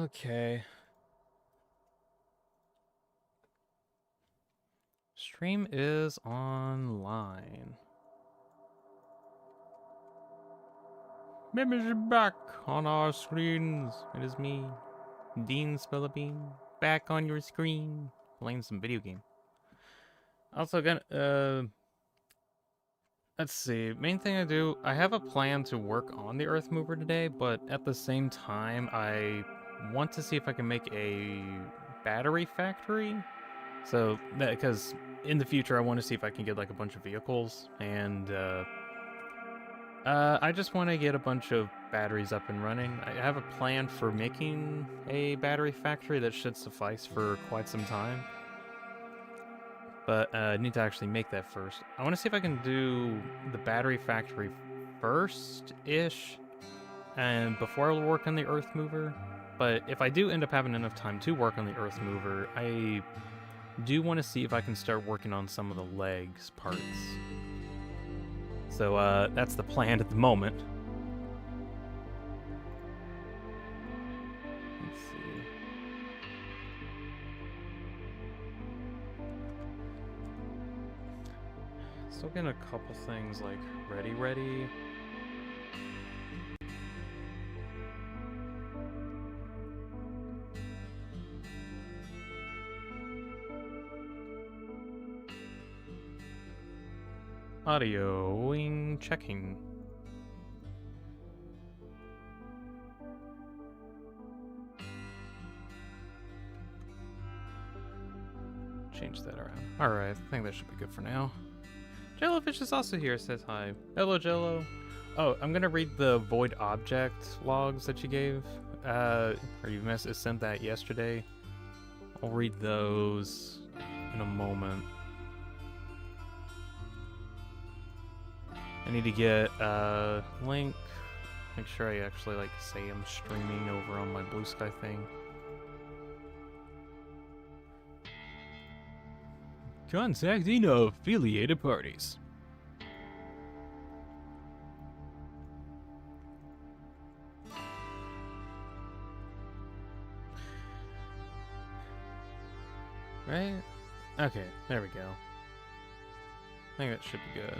Okay. Stream is online. Members are back on our screens. It is me, Deanspillabean, back on your screen, playing some video game. Also, gonna let's see. Main thing I have a plan to work on the Earthmover today, but at the same time, I want to see if I can make a battery factory. So, because in the future, I want to see if I can get like a bunch of vehicles, and I just want to get a bunch of batteries up and running. I have a plan for making a battery factory that should suffice for quite some time. But I need to actually make that first. I want to see if I can do the battery factory first-ish, and before I work on the Earthmover. But if I do end up having enough time to work on the Earthmover, I do want to see if I can start working on some of the legs parts. So that's the plan at the moment. Let's see. Still getting a couple things like ready. Audioing checking. Change that around. Alright, I think that should be good for now. Jellofish is also here, says hi. Hello, Jello. Oh, I'm gonna read the void object logs that you gave. Or you sent that yesterday. I'll read those in a moment. I need to get a link. Make sure I actually say I'm streaming over on my Blue Sky thing. Contacting affiliated parties. Right? Okay, there we go. I think that should be good.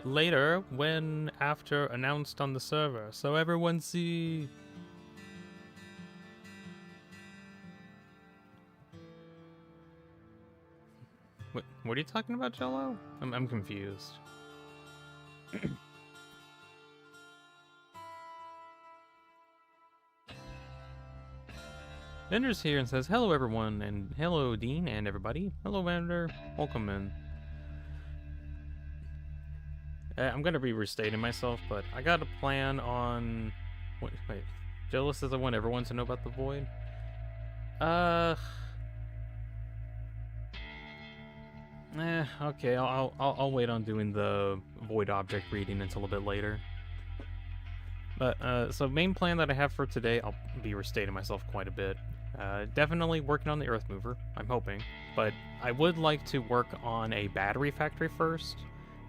Later, when after announced on the server, so everyone see. What are you talking about, Jello? I'm confused. Vender's here and says, hello everyone, and hello Dean and everybody. Hello Vender, welcome in. I'm gonna be restating myself, but I got a plan on... Wait, Jello says I want everyone to know about the void. Okay, I'll wait on doing the void object reading until a bit later. But, so main plan that I have for today, I'll be restating myself quite a bit. Definitely working on the Earthmover, I'm hoping. But I would like to work on a battery factory first,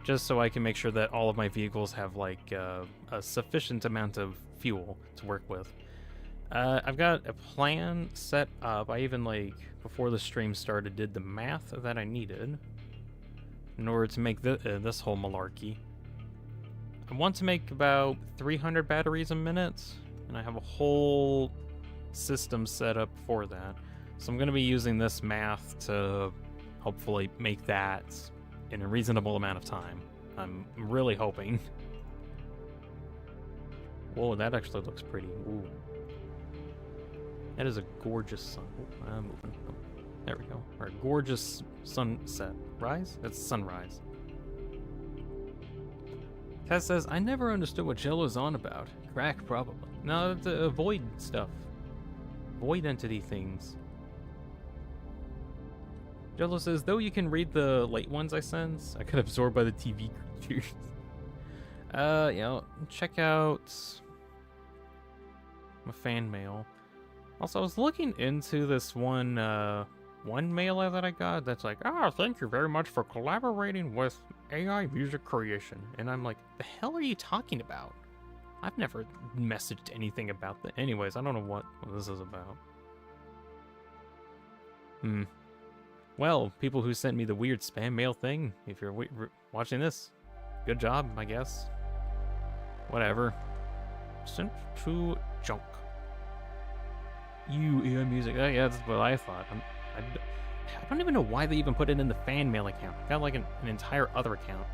just so I can make sure that all of my vehicles have, a sufficient amount of fuel to work with. I've got a plan set up. I even, before the stream started, did the math that I needed in order to make this whole malarkey. I want to make about 300 batteries a minute, and I have a whole system set up for that. So I'm going to be using this math to hopefully make that in a reasonable amount of time. I'm really hoping. Whoa, that actually looks pretty. Ooh. That is a gorgeous sun. I'm moving. Oh, there we go. Or a gorgeous sunset. Rise? That's sunrise. Tess says, I never understood what Jello's on about. Crack, probably. No, it's void stuff. Void entity things. Jello says, though you can read the late ones I send, I got absorbed by the TV creatures. Check out my fan mail. Also, I was looking into this one mailer that I got that's like, thank you very much for collaborating with AI music creation. And I'm like, the hell are you talking about? I've never messaged anything about that. Anyways, I don't know what this is about. Well, people who sent me the weird spam mail thing, if you're watching this, good job, I guess. Whatever. Sent to junk. AI music. Oh, yeah, that's what I thought. I don't even know why they even put it in the fan mail account. I got like an entire other account,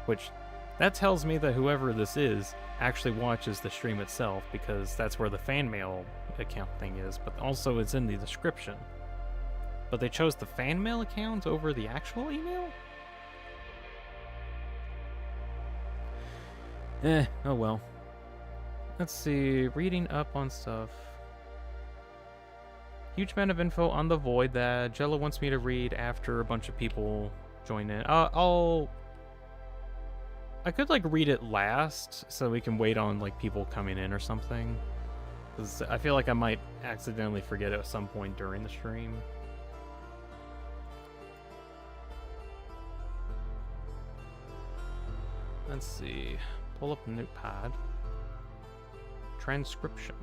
which that tells me that whoever this is actually watches the stream itself, because that's where the fan mail account thing is, but also it's in the description. But they chose the fan mail account over the actual email? Oh well. Let's see, reading up on stuff. Huge amount of info on the Void that Jello wants me to read after a bunch of people join in. I could like read it last so we can wait on like people coming in or something. Because I feel like I might accidentally forget it at some point during the stream. Let's see. Pull up Notepad. Transcription.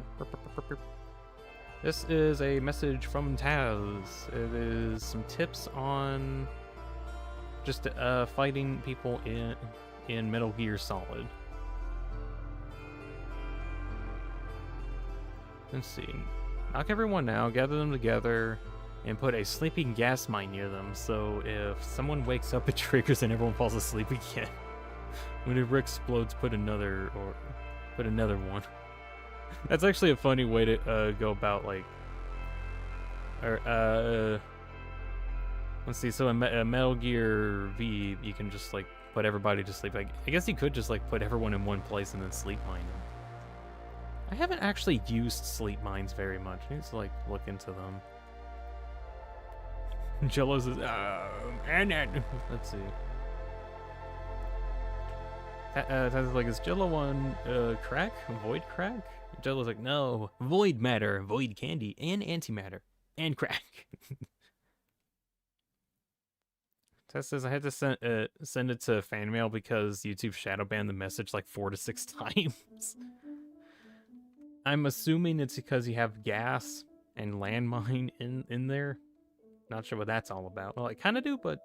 This is a message from Taz. It is some tips on just fighting people in Metal Gear Solid. Let's see. Knock everyone out, gather them together, and put a sleeping gas mine near them, so if someone wakes up, it triggers and everyone falls asleep again. Whenever it explodes, put another one. That's actually a funny way to go about, like, let's see, so in Metal Gear V, you can just, like, put everybody to sleep. Like, I guess you could just, like, put everyone in one place and then sleep mine them. I haven't actually used sleep mines very much. I need to, like, look into them. Jello says, let's see. Taz like, is Jello on crack? Void crack? Jello's like, no, void matter, void candy, and antimatter, and crack. Tess says I had to send it to fan mail because YouTube shadow banned the message like 4 to 6 times. I'm assuming it's because you have gas and landmine in there. Not sure what that's all about. Well, I kind of do, but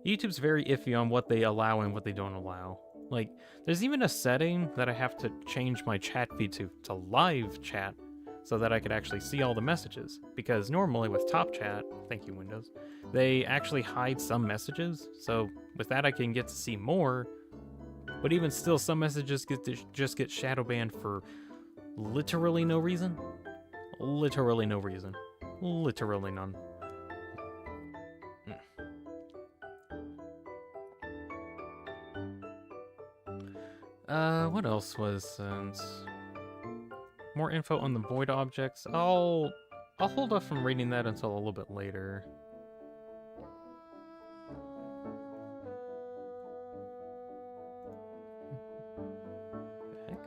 YouTube's very iffy on what they allow and what they don't allow. Like, there's even a setting that I have to change my chat feed to live chat so that I could actually see all the messages. Because normally with Top Chat, thank you Windows, they actually hide some messages. So with that I can get to see more. But even still, some messages just get shadow banned for literally no reason. Literally no reason. Literally none. What else was sent? More info on the void objects. I'll hold off from reading that until a little bit later. The heck?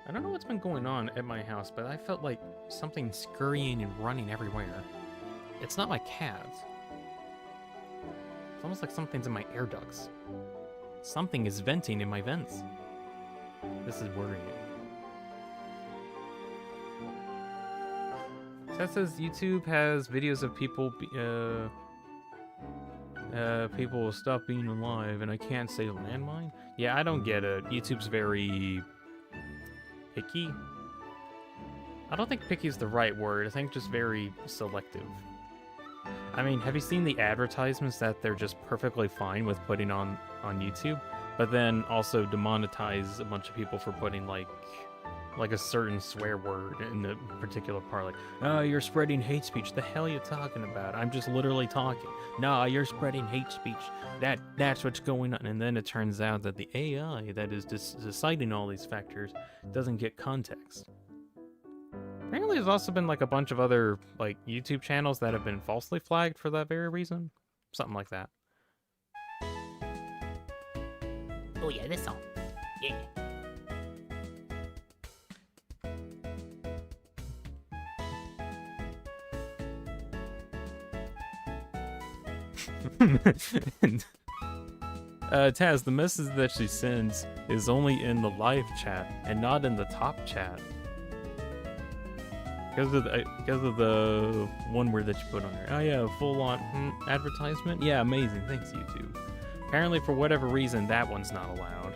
I don't know what's been going on at my house, but I felt like something scurrying and running everywhere. It's not my cats. It's almost like something's in my air ducts. Something is venting in my vents. This is worrying. Tess says YouTube has videos of people people will stop being alive, and I can't say landmine? Yeah, I don't get it. YouTube's very picky. I don't think picky is the right word. I think just very selective. I mean, have you seen the advertisements that they're just perfectly fine with putting on YouTube, but then also demonetize a bunch of people for putting like a certain swear word in the particular part, like, oh, you're spreading hate speech. The hell are you talking about? I'm just literally talking. Nah, you're spreading hate speech. That's what's going on. And then it turns out that the AI that is deciding all these factors doesn't get context. Apparently there's also been like a bunch of other like YouTube channels that have been falsely flagged for that very reason. Something like that. Oh yeah, this song. Yeah. Taz, the message that she sends is only in the live chat and not in the top chat. Because of the one word that you put on there. Oh yeah, full-on advertisement? Yeah, amazing. Thanks, YouTube. Apparently, for whatever reason, that one's not allowed.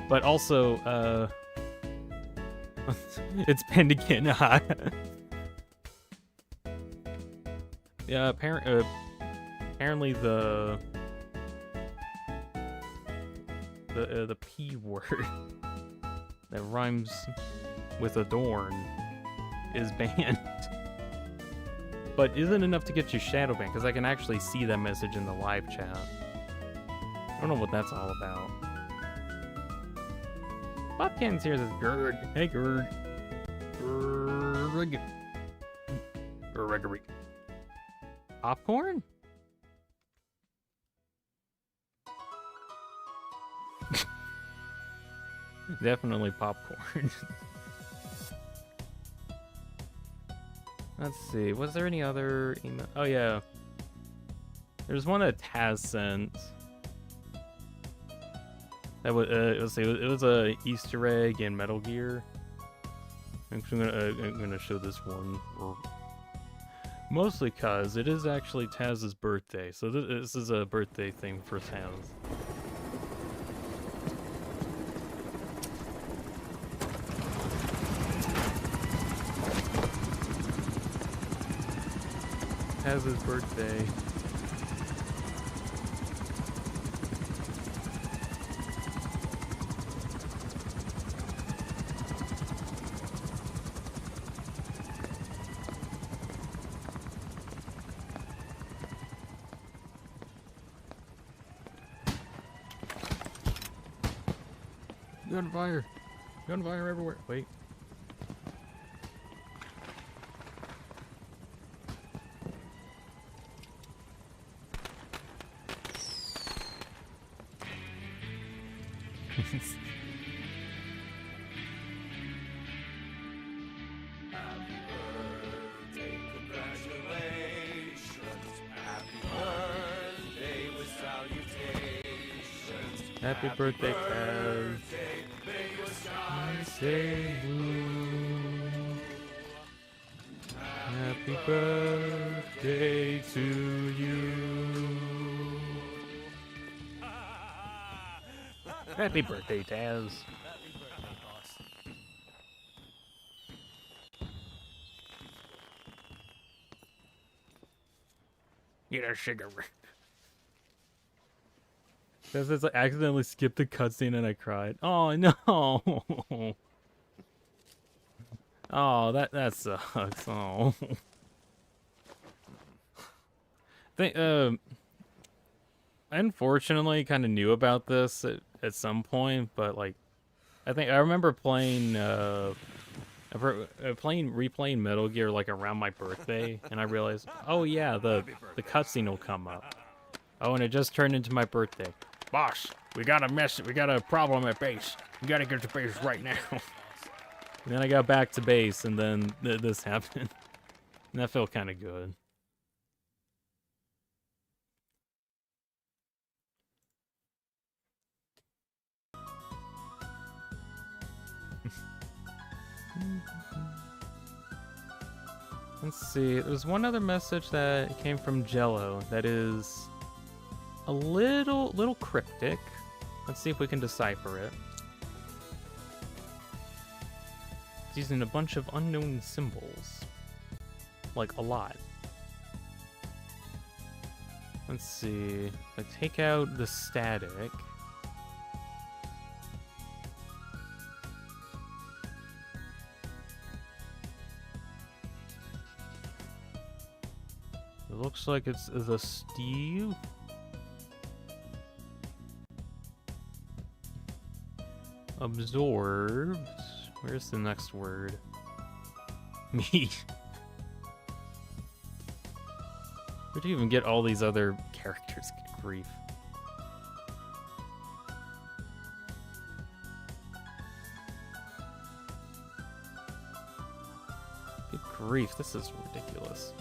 But also, it's pinned again. Yeah, apparently the P word that rhymes with adorn is banned. But isn't enough to get you shadow banned, because I can actually see that message in the live chat. I don't know what that's all about. Bobcan's here says, Gurg. Hey, Gurg. Gurg. Gregory. Popcorn? Definitely popcorn. Let's see. Was there any other email? Oh, yeah. There's one that Taz sent. That was, it was a Easter egg in Metal Gear. I'm gonna show this one. Mostly cause it is actually Taz's birthday. So this is a birthday thing for Taz. Taz's birthday. Gunfire! Gunfire everywhere! Wait. Happy birthday, Taz. Happy birthday to you. Happy birthday, Taz. Get a cigarette. Because I accidentally skipped the cutscene and I cried. Oh no! Oh, that sucks. Oh. I unfortunately kind of knew about this at some point, but like, I remember playing replaying Metal Gear like around my birthday, and I realized, oh yeah, the cutscene will come up. Oh, and it just turned into my birthday. Boss, we got a problem at base. We gotta get to base right now. And then I got back to base, and then this happened. And that felt kind of good. Let's see, there's one other message that came from Jello that is a little cryptic. Let's see if we can decipher it. It's using a bunch of unknown symbols. Like, a lot. Let's see. If I take out the static. It looks like it's the Steve. Absorbs. Where's the next word? Me. Where'd you even get all these other characters? Good grief. Good grief, this is ridiculous.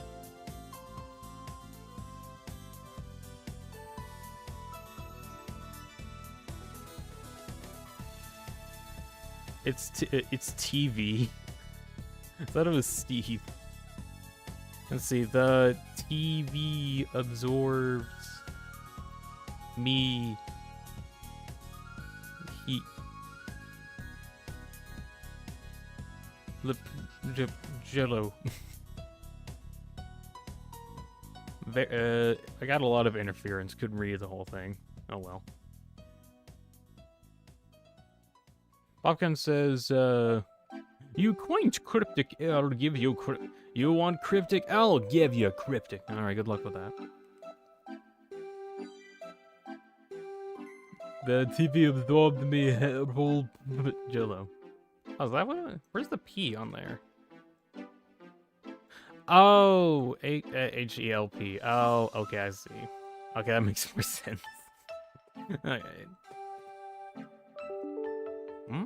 It's TV. I thought it was Steve. Let's see. The TV absorbs me. Heat. Jello. I got a lot of interference. Couldn't read the whole thing. Oh well. Falcon says, you quaint cryptic, I'll give you you want cryptic, I'll give you cryptic. Alright, good luck with that. The TV absorbed me whole Jello. Oh, is that what? Where's the P on there? Oh, H-E-L-P. Oh, okay, I see. Okay, that makes more sense. Okay. Hmm?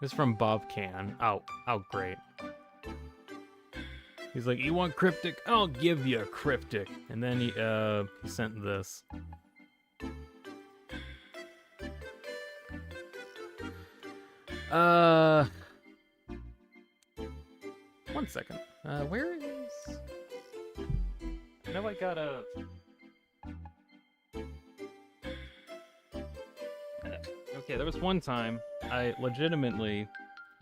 This is from Bob Can. Oh, great. He's like, you want cryptic? I'll give you a cryptic. And then he sent this. One second. Where is... I know I got a... Okay, there was one time I legitimately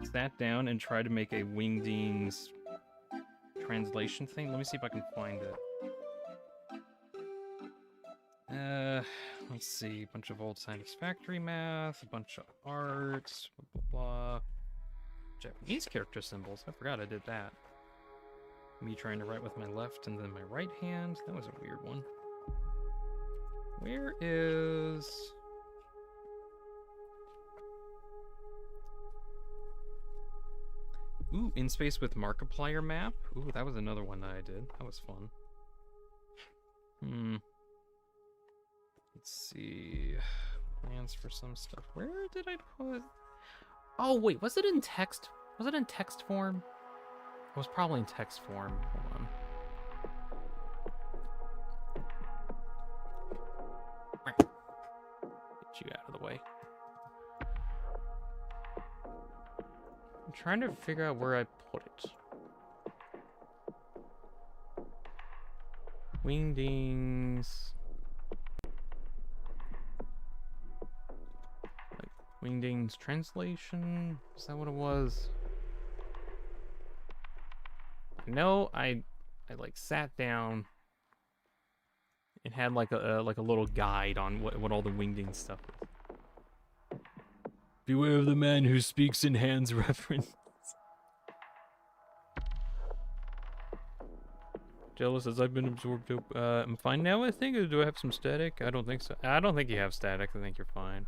sat down and tried to make a Wingdings translation thing. Let me see if I can find it. Let's see. A bunch of old Satisfactory math, a bunch of arts, blah, blah, blah. Japanese character symbols. I forgot I did that. Me trying to write with my left and then my right hand. That was a weird one. Where is... Ooh, in space with Multiplier map. Ooh, that was another one that I did. That was fun. Let's see. Plans for some stuff. Where did I put... Oh, wait, was it in text? Was it in text form? It was probably in text form. Hold on. Get you out of the way. I'm trying to figure out where I put it. Wingdings. Like Wingdings translation? Is that what it was? No, I like sat down and had like a little guide on what all the Wingdings stuff is. Beware of the man who speaks in hands reference. Jealous as I've been absorbed. I'm fine now, I think. Or do I have some static? I don't think so. I don't think you have static. I think you're fine.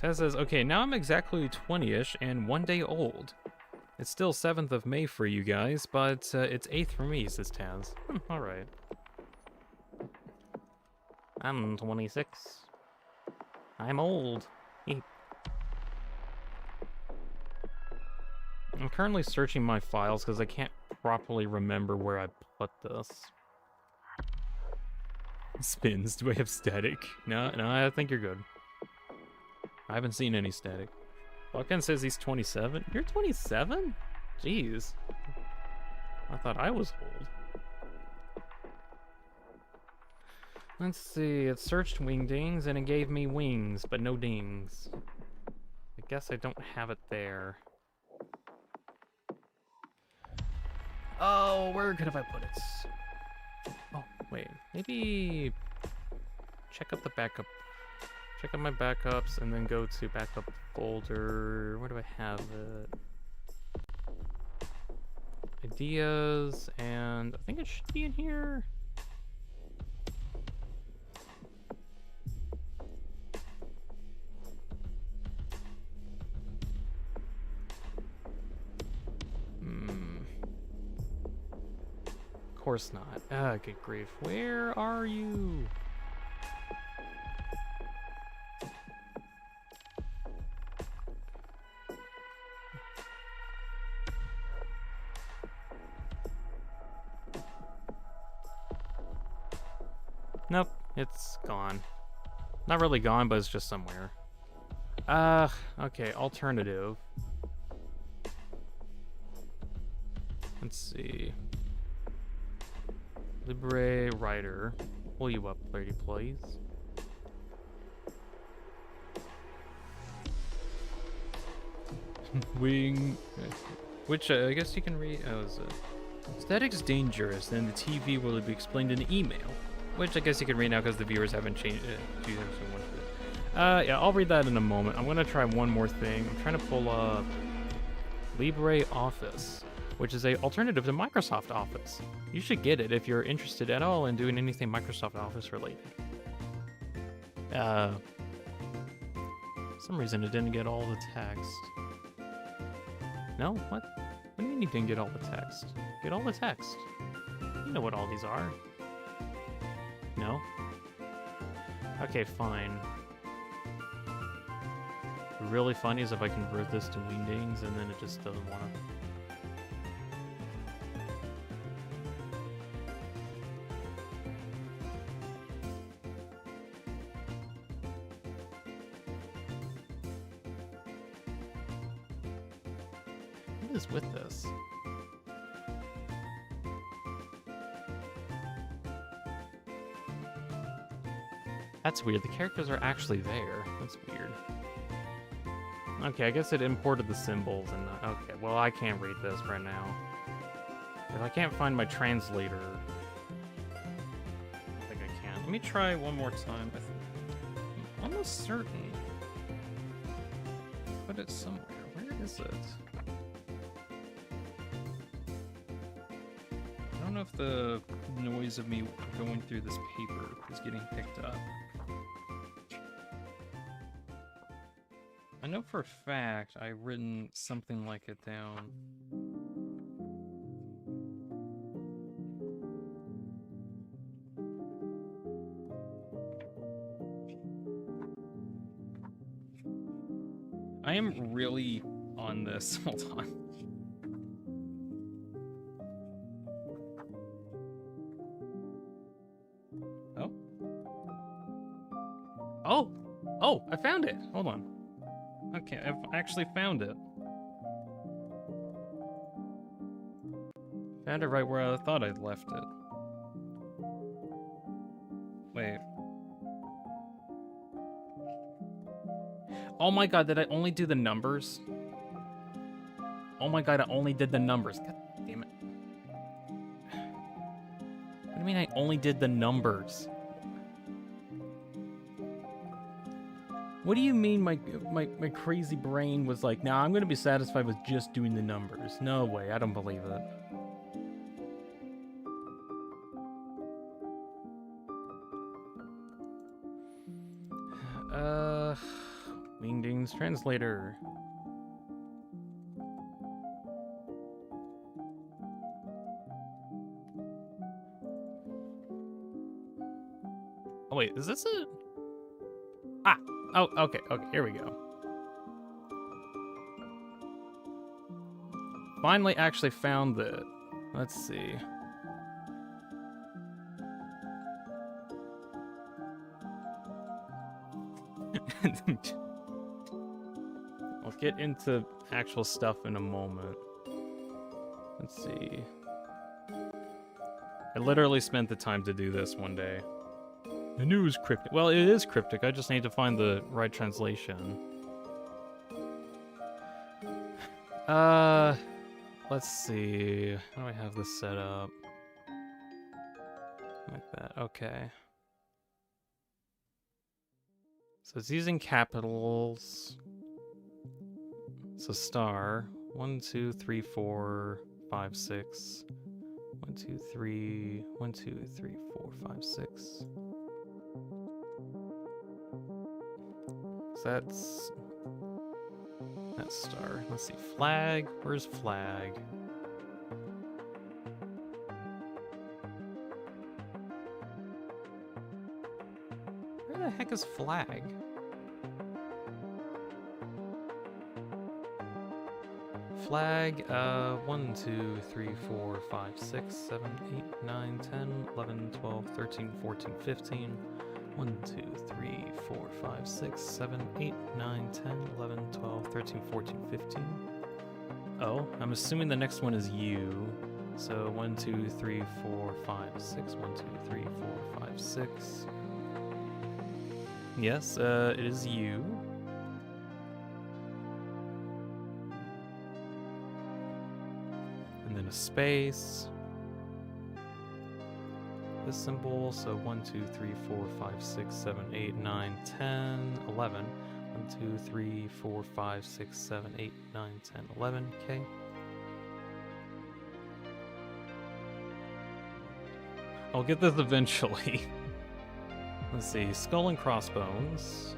Taz says, okay, now I'm exactly 20-ish and 1 day old. It's still 7th of May for you guys, but it's 8th for me, says Taz. Alright. I'm 26. I'm old. I'm currently searching my files because I can't properly remember where I put this. Spins. Do I have static? No, I think you're good. I haven't seen any static. Falcon says he's 27. You're 27? Jeez. I thought I was old. Let's see. It searched Wingdings and it gave me wings, but no dings. I guess I don't have it there. Oh, where could have I put it? Oh, wait. Maybe check up the backup. Check out my backups and then go to backup folder. Where do I have it? Ideas, and I think it should be in here. Of course not. Ah, good grief. Where are you? Nope, it's gone. Not really gone, but it's just somewhere. Okay, alternative. Let's see. Libre writer. Pull you up, lady, please. Wing. Which, I guess you can read. Oh, is it? Static's dangerous, and the TV will be explained in email. Which I guess you can read now because the viewers haven't changed it. Yeah, I'll read that in a moment. I'm gonna try one more thing. I'm trying to pull up LibreOffice, which is a alternative to Microsoft Office. You should get it if you're interested at all in doing anything Microsoft Office related. For some reason it didn't get all the text. No? What? What do you mean you didn't get all the text? Get all the text. You know what all these are. No? Okay, fine. Really funny is if I convert this to wingdings and then it just doesn't want to. What is with this? That's weird. The characters are actually there. That's weird. Okay, I guess it imported the symbols and okay, well I can't read this right now. If I can't find my translator, I think I can. Let me try one more time. I'm almost certain. Put it somewhere. Where is it? I don't know if the noise of me going through this paper is getting picked up. I know for a fact I've written something like it down. I am really on this. Hold on. Oh. Oh! Oh, I found it! Hold on. Okay, I've actually found it. Found it right where I thought I'd left it. Wait. Oh my god, did I only do the numbers? Oh my god, I only did the numbers. God damn it. What do you mean I only did the numbers? What do you mean my crazy brain was like, nah, I'm gonna be satisfied with just doing the numbers? No way, I don't believe it. Wingdings translator. Oh wait, is this it? Ah! Oh, okay, here we go. Finally actually found it. Let's see. I'll get into actual stuff in a moment. Let's see. I literally spent the time to do this one day. I knew it was cryptic. Well, it is cryptic. I just need to find the right translation. Let's see. How do I have this set up? Like that. Okay. So it's using capitals. So star. 1, 2, 3, 4, 5, 6. 1, 2, 3. 1, 2, 3, 4, 5, 6. That's star. Let's see. Flag. Where's flag? Where the heck is flag? Flag. 1, 2, 3, 4, 5, 6, 7, 8, 9, 10, 11, 12, 13, 14, 15. 1, 2, 3, 4, 5, 6, 7, 8, 9, 10, 11, 12, 13, 14, 15. Oh, I'm assuming the next one is U. So 1, 2, 3, 4, 5, 6. 1, 2, 3, 4, 5, 6. Yes, it is U. And then a space. This symbol, so 1, 2, 3, 4, 5, 6, 7, 8, 9, 10, 11. 1, 2, 3, 4, 5, 6, 7, 8, 9, 10, 11. Okay. I'll get this eventually. Let's see. Skull and crossbones.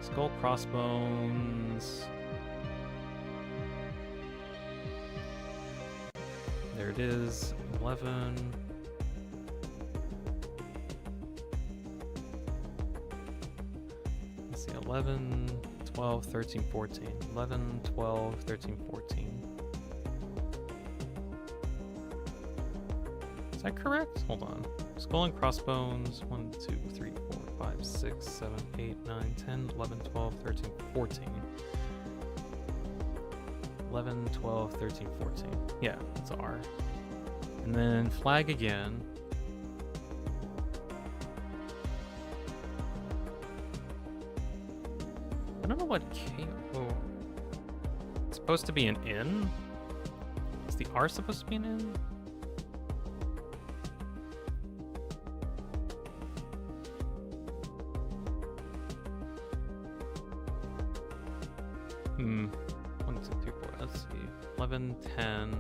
Skull, crossbones. There it is. 11. Let's see. 11, 12, 13, 14. 11, 12, 13, 14. Is that correct? Hold on. Skull and crossbones. 1, 2, 3, 4, 5, 6, 7, 8, 9, 10, 11, 12, 13, 14. 11, 12, 13, 14. Yeah, that's R. And then flag again. I don't know what K. Oh. It's supposed to be an N? Is the R supposed to be an N? Hmm. 1, 2, 3, 4. Let's see. 11, 10.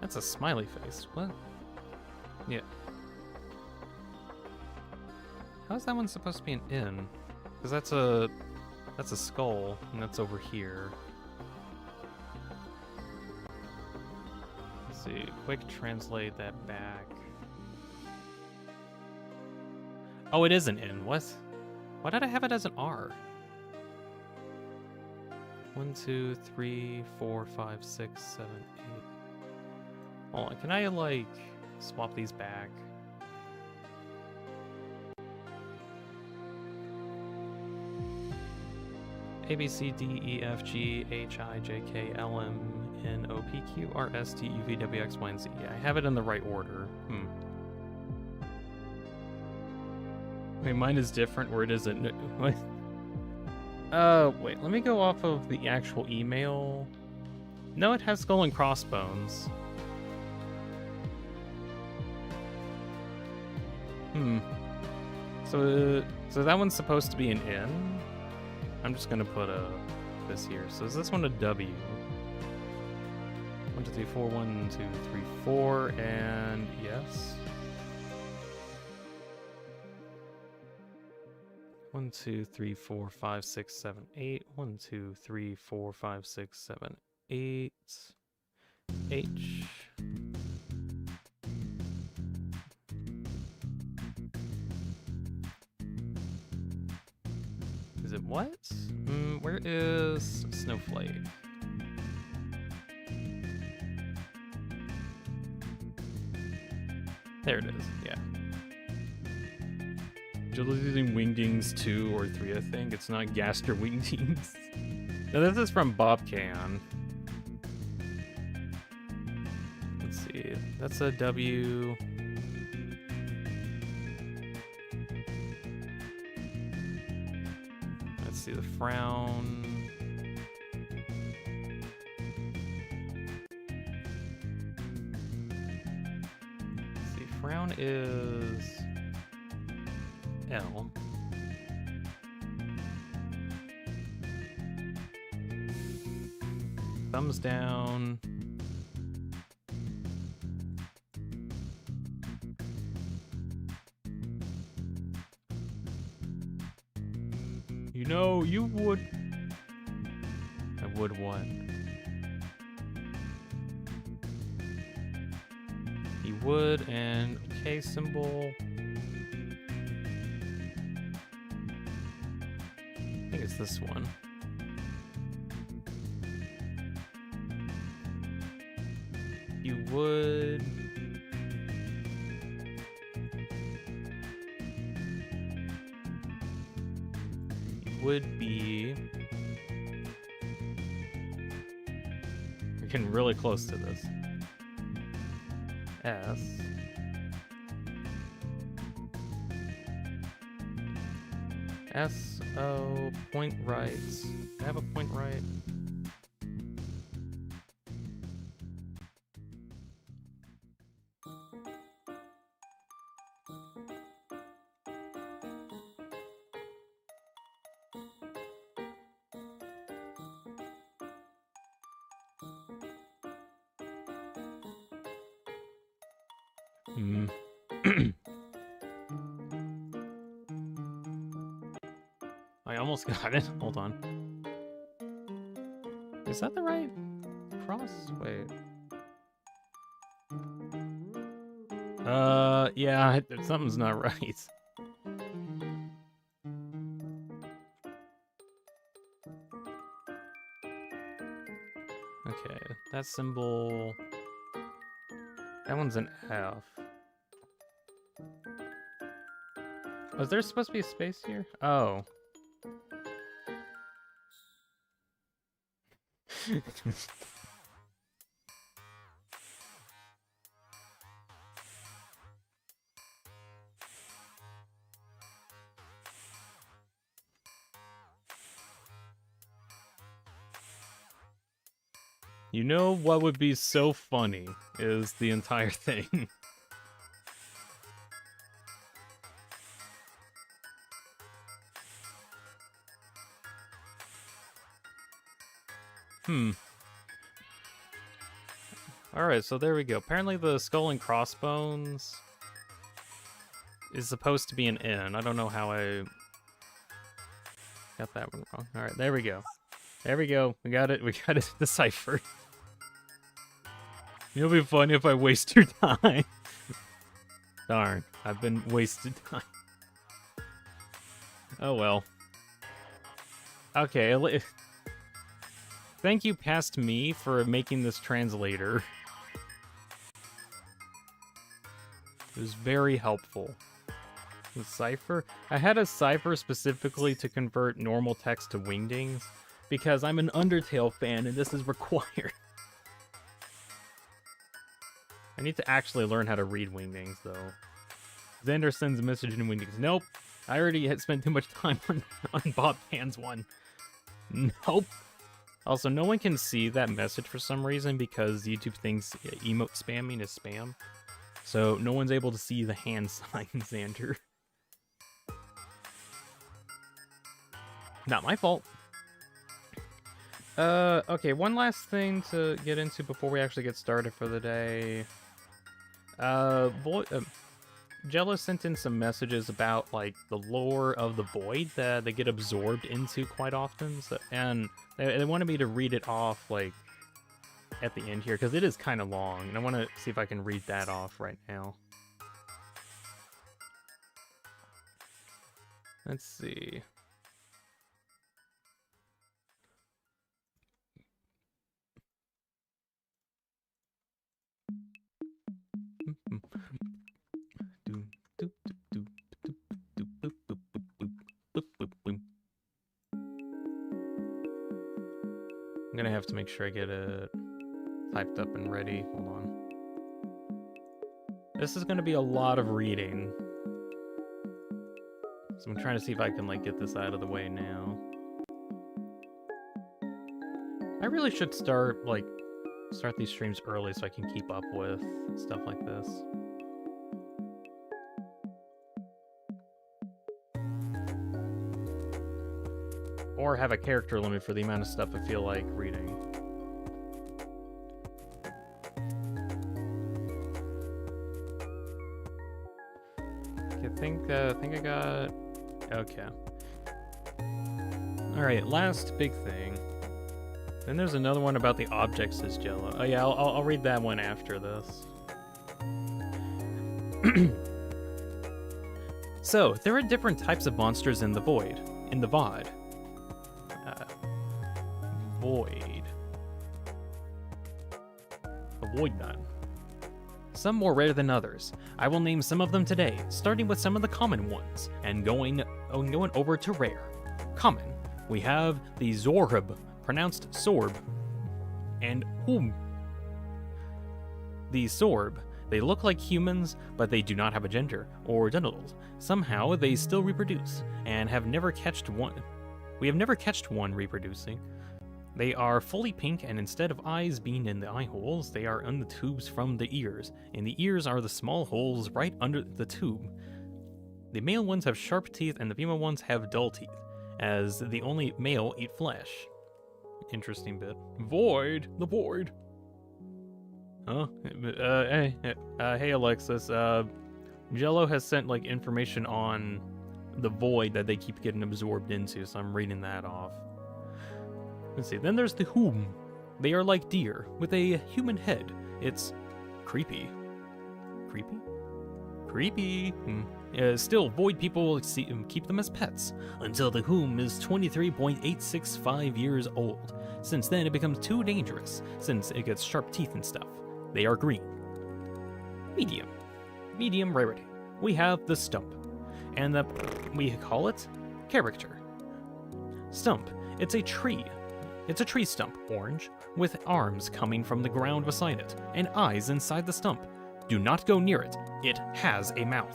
That's a smiley face. What? Yeah. How is that one supposed to be an N? Because that's a skull, and that's over here. Let's see. Quick translate that back. Oh, it is an N. What? Why did I have it as an R? 1, 2, 3, 4, 5, 6, 7, 8. Hold on, can I, like, swap these back? A, B, C, D, E, F, G, H, I, J, K, L, M, N, O, P, Q, R, S, T, U, V, W, X, Y, and Z. Yeah, I have it in the right order. Wait, mine is different, or it isn't. What? Wait, let me go off of the actual email. No, it has skull and crossbones. So that one's supposed to be an N. I'm just gonna put this here. So is this one a W? 1, 2, 3, 4. 1, 2, 3, 4, and yes. 1, 2, 3, 4, 5, 6, 7, 8. 1, 2, 3, 4, 5, 6, 7, 8. H. Is it what? Where is Snowflake? There it is, yeah. Just using Wingdings 2 or 3, I think. It's not Gaster Wingdings. No, this is from Bobcan. Let's see. That's a W. Let's see the frown. Let's see, frown is L. Thumbs down. You know, you would... I would what? He would, and K symbol. I think it's this one. You would... would be... We're getting really close to this. S... S-O... point right. I have a point right. I almost got it. Hold on. Is that the right cross? Wait. Yeah, something's not right. Okay, that symbol... That one's an F. Was there supposed to be a space here? Oh. You know what would be so funny is the entire thing. Alright, so there we go. Apparently the skull and crossbones is supposed to be an N. I don't know how I got that one wrong. Alright, there we go. There we go. We got it. We got it deciphered. It'll be funny if I waste your time. Darn, I've been wasted time. Oh well. Okay, thank you past me for making this translator. It was very helpful. The cipher? I had a cipher specifically to convert normal text to wingdings, because I'm an Undertale fan and this is required. I need to actually learn how to read wingdings, though. Xander sends a message in wingdings. Nope. I already had spent too much time on Bob Pan's one. Nope. Also, no one can see that message for some reason because YouTube thinks emote spamming is spam. So no one's able to see the hand sign, Xander. Not my fault. Okay, one last thing to get into before we actually get started for the day. Jello sent in some messages about, like, the lore of the Void that they get absorbed into quite often. So, and they wanted me to read it off, like, at the end here, because it is kind of long. And I want to see if I can read that off right now. Let's see. I'm gonna have to make sure I get it typed up and ready. Hold on. This is gonna be a lot of reading. So I'm trying to see if I can, like, get this out of the way now. I really should start these streams early so I can keep up with stuff like this. Or have a character limit for the amount of stuff I feel like reading. Okay, I think I got... Okay. Alright, last big thing. Then there's another one about the objects as Jello. Oh yeah, I'll read that one after this. So, there are different types of monsters in the Void. In the VOD. Void. A void nut. some more rare than others. I will name some of them today, starting with some of the common ones, and going over to rare. Common, we have the Zorb, pronounced Sorb, and Hum. The Sorb, they look like humans, but they do not have a gender or genitals. Somehow, they still reproduce, and have never catched one. We have never catched one reproducing. They are fully pink, and instead of eyes being in the eye holes, they are in the tubes from the ears, and the ears are the small holes right under the tube. The male ones have sharp teeth, and the female ones have dull teeth, as the only male eat flesh. Interesting bit. Void! The void! Huh? Hey Alexis, Jello has sent, like, information on the void that they keep getting absorbed into, so I'm reading that off. Let's see, then there's the Whom. They are like deer, with a human head. It's creepy. Creepy? Creepy. Still, void people keep them as pets, until the Whom is 23.865 years old. Since then, it becomes too dangerous, since it gets sharp teeth and stuff. They are green. Medium. Medium rarity. We have the Stump, and we call it character. Stump, it's a tree. It's a tree stump, orange, with arms coming from the ground beside it, and eyes inside the stump. Do not go near it. It has a mouth.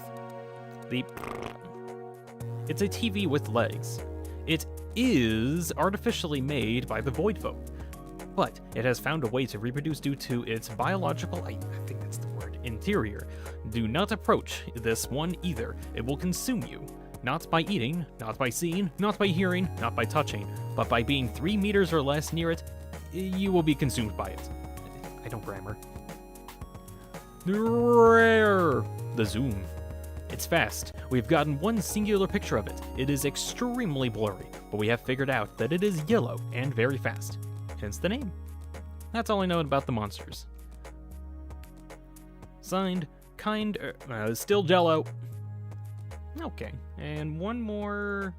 It's a TV with legs. It is artificially made by the void folk, but it has found a way to reproduce due to its biological, I think that's the word, interior. Do not approach this one either. It will consume you. Not by eating, not by seeing, not by hearing, not by touching, but by being 3 meters or less near it, you will be consumed by it. I don't grammar. Rare! The Zoom. It's fast. We've gotten one singular picture of it. It is extremely blurry, but we have figured out that it is yellow and very fast. Hence the name. That's all I know about the monsters. Signed, still Jello. Okay, and one more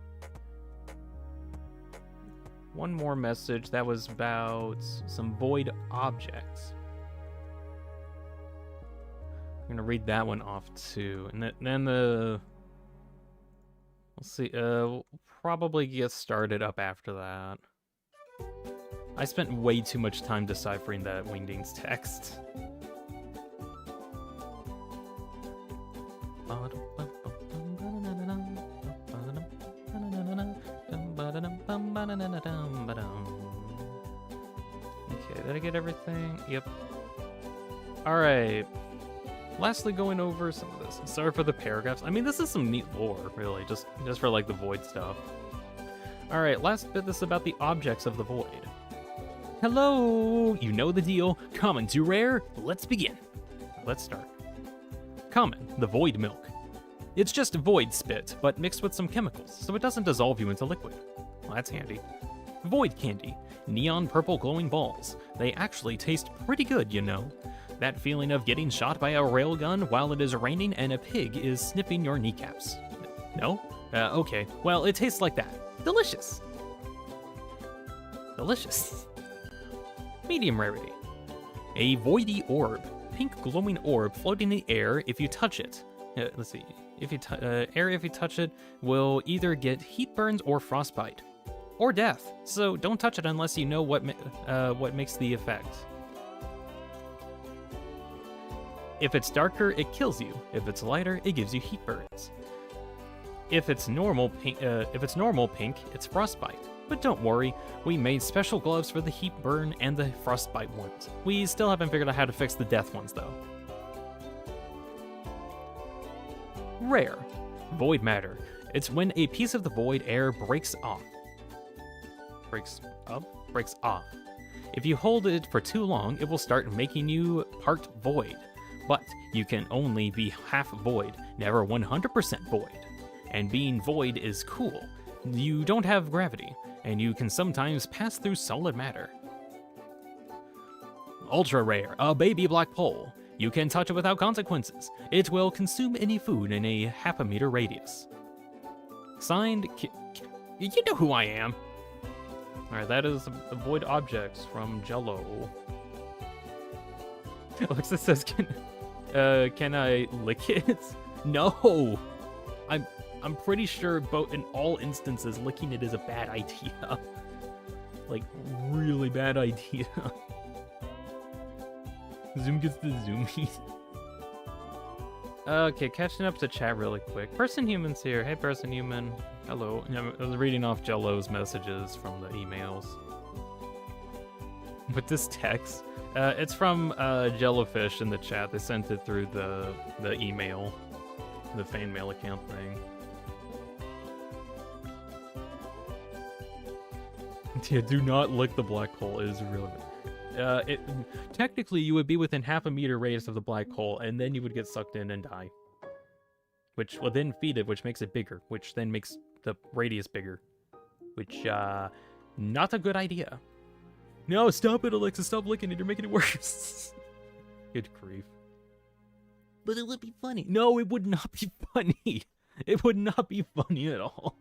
message that was about some void objects. I'm gonna read that one off too, and then we'll see. We'll probably get started up after that. I spent way too much time deciphering that Wingding's text. Okay, did I get everything? Yep. Alright. Lastly, going over some of this. Sorry for the paragraphs. I mean, this is some neat lore, really, just for, like, the void stuff. Alright, last bit, this is about the objects of the void. Hello! You know the deal. Common to rare, let's begin. Let's start. Common, the void milk. It's just void spit, but mixed with some chemicals, so it doesn't dissolve you into liquid. Well, that's handy. Void candy. Neon purple glowing balls. They actually taste pretty good, you know. That feeling of getting shot by a railgun while it is raining and a pig is snipping your kneecaps. No? Okay. Well, it tastes like that. Delicious. Delicious. Medium rarity. A voidy orb. Pink glowing orb floating in the air if you touch it. Let's see. If you touch it, will either get heat burns or frostbite, or death. So don't touch it unless you know what makes the effect. If it's darker, it kills you. If it's lighter, it gives you heat burns. If it's normal pink, it's frostbite. But don't worry, we made special gloves for the heat burn and the frostbite ones. We still haven't figured out how to fix the death ones though. Rare. Void matter. It's when a piece of the void air breaks off. Breaks off. If you hold it for too long, it will start making you part void. But you can only be half void, never 100% void. And being void is cool. You don't have gravity, and you can sometimes pass through solid matter. Ultra rare, a baby black hole. You can touch it without consequences. It will consume any food in a half a meter radius. Signed, you know who I am. Alright, that is the void objects from Jello. Alexis says, Can I lick it? No! I'm pretty sure in all instances licking it is a bad idea. Like, really bad idea. Zoom gets the zoomies. Okay, catching up to chat really quick. Person Human's here. Hey, Person Human. Hello. I was reading off Jello's messages from the emails. With this text, it's from Jellofish in the chat. They sent it through the email, the fan mail account thing. Yeah, do not lick the black hole. It is really bad. Technically, you would be within half a meter radius of the black hole, and then you would get sucked in and die. Which will then feed it, which makes it bigger, which then makes the radius bigger. Which, not a good idea. No, stop it, Alexa. Stop licking it. You're making it worse. Good grief. But it would be funny. No, it would not be funny. It would not be funny at all.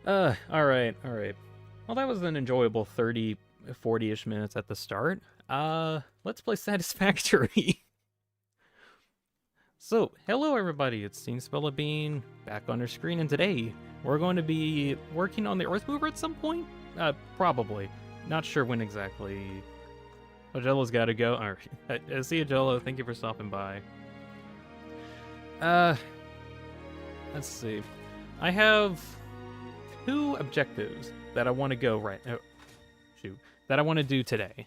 Alright. Well, that was an enjoyable 30, 40-ish minutes at the start. Let's play Satisfactory. So, hello everybody, it's Deanspillabean back on our screen, and today we're going to be working on the Earthmover at some point? Probably. Not sure when exactly. Oh, Jello's gotta go. Alright. See you, Jello. Thank you for stopping by. Let's see. I have 2 objectives that I want to go that I want to do today.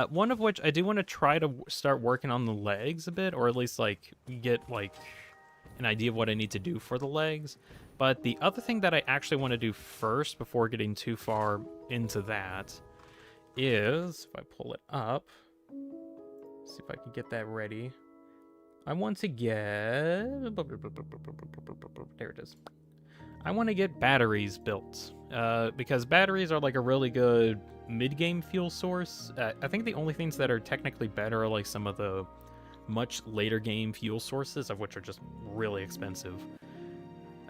One of which I do want to try to start working on the legs a bit, or at least like get like an idea of what I need to do for the legs. But the other thing that I actually want to do first, before getting too far into that, is if I pull it up, see if I can get that ready. I want to get there it is. I want to get batteries built, because batteries are like a really good mid-game fuel source. I think the only things that are technically better are like some of the much later game fuel sources, of which are just really expensive.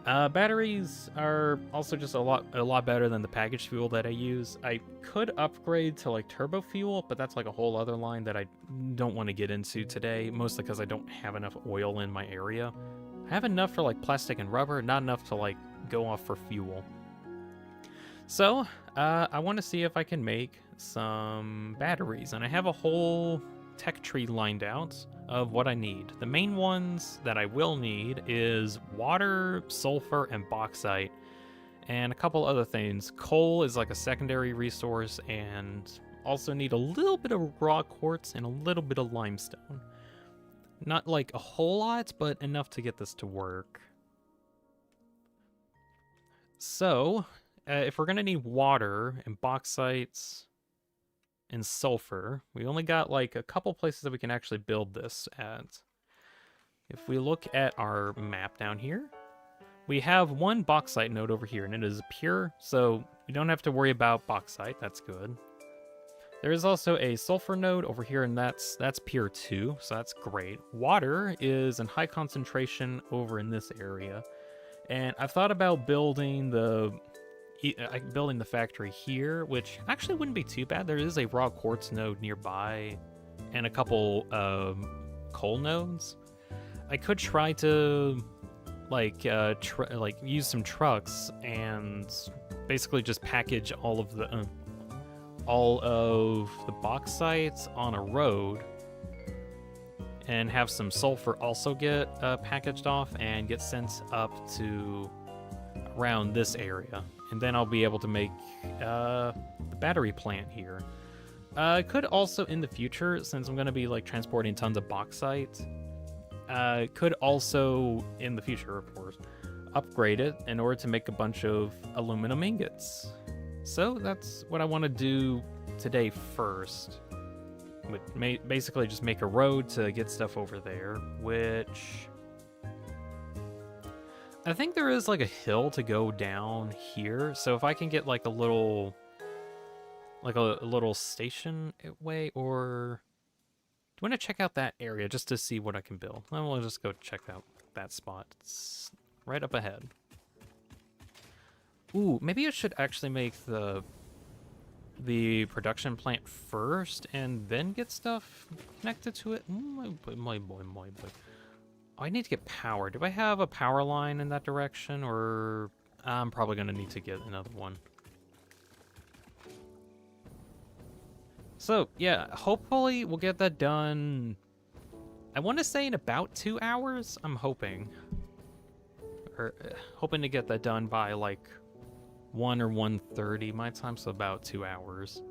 Batteries are also just a lot better than the packaged fuel that I use. I could upgrade to like turbo fuel, but that's like a whole other line that I don't want to get into today, mostly because I don't have enough oil in my area. I have enough for like plastic and rubber, not enough to like go off for fuel. So I want to see if I can make some batteries, and I have a whole tech tree lined out of what I need. The main ones that I will need is water, sulfur, and bauxite, and a couple other things. Coal is like a secondary resource, and also need a little bit of raw quartz and a little bit of limestone. Not like a whole lot, but enough to get this to work. So, if we're going to need water and bauxites and sulfur, we only got like a couple places that we can actually build this at. If we look at our map down here, we have one bauxite node over here, and it is pure, so we don't have to worry about bauxite. That's good. There is also a sulfur node over here, and that's pure too, so that's great. Water is in high concentration over in this area, and I've thought about building the factory here, which actually wouldn't be too bad. There is a raw quartz node nearby, and a couple coal nodes. I could try to use some trucks and basically just package all of the bauxites on a road, and have some sulfur also get packaged off and get sent up to around this area, and then I'll be able to make the battery plant here. I could also in the future, since I'm going to be like transporting tons of bauxite, could also in the future, of course, upgrade it in order to make a bunch of aluminum ingots. So that's what I want to do today first. Basically just make a road to get stuff over there, which I think there is like a hill to go down here. So if I can get like a little station way, or do you want to check out that area just to see what I can build? Then we'll just go check out that spot. It's right up ahead. Ooh, maybe I should actually make the the production plant first and then get stuff connected to it. My boy. Oh, I need to get power. Do I have a power line in that direction, or I'm probably going to need to get another one. So, yeah, hopefully we'll get that done. I want to say in about 2 hours, I'm hoping. Or hoping to get that done by like 1 or 1:30 my time, so about 2 hours.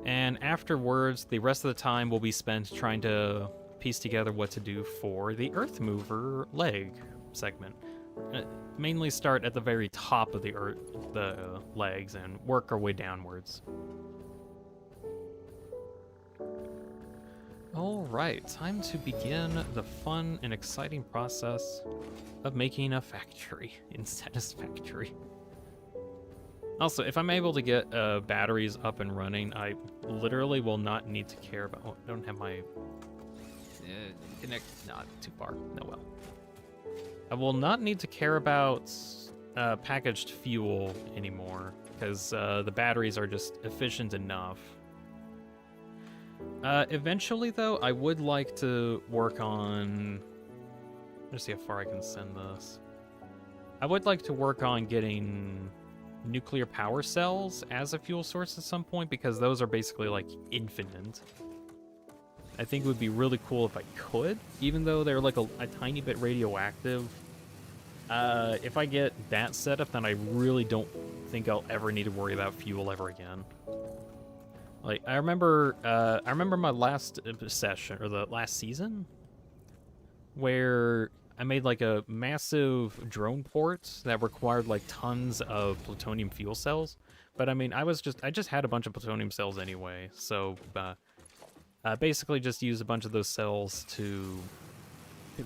And afterwards, the rest of the time will be spent trying to piece together what to do for the Earthmover leg segment. Mainly start at the very top of the legs and work our way downwards. Alright, time to begin the fun and exciting process of making a factory in Satisfactory. Also, if I'm able to get batteries up and running, I literally will not need to care about... Oh, I don't have my... connect... Not too far. No, well. I will not need to care about packaged fuel anymore, because the batteries are just efficient enough. Eventually, though, I would like to work on... Let's see how far I can send this. I would like to work on getting nuclear power cells as a fuel source at some point, because those are basically, like, infinite. I think it would be really cool if I could, even though they're, like, a tiny bit radioactive. If I get that set up, then I really don't think I'll ever need to worry about fuel ever again. Like, I remember my last session, or the last season, where I made like a massive drone port that required like tons of plutonium fuel cells. But I mean, I just had a bunch of plutonium cells anyway, so basically just use a bunch of those cells to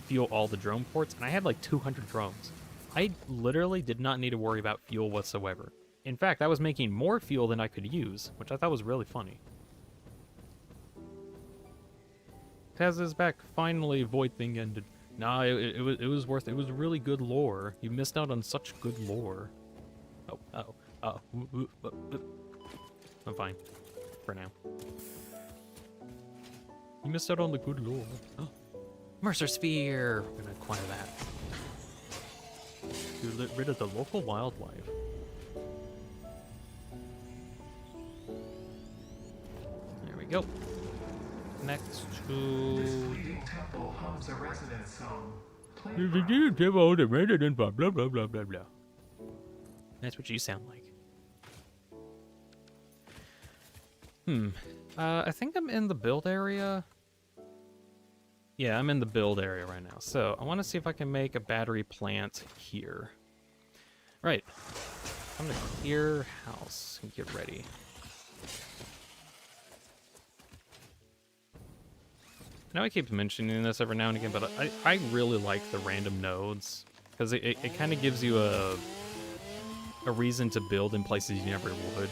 fuel all the drone ports, and I had like 200 drones. I literally did not need to worry about fuel whatsoever. In fact, I was making more fuel than I could use, which I thought was really funny. Taz is back. Finally, Void thing ended. Nah, it was worth it. It was really good lore. You missed out on such good lore. Oh. I'm fine. For now. You missed out on the good lore. Oh. Mercer Sphere! We're gonna acquire that. You get rid of the local wildlife. There we go. Next to... Temple hums a resident song. Blah blah blah blah blah blah. That's what you sound like. I think I'm in the build area. Yeah, I'm in the build area right now. So I want to see if I can make a battery plant here. Right. I'm gonna clear house and get ready. I know I keep mentioning this every now and again, but I really like the random nodes, because it kind of gives you a reason to build in places you never would.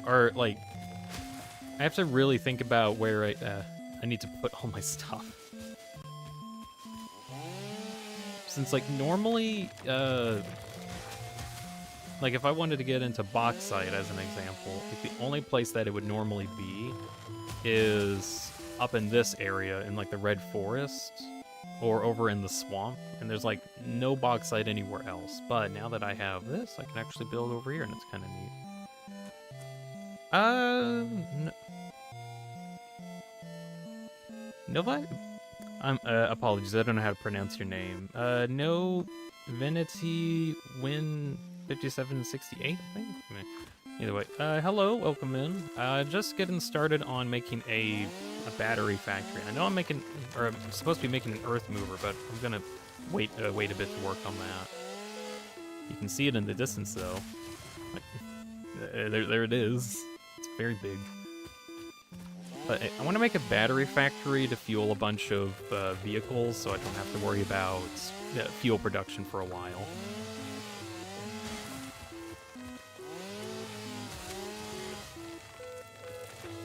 Or, like, I have to really think about where I need to put all my stuff. Since, like, normally, like, if I wanted to get into bauxite, as an example, like, the only place that it would normally be is up in this area, in, like, the Red Forest, or over in the swamp, and there's, like, no bauxite anywhere else. But now that I have this, I can actually build over here, and it's kind of neat. Nova? Apologies, I don't know how to pronounce your name. No Venety Win 5768, I think? Either way, hello, welcome in. Just getting started on making a battery factory. I know I'm supposed to be making an Earthmover, but I'm gonna wait a bit to work on that. You can see it in the distance, though. Like, there it is. It's very big. But I want to make a battery factory to fuel a bunch of vehicles, so I don't have to worry about fuel production for a while.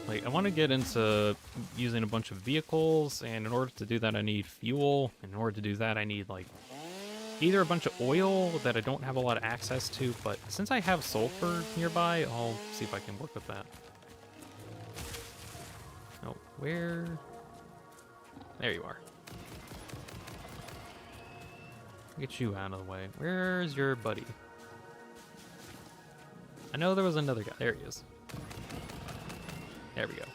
Like, I want to get into using a bunch of vehicles, and in order to do that, I need fuel. In order to do that, I need, like, either a bunch of oil that I don't have a lot of access to, but since I have sulfur nearby, I'll see if I can work with that. Oh, where? There you are. Get you out of the way. Where's your buddy? I know there was another guy. There he is. There we go.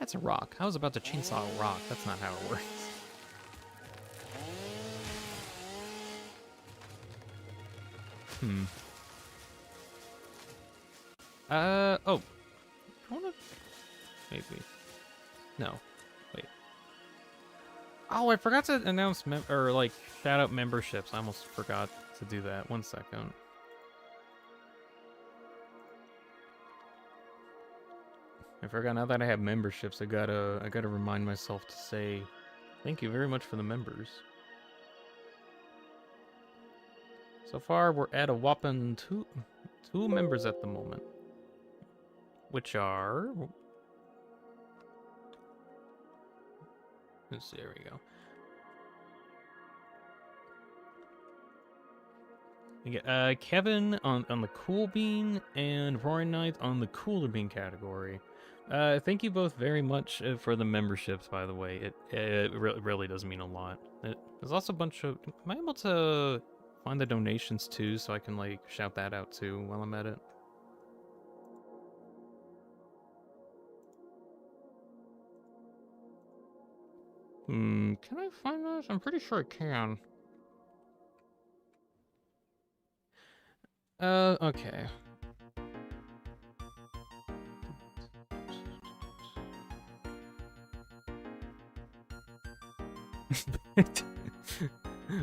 That's a rock. I was about to chainsaw a rock. That's not how it works. Oh. I wanna... Maybe. No. Wait. Oh, I forgot to announce shout out memberships. I almost forgot to do that. 1 second. I forgot, now that I have memberships, I gotta remind myself to say thank you very much for the members. So far, we're at a whopping two members at the moment, which are... Let's see, there we go. You get Kevin on the Cool Bean and Rory Knight on the Cooler Bean category. Thank you both very much for the memberships, by the way. It really does mean a lot. There's also a bunch of... Am I able to find the donations too, so I can like shout that out too while I'm at it? Can I find those? I'm pretty sure I can. Okay.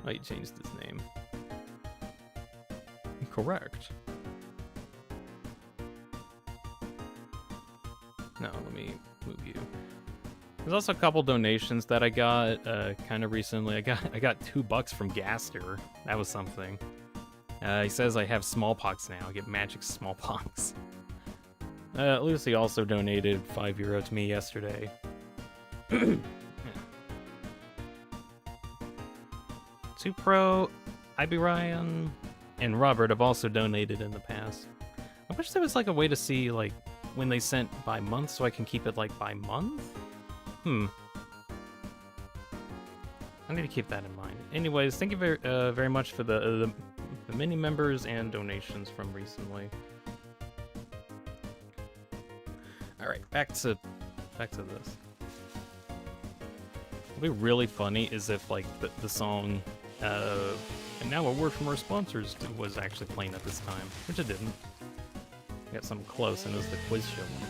Oh, he changed his name. Correct. No, let me move you. There's also a couple donations that I got kind of recently. I got $2 from Gaster. That was something. He says I have smallpox now. I get magic smallpox. Lucy also donated €5 to me yesterday. Supro, IB Ryan, and Robert have also donated in the past. I wish there was like a way to see like when they sent by month, so I can keep it like by month. I need to keep that in mind. Anyways, thank you very much for the many members and donations from recently. All right, back to this. What'd be really funny is if like the song and now a word from our sponsors was actually playing at this time, which it didn't. I got something close, and it was the quiz show one.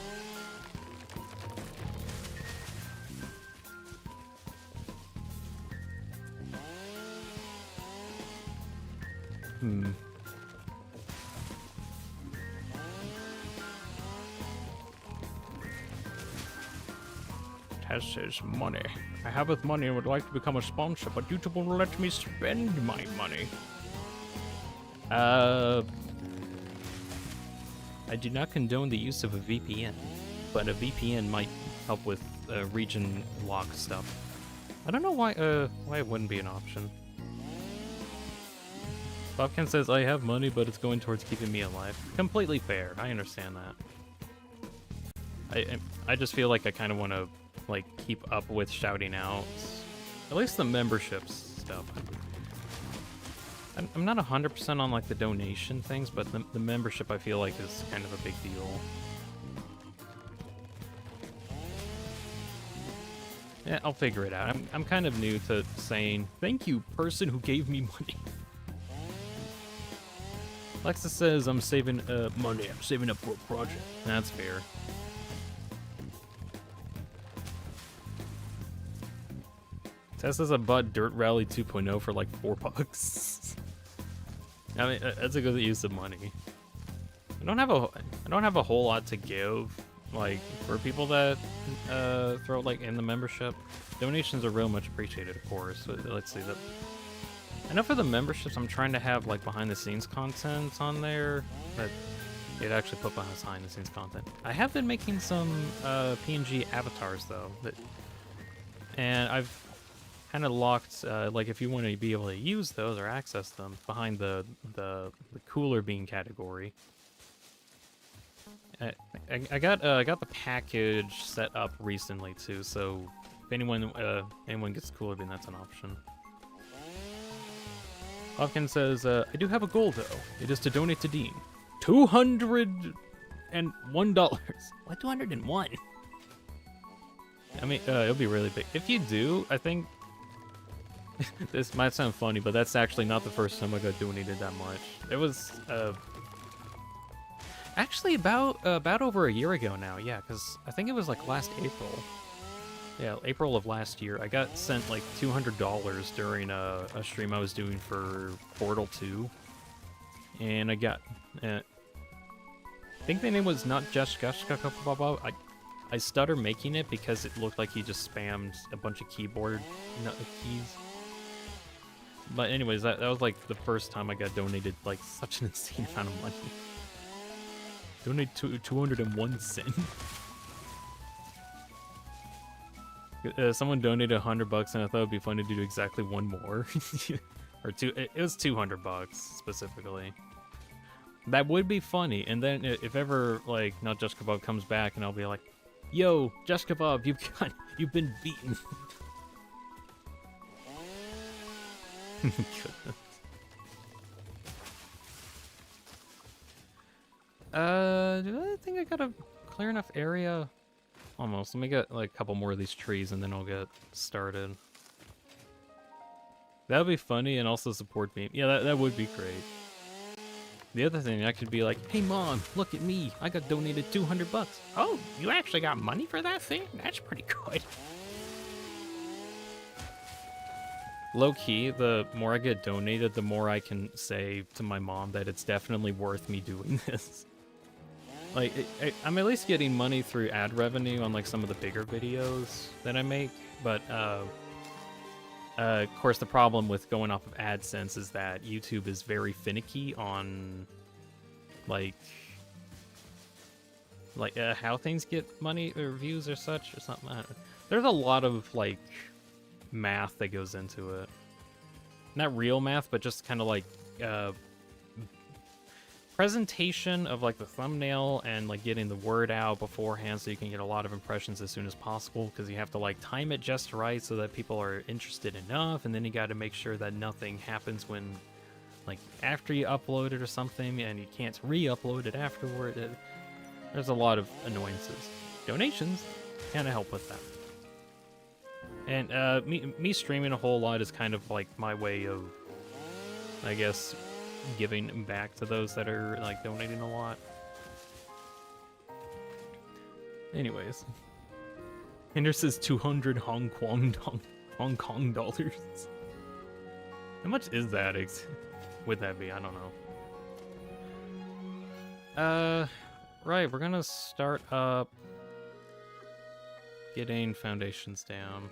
Taz says money. I have money and would like to become a sponsor, but YouTube won't let me spend my money. I do not condone the use of a VPN, but a VPN might help with region lock stuff. I don't know why it wouldn't be an option. Bobkin says I have money, but it's going towards keeping me alive. Completely fair. I understand that. I just feel like I kind of want to like keep up with shouting out at least the memberships stuff. I'm not 100% on like the donation things, but the membership I feel like is kind of a big deal. Yeah, I'll figure it out. I'm kind of new to saying thank you, person who gave me money. Alexa says I'm saving money. I'm saving up for a project. That's fair. Tesla's a bought Dirt Rally 2.0 for like $4. I mean, that's a good use of money. I don't have a whole lot to give, like for people that throw like in the membership. Donations are real much appreciated, of course. So let's see that. I know for the memberships, I'm trying to have like behind the scenes content on there, but It actually put behind the scenes content. I have been making some PNG avatars though, and I've kind of locked like if you want to be able to use those or access them behind the cooler bean category. I got the package set up recently too, so if anyone gets cooler bean, that's an option. Hopkins says, I do have a goal though. It is to donate to Dean. $201. What, 201? I mean, it'll be really big. If you do, I think this might sound funny, but that's actually not the first time I got donated that much. It was actually about over a year ago now. Yeah, because I think it was like last April. Yeah, April of last year. I got sent like $200 during a stream I was doing for Portal 2, and I got. I think the name was not Jessica. I stuttered making it because it looked like he just spammed a bunch of keyboard keys. But anyways, that was like the first time I got donated like such an insane amount of money. Donate 201 cents. Someone donated $100 and I thought it'd be fun to do exactly one more. Or two. It was $200 specifically. That would be funny, and then if ever like Not Just Kebab comes back, and I'll be like, "Yo, Just Kebab, you've been beaten." Goodness. Do I think I got a clear enough area? Almost. Let me get like a couple more of these trees, and then I'll get started. That would be funny, and also support me. Yeah, that would be great. The other thing, I could be like, hey mom, look at me. I got donated $200. Oh, you actually got money for that thing? That's pretty good. Low key, the more I get donated, the more I can say to my mom that it's definitely worth me doing this. Like, I'm at least getting money through ad revenue on like some of the bigger videos that I make, but of course, the problem with going off of AdSense is that YouTube is very finicky on, like how things get money or views or such or something. There's a lot of like math that goes into it. Not real math, but just kind of like presentation of like the thumbnail and like getting the word out beforehand so you can get a lot of impressions as soon as possible, because you have to like time it just right so that people are interested enough, and then you got to make sure that nothing happens when like after you upload it or something and you can't re-upload it afterward. There's a lot of annoyances. Donations kind of help with that. And me streaming a whole lot is kind of like my way of, I guess, giving back to those that are like donating a lot. Anyways, Hinder says 200 Hong Kong dollars. How much is that? Would that be? I don't know. Right, we're gonna start up getting foundations down.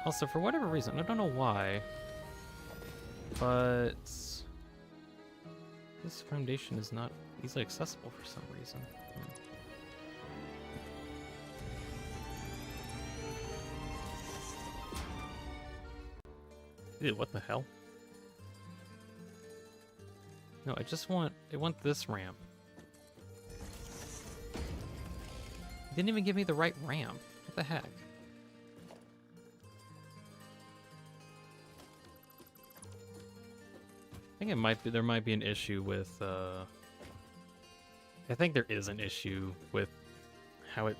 Also, for whatever reason, I don't know why, but this foundation is not easily accessible for some reason. Ew, what the hell? No, I want this ramp. It didn't even give me the right ramp. What the heck? I think there might be an issue with, I think there is an issue with how it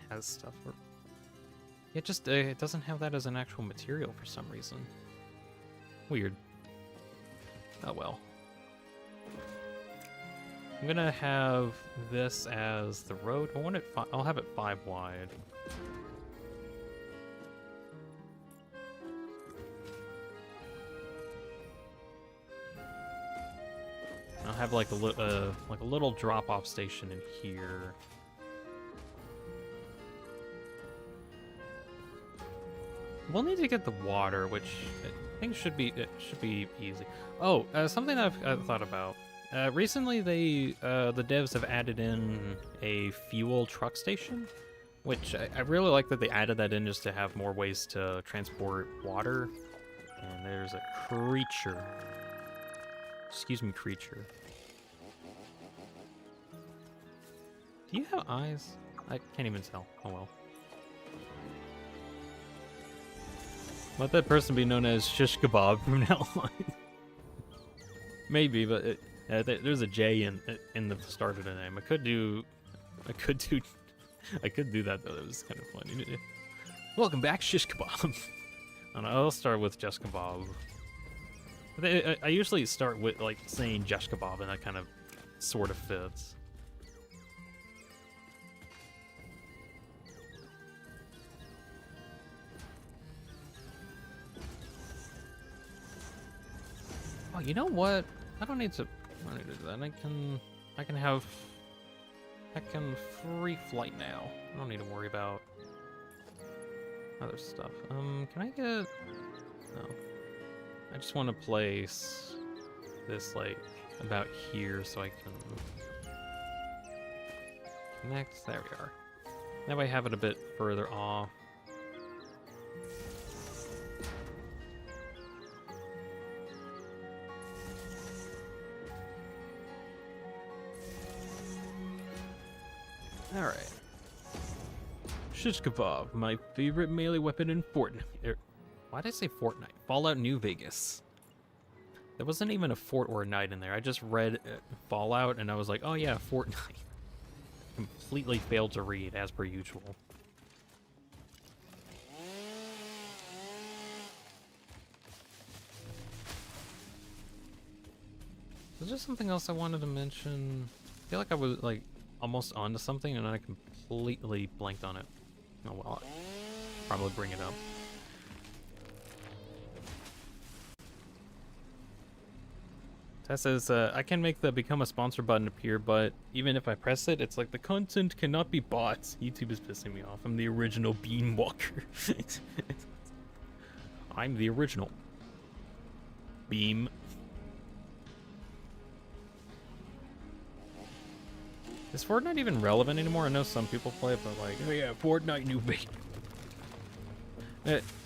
has stuff. It doesn't have that as an actual material for some reason. Weird. Oh well. I'm gonna have this as the road. I'll have it 5 wide. I'll have like a little drop-off station in here. We'll need to get the water, which think it should be easy. Oh, something I've thought about. Recently, the devs have added in a fuel truck station, which I really like that they added that in just to have more ways to transport water. And there's a creature. Excuse me, creature. Do you have eyes? I can't even tell. Oh well. Let that person be known as Shish Kebab from now on. Maybe, but there's a J in the start of the name. I could do that though. That was kind of funny. Welcome back, Shish Kebab. I'll start with Just Kebab. I usually start with like saying Just Kebab, and that kind of sort of fits. Oh, you know what? I don't need to do that. I can free flight now. I don't need to worry about other stuff. Can I get... No. I just want to place this, like, about here so I can connect. There we are. That way I have it a bit further off. Alright. Shish Kebab, my favorite melee weapon in Fortnite. Why did I say Fortnite? Fallout New Vegas. There wasn't even a fort or a night in there. I just read Fallout and I was like, oh yeah, Fortnite. Completely failed to read, as per usual. Was there something else I wanted to mention? I feel like I was like almost onto something and then I completely blanked on it. Oh well, I'll probably bring it up. Tess says, I can make the become a sponsor button appear, but even if I press it, it's like the content cannot be bought. YouTube is pissing me off. I'm the original Bean Walker. I'm the original. Beam. Is Fortnite even relevant anymore? I know some people play it, but like, oh yeah, Fortnite New Vegas.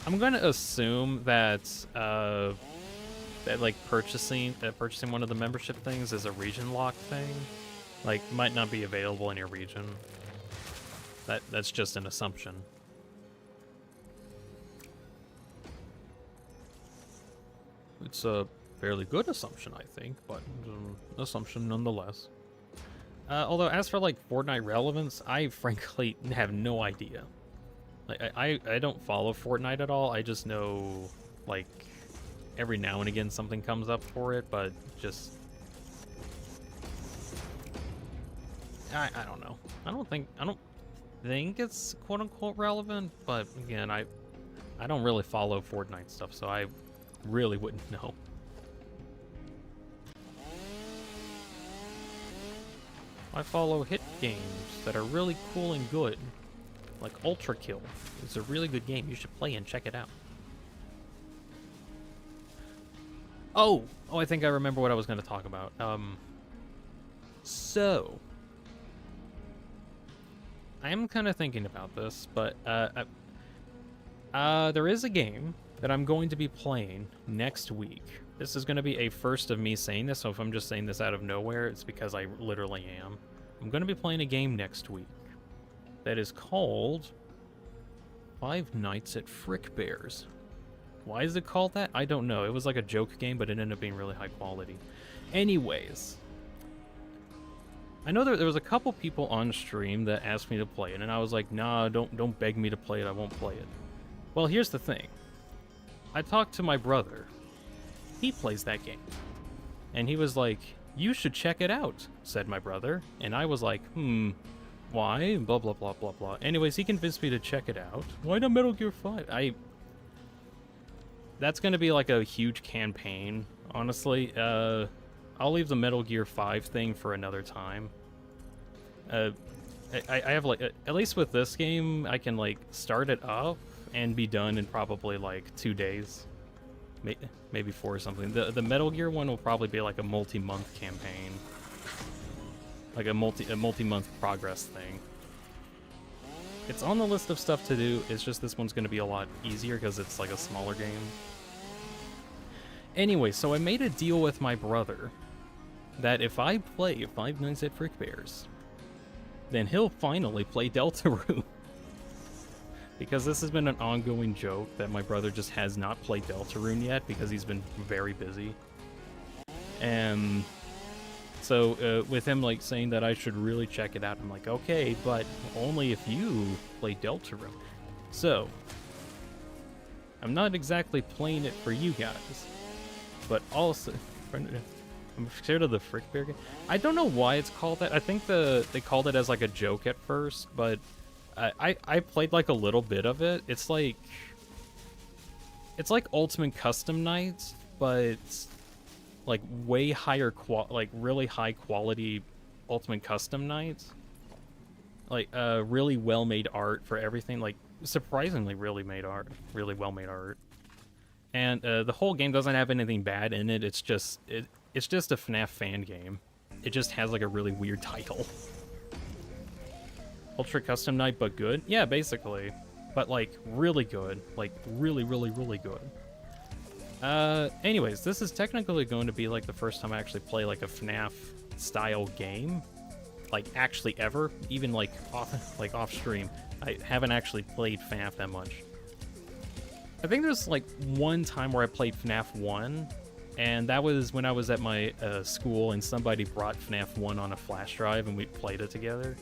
I'm gonna assume that like purchasing one of the membership things is a region lock thing. Like, might not be available in your region. That's just an assumption. It's a fairly good assumption, I think, but assumption nonetheless. Although, as for, like, Fortnite relevance, I frankly have no idea. Like, I don't follow Fortnite at all. I just know, like, every now and again something comes up for it, but just... I don't know. I don't think it's quote-unquote relevant, but again, I don't really follow Fortnite stuff, so I really wouldn't know. I follow hit games that are really cool and good, like Ultra Kill. It's a really good game. You should play and check it out. Oh, I think I remember what I was going to talk about. So I am kind of thinking about this, but there is a game that I'm going to be playing next week. This is going to be a first of me saying this, so if I'm just saying this out of nowhere, it's because I literally am. I'm going to be playing a game next week that is called Five Nights at Frick Bears. Why is it called that? I don't know. It was like a joke game, but it ended up being really high quality. Anyways, I know there was a couple people on stream that asked me to play it, and I was like, nah, don't beg me to play it. I won't play it. Well, here's the thing. I talked to my brother. He plays that game. And he was like, you should check it out, said my brother. And I was like, why? Blah, blah, blah, blah, blah. Anyways, he convinced me to check it out. Why not Metal Gear 5? That's going to be like a huge campaign, honestly. I'll leave the Metal Gear 5 thing for another time. I have, like, at least with this game, I can, like, start it up and be done in probably, like, 2 days. maybe 4 or something. The Metal Gear one will probably be like a multi-month campaign, like a multi-month progress thing. It's on the list of stuff to do. It's just this one's going to be a lot easier because it's like a smaller game. Anyway, so I made a deal with my brother that if I play Five Nights at Fredbear's, then he'll finally play Deltarune. Because this has been an ongoing joke that my brother just has not played Deltarune yet because he's been very busy. And so with him like saying that I should really check it out, I'm like, okay, but only if you play Deltarune. So I'm not exactly playing it for you guys, but also I'm scared of the Fredbear game. I don't know why it's called that. I think they called it as like a joke at first, but I played like a little bit of it. It's like Ultimate Custom Nights, but like way higher like really high quality Ultimate Custom Nights. Like really well made art for everything. Like surprisingly really well made art. And the whole game doesn't have anything bad in it. It's just a FNAF fan game. It just has like a really weird title. Ultra Custom Night, but good? Yeah, basically. But, like, really good. Like, really, really, really good. Anyways, this is technically going to be, like, the first time I actually play, like, a FNAF-style game. Like, actually ever. Even, like, off stream. I haven't actually played FNAF that much. I think there's, like, one time where I played FNAF 1, and that was when I was at my school, and somebody brought FNAF 1 on a flash drive, and we played it together.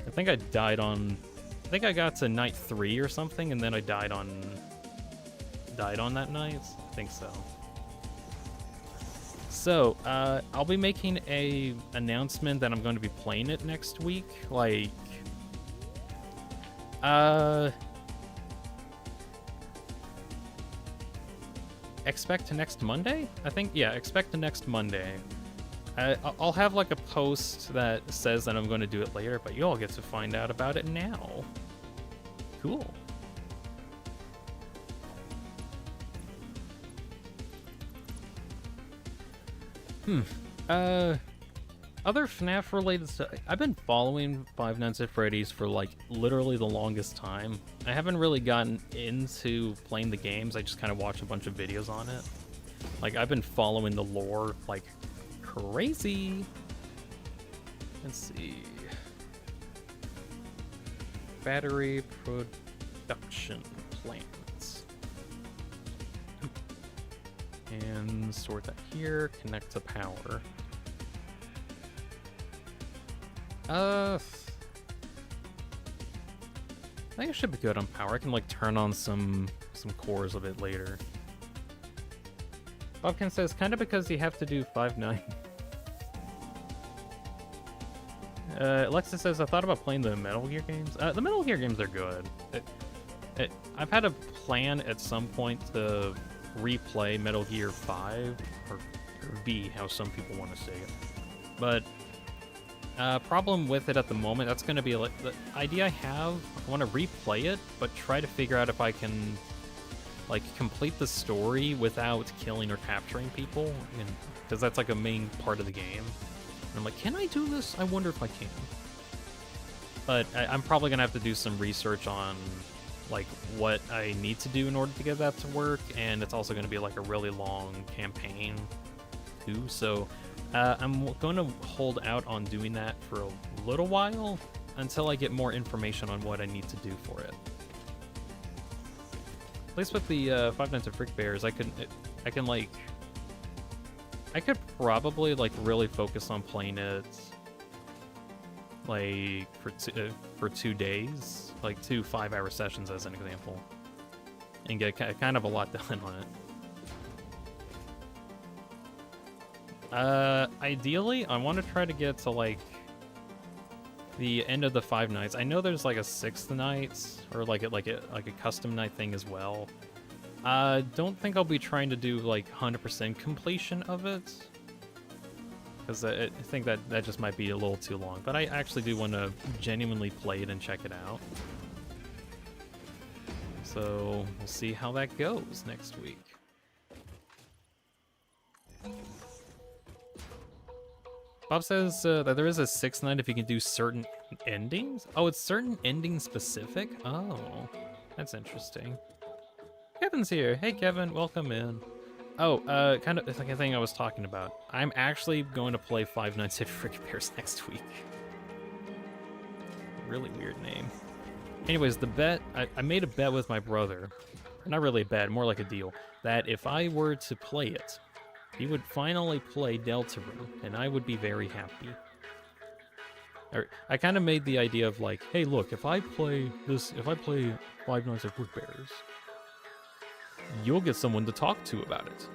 I think I died on... I think I got to night 3 or something, and then I died on that night? I think so. So, I'll be making a announcement that I'm going to be playing it next week. Like... expect next Monday? I think, yeah, expect next Monday. I'll have like a post that says that I'm going to do it later, but you all get to find out about it now. Cool. Other FNAF related stuff. I've been following Five Nights at Freddy's for like literally the longest time. I haven't really gotten into playing the games. I just kind of watch a bunch of videos on it. Like I've been following the lore like crazy. Let's see. Battery production plants. And sort that here. Connect to power. I think it should be good on power. I can like turn on some cores of it later. Bobkin says, kind of because you have to do 5-9. Alexa says, I thought about playing the Metal Gear games. The Metal Gear games are good. I've had a plan at some point to replay Metal Gear 5, or V, how some people want to say it. But problem with it at the moment, that's going to be like the idea I have. I want to replay it, but try to figure out if I can like complete the story without killing or capturing people, because that's like a main part of the game. And I'm like, can I do this? I wonder if I can. But I'm probably gonna have to do some research on like what I need to do in order to get that to work, and it's also gonna be like a really long campaign too. So I'm going to hold out on doing that for a little while until I get more information on what I need to do for it. At least with the Five Nights at Fredbear's, I could probably like really focus on playing it like for 2 days, like 2 5-hour sessions as an example, and get kind of a lot done on it. Ideally, I want to try to get to like the end of the 5 nights. I know there's like a 6th night or like a custom night thing as well. Don't think I'll be trying to do like 100% completion of it, because I think that just might be a little too long. But I actually do want to genuinely play it and check it out. So we'll see how that goes next week. Bob says that there is a 6th night if you can do certain endings. Oh, it's certain ending specific? Oh, that's interesting. Kevin's here. Hey, Kevin, welcome in. Oh, kind of it's like a thing I was talking about. I'm actually going to play Five Nights at Freddy Bears next week. Really weird name. Anyways, the bet, I made a bet with my brother. Not really a bet, more like a deal. That if I were to play it, he would finally play Deltarune, and I would be very happy. I kind of made the idea of like, hey, look, if I play Five Nights at Freddy Bears, you'll get someone to talk to about it.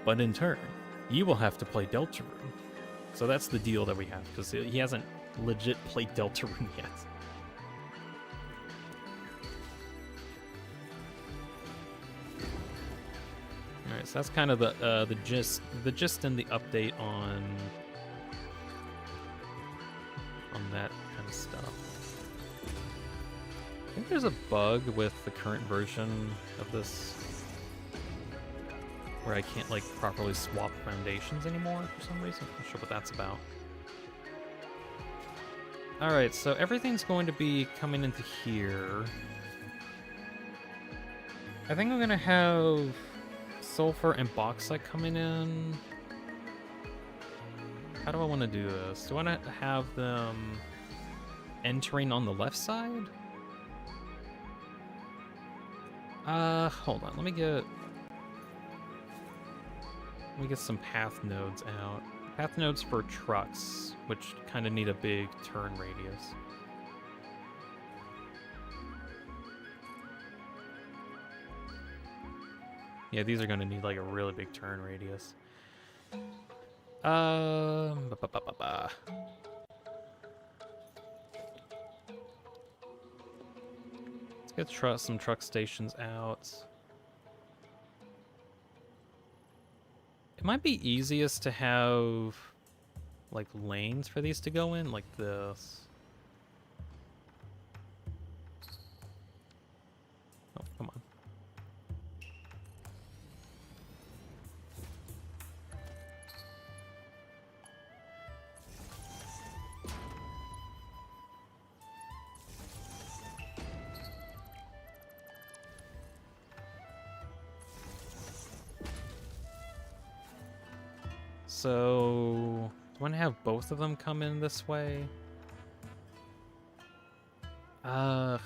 But in turn, you will have to play Deltarune. So that's the deal that we have, because he hasn't legit played Deltarune yet. Alright, so that's kind of the gist and the update on that kind of stuff. I think there's a bug with the current version of this where I can't like properly swap foundations anymore for some reason. I'm not sure what that's about. Alright, so everything's going to be coming into here. I think I'm gonna have sulfur and bauxite coming in. How do I want to do this? Do I want to have them entering on the left side? Hold on. Let me get some path nodes out. Path nodes for trucks, which kind of need a big turn radius. Yeah, these are going to need like a really big turn radius. Let's get some truck stations out. It might be easiest to have like lanes for these to go in, like this. Oh, come on. So, do I want to have both of them come in this way? The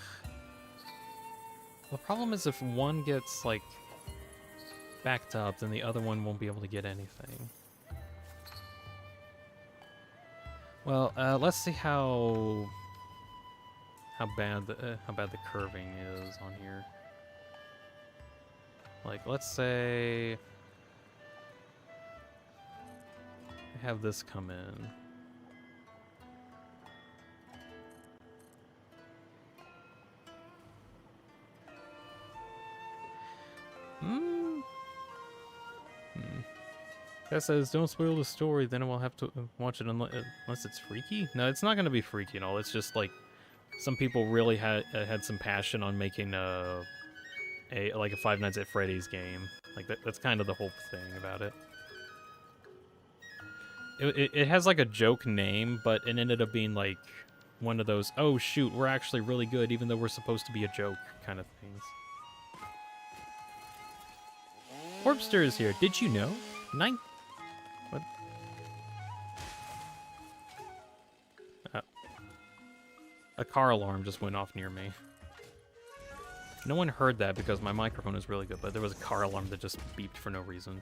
problem is if one gets, like, backed up, then the other one won't be able to get anything. Well, let's see how bad the curving is on here. Like, let's say I have this come in. That says, don't spoil the story, then we'll have to watch it unless it's freaky? No, it's not going to be freaky at all. It's just like some people really had some passion on making a Five Nights at Freddy's game. Like that's kind of the whole thing about it. It has like a joke name, but it ended up being like one of those, oh shoot, we're actually really good even though we're supposed to be a joke kind of things. Orbster is here. Did you know? What? A car alarm just went off near me. No one heard that because my microphone is really good, but there was a car alarm that just beeped for no reason.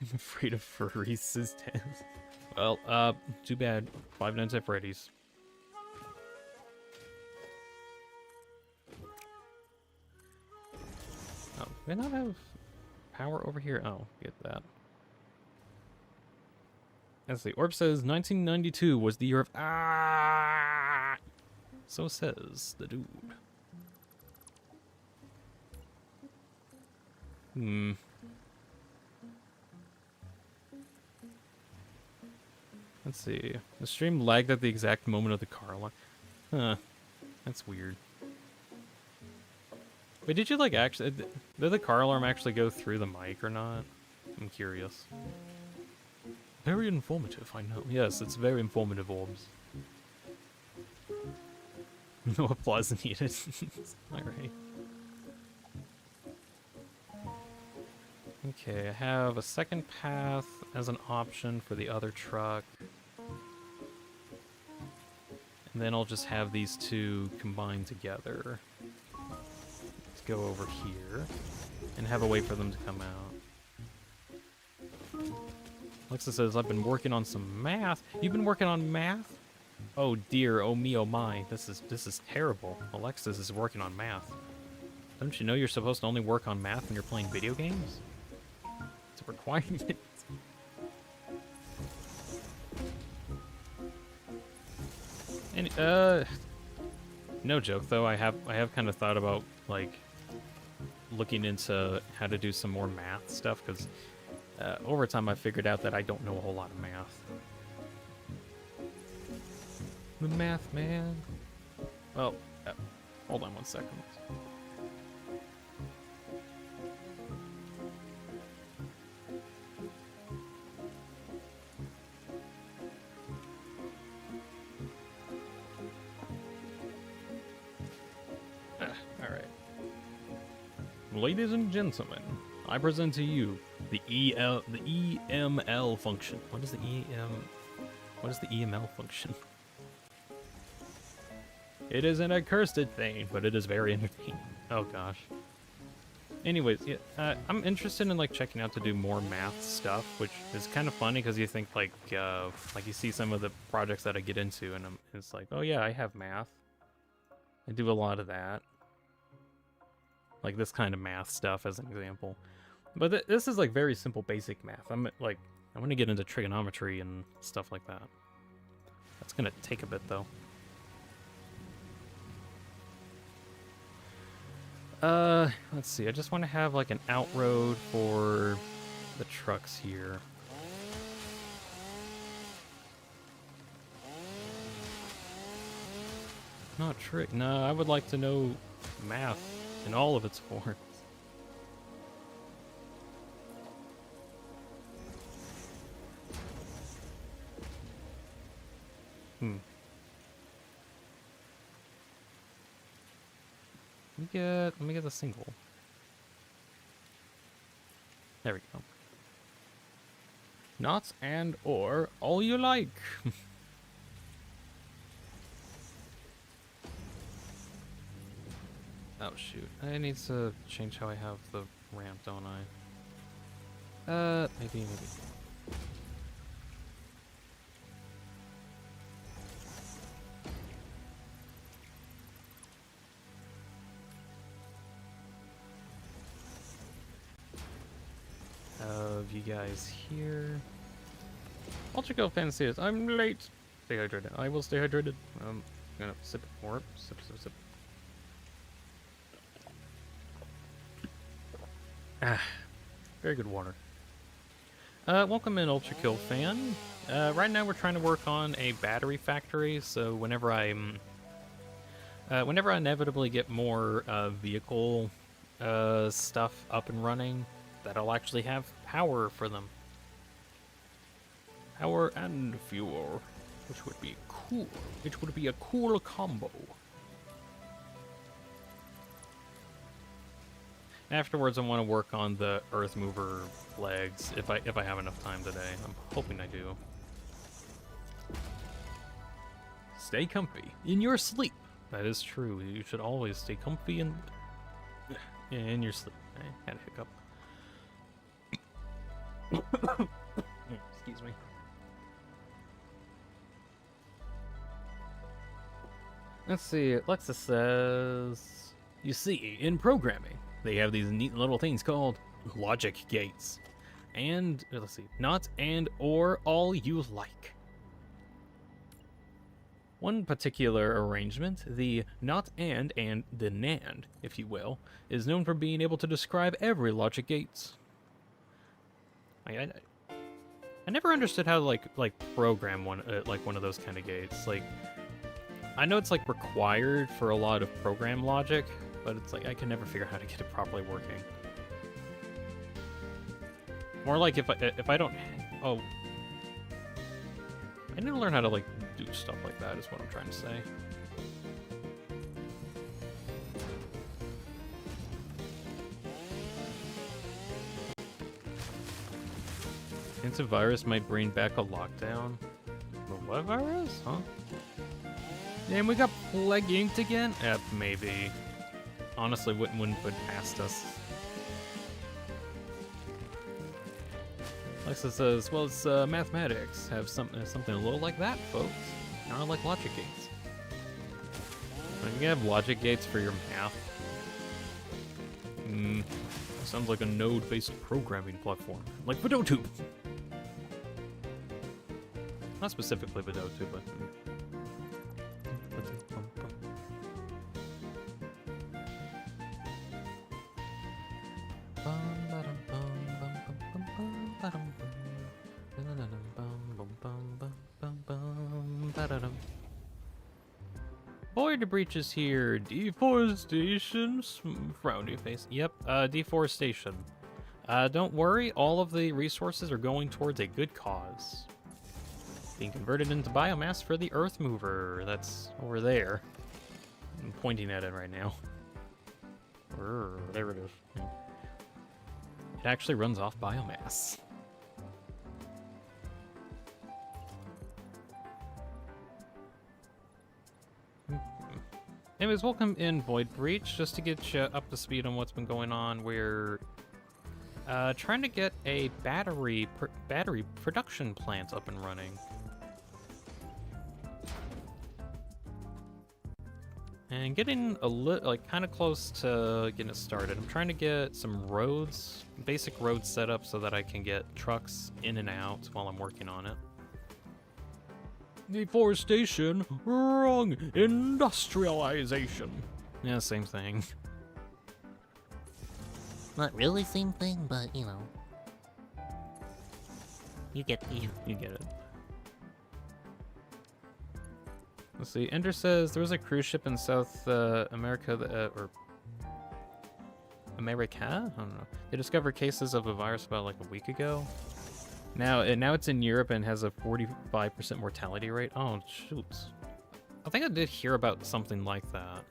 I'm afraid of furries. Well, too bad. Five Nights at Freddy's. Oh, do I not have power over here? Oh, get that. Let's see. Orb says 1992 was the year of So says the dude. Let's see. The stream lagged at the exact moment of the car alarm. Huh. That's weird. Wait, did you like actually... Did the car alarm actually go through the mic or not? I'm curious. Very informative, I know. Yes, it's very informative, orbs. No applause needed. Alright. Okay, I have a second path as an option for the other truck. And then I'll just have these two combined together. Let's go over here and have a way for them to come out. Alexa says, I've been working on some math. You've been working on math? Oh dear, oh me, oh my. This is terrible. Alexis is working on math. Don't you know you're supposed to only work on math when you're playing video games? It's a requirement. And, no joke though, I have kind of thought about, like, looking into how to do some more math stuff, because over time I figured out that I don't know a whole lot of math. The math man. Well, hold on one second. Alright. Ladies and gentlemen, I present to you the EML function. What is the EML function? It isn't a cursed thing, but it is very entertaining. Oh gosh. Anyways, yeah, I'm interested in like checking out to do more math stuff, which is kind of funny because you think like you see some of the projects that I get into, and it's like, oh yeah, I have math. I do a lot of that, like this kind of math stuff as an example. But this is like very simple, basic math. I'm gonna get into trigonometry and stuff like that. That's gonna take a bit though. Let's see. I just want to have like an out road for the trucks here. Not trick. No, I would like to know math in all of its forms. Let me get the single. There we go. Not and or all you like. Oh shoot. I need to change how I have the ramp, don't I? Maybe. Of you guys here. Ultra Go Fan says, I'm late. Stay hydrated. I will stay hydrated. I'm gonna sip more. Sip. Ah, very good water. Welcome in, Ultra Kill Fan. Right now we're trying to work on a battery factory, so whenever I inevitably get more vehicle stuff up and running, that'll actually have power for them. Power and fuel, which would be cool. It would be a cool combo. Afterwards, I want to work on the Earthmover legs if I have enough time today. I'm hoping I do. Stay comfy in your sleep. That is true. You should always stay comfy in your sleep. I had a hiccup. Excuse me. Let's see. Alexa says, you see, in programming, they have these neat little things called logic gates. And, let's see, not and or all you like. One particular arrangement, the not and the NAND, if you will, is known for being able to describe every logic gate. I never understood how to like program one of those kind of gates. Like, I know it's like required for a lot of program logic, but it's like I can never figure out how to get it properly working. More like if I don't... Oh. I need to learn how to, like, do stuff like that is what I'm trying to say. Antivirus might bring back a lockdown. The what virus? Huh? And we got Plague Inked again? Maybe. Honestly, wouldn't put past us. Alexa says, well, it's mathematics. Have something a little like that, folks. Kind of like logic gates. You can have logic gates for your math. Sounds like a node-based programming platform. Like Vidotube. Not specifically Vidotube, but... Void breaches here. Deforestation. Frowny face. Yep. Deforestation. Don't worry. All of the resources are going towards a good cause. Being converted into biomass for the Earthmover. That's over there. I'm pointing at it right now. There it is. It actually runs off biomass. Anyways, welcome in Void Breach. Just to get you up to speed on what's been going on, we're trying to get a battery production plant up and running. And getting kind of close to getting it started. I'm trying to get some roads, basic roads set up so that I can get trucks in and out while I'm working on it. Deforestation, wrong. Industrialization. Yeah, same thing. Not really same thing, but you know. You get it. Let's see. Ender says there was a cruise ship in South America or America? I don't know. They discovered cases of a virus about like a week ago. Now it's in Europe and has a 45% mortality rate. Oh, shoot. I think I did hear about something like that.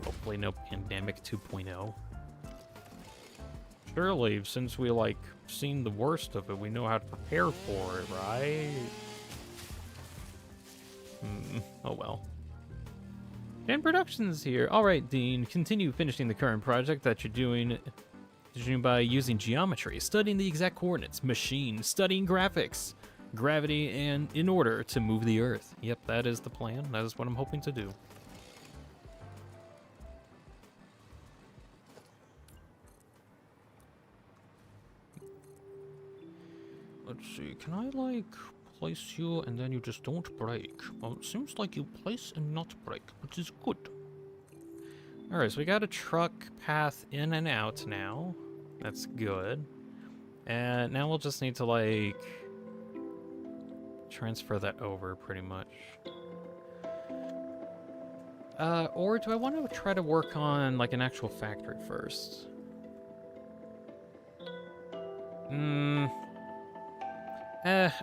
Hopefully no pandemic 2.0. Surely, since we, like, seen the worst of it, we know how to prepare for it, right? Oh well. Dan Productions here. Alright, Dean, continue finishing the current project that you're doing by using geometry, studying the exact coordinates, machine, studying graphics, gravity, and in order to move the Earth. Yep, that is the plan. That is what I'm hoping to do. Let's see, can I, like, place you and then you just don't break? Well, it seems like you place and not break, which is good. Alright, so we got a truck path in and out now. That's good. And now we'll just need to, like, transfer that over, pretty much. Or do I want to try to work on, like, an actual factory first?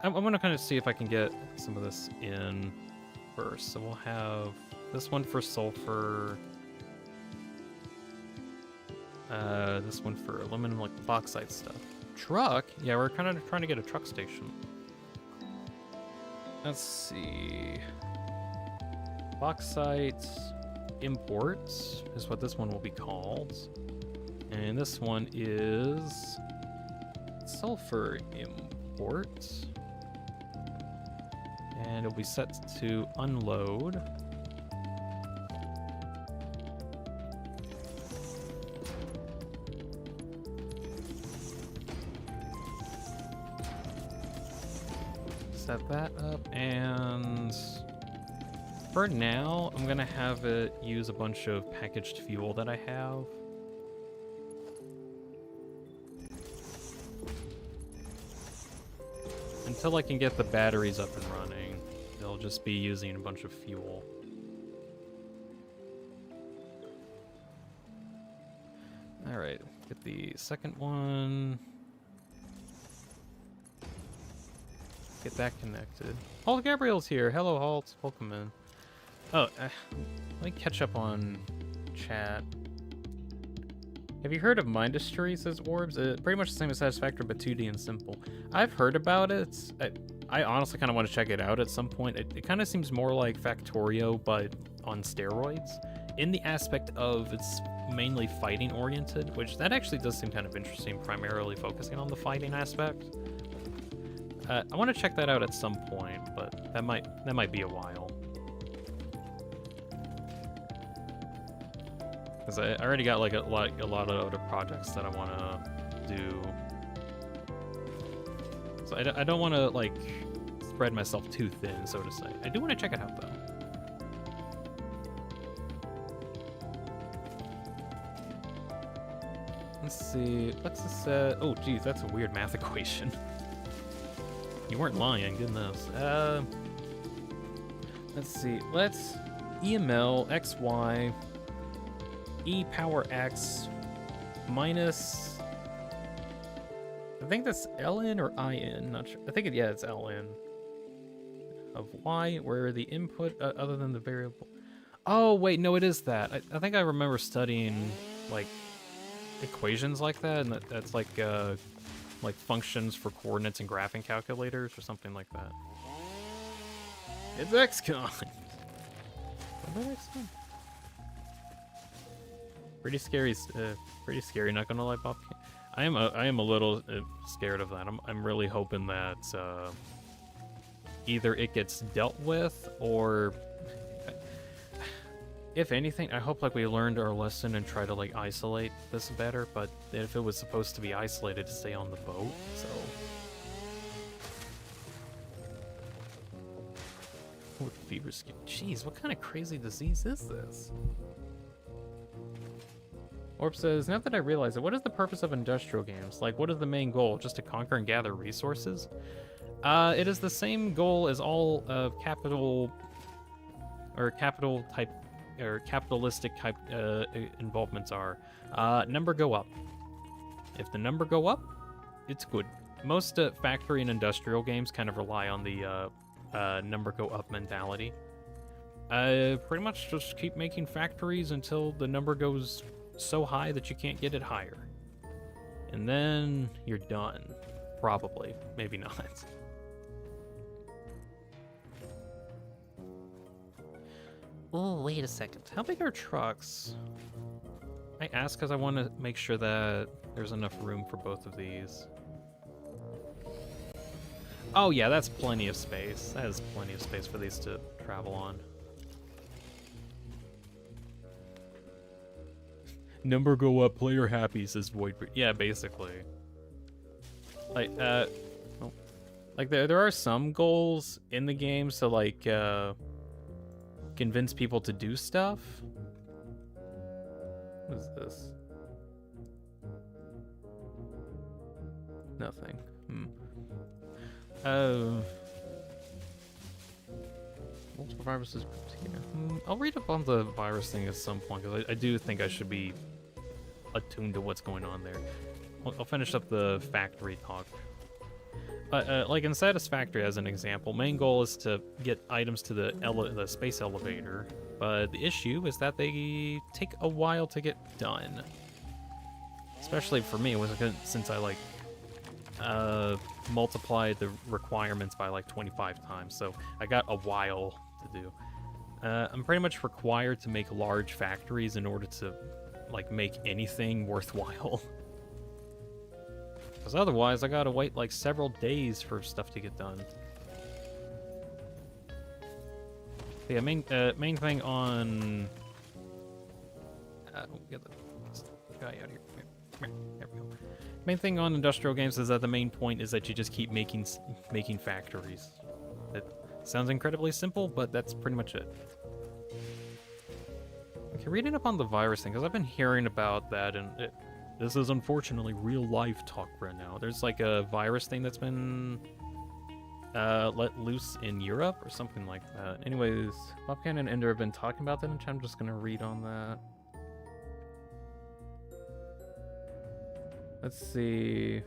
I'm gonna kind of see if I can get some of this in first. So we'll have this one for sulfur. This one for aluminum, like the bauxite stuff. Truck? Yeah, we're kind of trying to get a truck station. Let's see. Bauxite imports is what this one will be called. And this one is sulfur imports. And it'll be set to unload. Set that up, and for now, I'm gonna have it use a bunch of packaged fuel that I have. Until I can get the batteries up and running, they'll just be using a bunch of fuel. Alright, get the second one. Get that connected. Halt Gabriel's here. Hello, Halt. Welcome in. Oh, let me catch up on chat. Have you heard of Mindustry, says Orbs? Pretty much the same as Satisfactory, but 2D and simple. I've heard about it. I honestly kind of want to check it out at some point. It kind of seems more like Factorio, but on steroids. In the aspect of it's mainly fighting oriented, which that actually does seem kind of interesting, primarily focusing on the fighting aspect. I want to check that out at some point, but that might be a while. Because I already got like a lot of other projects that I want to do. So I don't want to like spread myself too thin, so to say. I do want to check it out though. Let's see, what's this, oh geez, that's a weird math equation. You weren't lying, goodness. Let's see, let's EML xy e power x minus, I think that's ln or in, not sure. I think yeah, it's ln of y, where the input other than the variable. Oh wait, no, it is that. I think I remember studying like equations like that, and that's like functions for coordinates and graphing calculators or something like that. It's XCOM. XCOM. Pretty scary. Not gonna lie, Bob. I am a little scared of that. I'm really hoping that either it gets dealt with, or if anything, I hope like we learned our lesson and try to like isolate this better. But if it was supposed to be isolated, to stay on the boat, so. What fever skin? Jeez, what kind of crazy disease is this? Orb says, now that I realize it, what is the purpose of industrial games? Like, what is the main goal? Just to conquer and gather resources? It is the same goal as all capital type or capitalistic type involvements are. Number go up. If the number go up, it's good. Most factory and industrial games kind of rely on the number go up mentality. Pretty much just keep making factories until the number goes so high that you can't get it higher. And then you're done. Probably. Maybe not. Oh, wait a second. How big are trucks? I ask because I want to make sure that there's enough room for both of these. Oh yeah, that's plenty of space. That is plenty of space for these to travel on. Number go up, player happy, says Void. Yeah, basically. Like, like there are some goals in the game, so like, convince people to do stuff. What is this? Nothing. Multiple viruses. I'll read up on the virus thing at some point, because I do think I should be attuned to what's going on there. I'll finish up the factory talk. Like in Satisfactory, as an example, main goal is to get items to the space elevator, but the issue is that they take a while to get done. Especially for me, since I like multiplied the requirements by like 25 times, so I got a while to do. I'm pretty much required to make large factories in order to like make anything worthwhile. Because otherwise I gotta wait like several days for stuff to get done. But yeah, main thing on get the guy out here. There we go. Main thing on industrial games is that the main point is that you just keep making factories. It sounds incredibly simple, but that's pretty much it. Okay, reading up on the virus thing, because I've been hearing about that, and this is unfortunately real life talk right now. There's like a virus thing that's been let loose in Europe or something like that. Anyways, Bobcan and Ender have been talking about that, and I'm just gonna read on that. Let's see.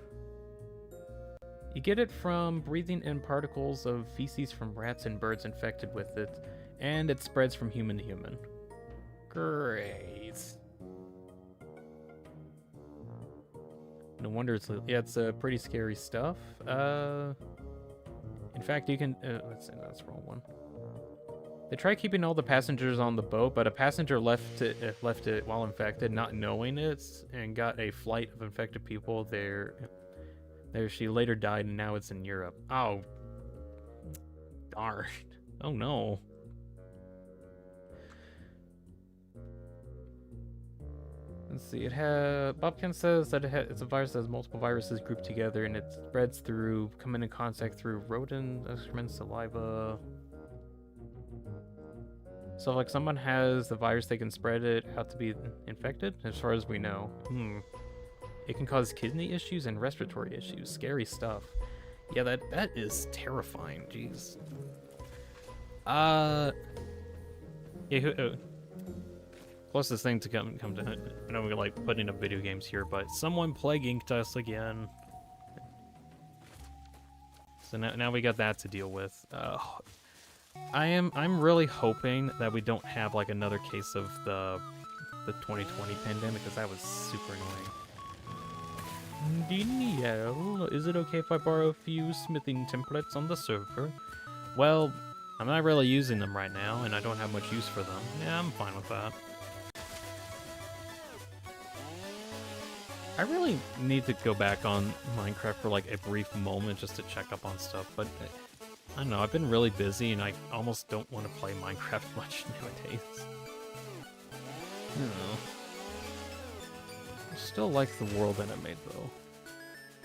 You get it from breathing in particles of feces from rats and birds infected with it, and it spreads from human to human. Great. No wonder it's pretty scary stuff. In fact, you can let's see, that's the wrong one. They tried keeping all the passengers on the boat, but a passenger left it while infected, not knowing it, and got a flight of infected people there. She later died, and now it's in Europe. Oh, darn! Oh no. Let's see. Bobkin says that it's a virus that has multiple viruses grouped together, and it spreads through coming in contact through rodent excrement, saliva. So, like, someone has the virus, they can spread it out to be infected, as far as we know. It can cause kidney issues and respiratory issues. Scary stuff. Yeah, that is terrifying. Jeez. Closest thing to come to, I know we're like putting up video games here, but someone plague inked us again. So now we got that to deal with. I'm really hoping that we don't have like another case of the 2020 pandemic, because that was super annoying. Danielle, is it okay if I borrow a few smithing templates on the server? Well, I'm not really using them right now, and I don't have much use for them. Yeah, I'm fine with that. I really need to go back on Minecraft for like a brief moment just to check up on stuff, but I don't know, I've been really busy and I almost don't want to play Minecraft much nowadays. I don't know. I still like the world that I made though.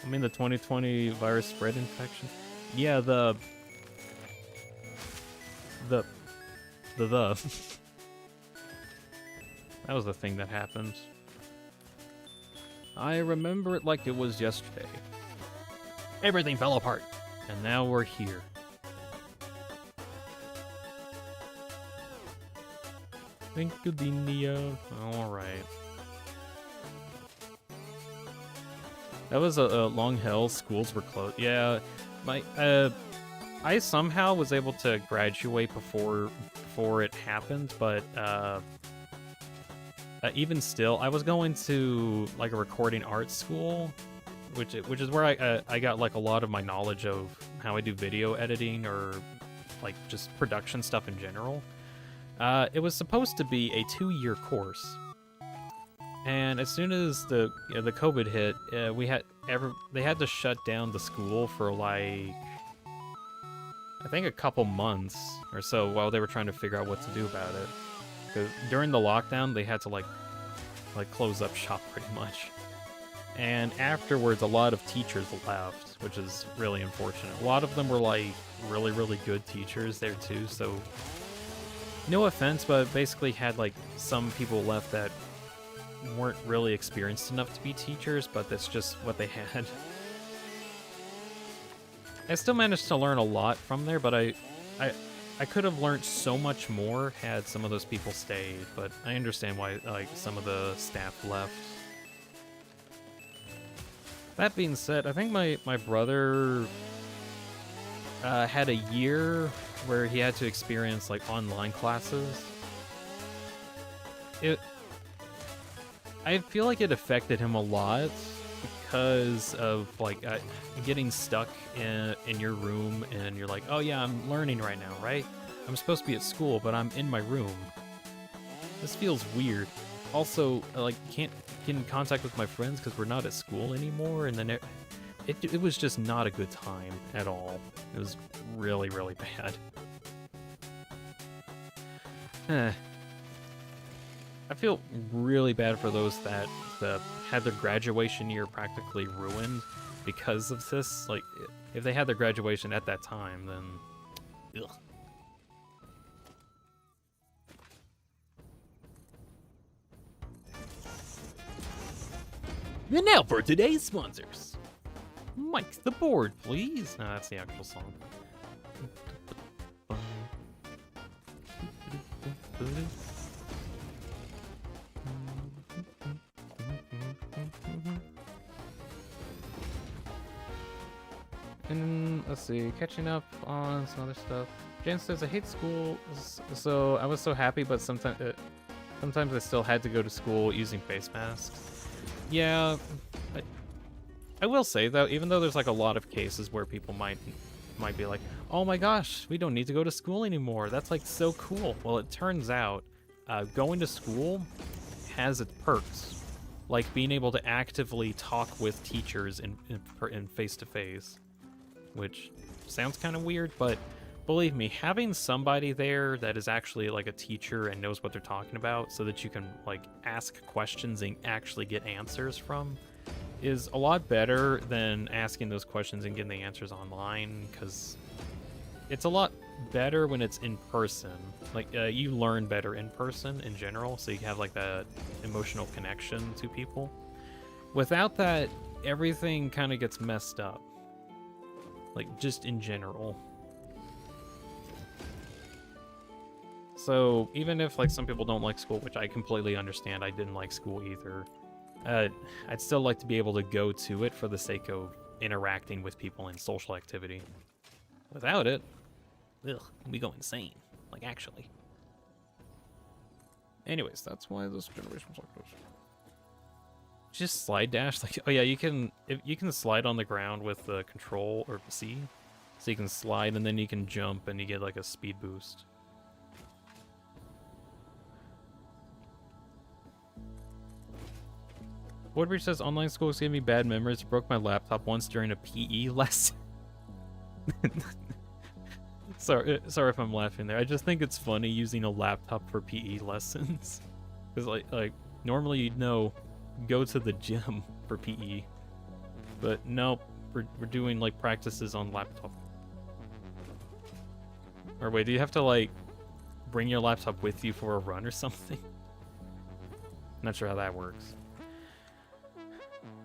I mean, the 2020 virus spread infection. Yeah, that was the thing that happened. I remember it like it was yesterday. Everything fell apart, and now we're here. Thank you, Dinia. Alright. That was a long hell. Schools were closed. Yeah, I somehow was able to graduate before it happened, but even still, I was going to like a recording arts school, which is where I got like a lot of my knowledge of how I do video editing or like just production stuff in general. It was supposed to be a 2-year course, and as soon as the COVID hit, they had to shut down the school for like I think a couple months or so while they were trying to figure out what to do about it. Because during the lockdown, they had to like close up shop pretty much. And afterwards, a lot of teachers left, which is really unfortunate. A lot of them were like really, really good teachers there too. So no offense, but basically had like some people left that weren't really experienced enough to be teachers, but that's just what they had. I still managed to learn a lot from there, but I could have learned so much more had some of those people stayed, but I understand why like some of the staff left. That being said, I think my brother had a year where he had to experience like online classes. I feel like it affected him a lot because of like getting stuck in your room and you're like, oh yeah, I'm learning right now, right? I'm supposed to be at school, but I'm in my room. This feels weird. Also, like, can't get in contact with my friends because we're not at school anymore, and then it was just not a good time at all. It was really, really bad. I feel really bad for those that had their graduation year practically ruined because of this. Like, if they had their graduation at that time, then ugh. And now for today's sponsors. Mike's the board, please. No, that's the actual song. let's see, catching up on some other stuff. Jen says, I hate school, so I was so happy, but sometimes I still had to go to school using face masks. Yeah, I will say, though, even though there's like a lot of cases where people might be like, oh my gosh, we don't need to go to school anymore. That's like so cool. Well, it turns out going to school has its perks, like being able to actively talk with teachers in face-to-face, which sounds kind of weird, but believe me, having somebody there that is actually like a teacher and knows what they're talking about so that you can like ask questions and actually get answers from is a lot better than asking those questions and getting the answers online, because it's a lot better when it's in person. Like, you learn better in person in general, so you have like that emotional connection to people. Without that, everything kind of gets messed up. Like, just in general. So, even if like some people don't like school, which I completely understand, I didn't like school either, I'd still like to be able to go to it for the sake of interacting with people in social activity. Without it, ugh, we go insane. Like, actually. Anyways, that's why this generation's like this. Just slide dash, like, oh yeah, you can slide on the ground with the control or C, so you can slide and then you can jump and you get like a speed boost. Woodbridge says online schools gave me bad memories. Broke my laptop once during a PE lesson. Sorry if I'm laughing there. I just think it's funny using a laptop for PE lessons, because like normally you'd know, go to the gym for PE, but nope, we're doing like practices on laptop. Or wait, do you have to like bring your laptop with you for a run or something? Not sure how that works.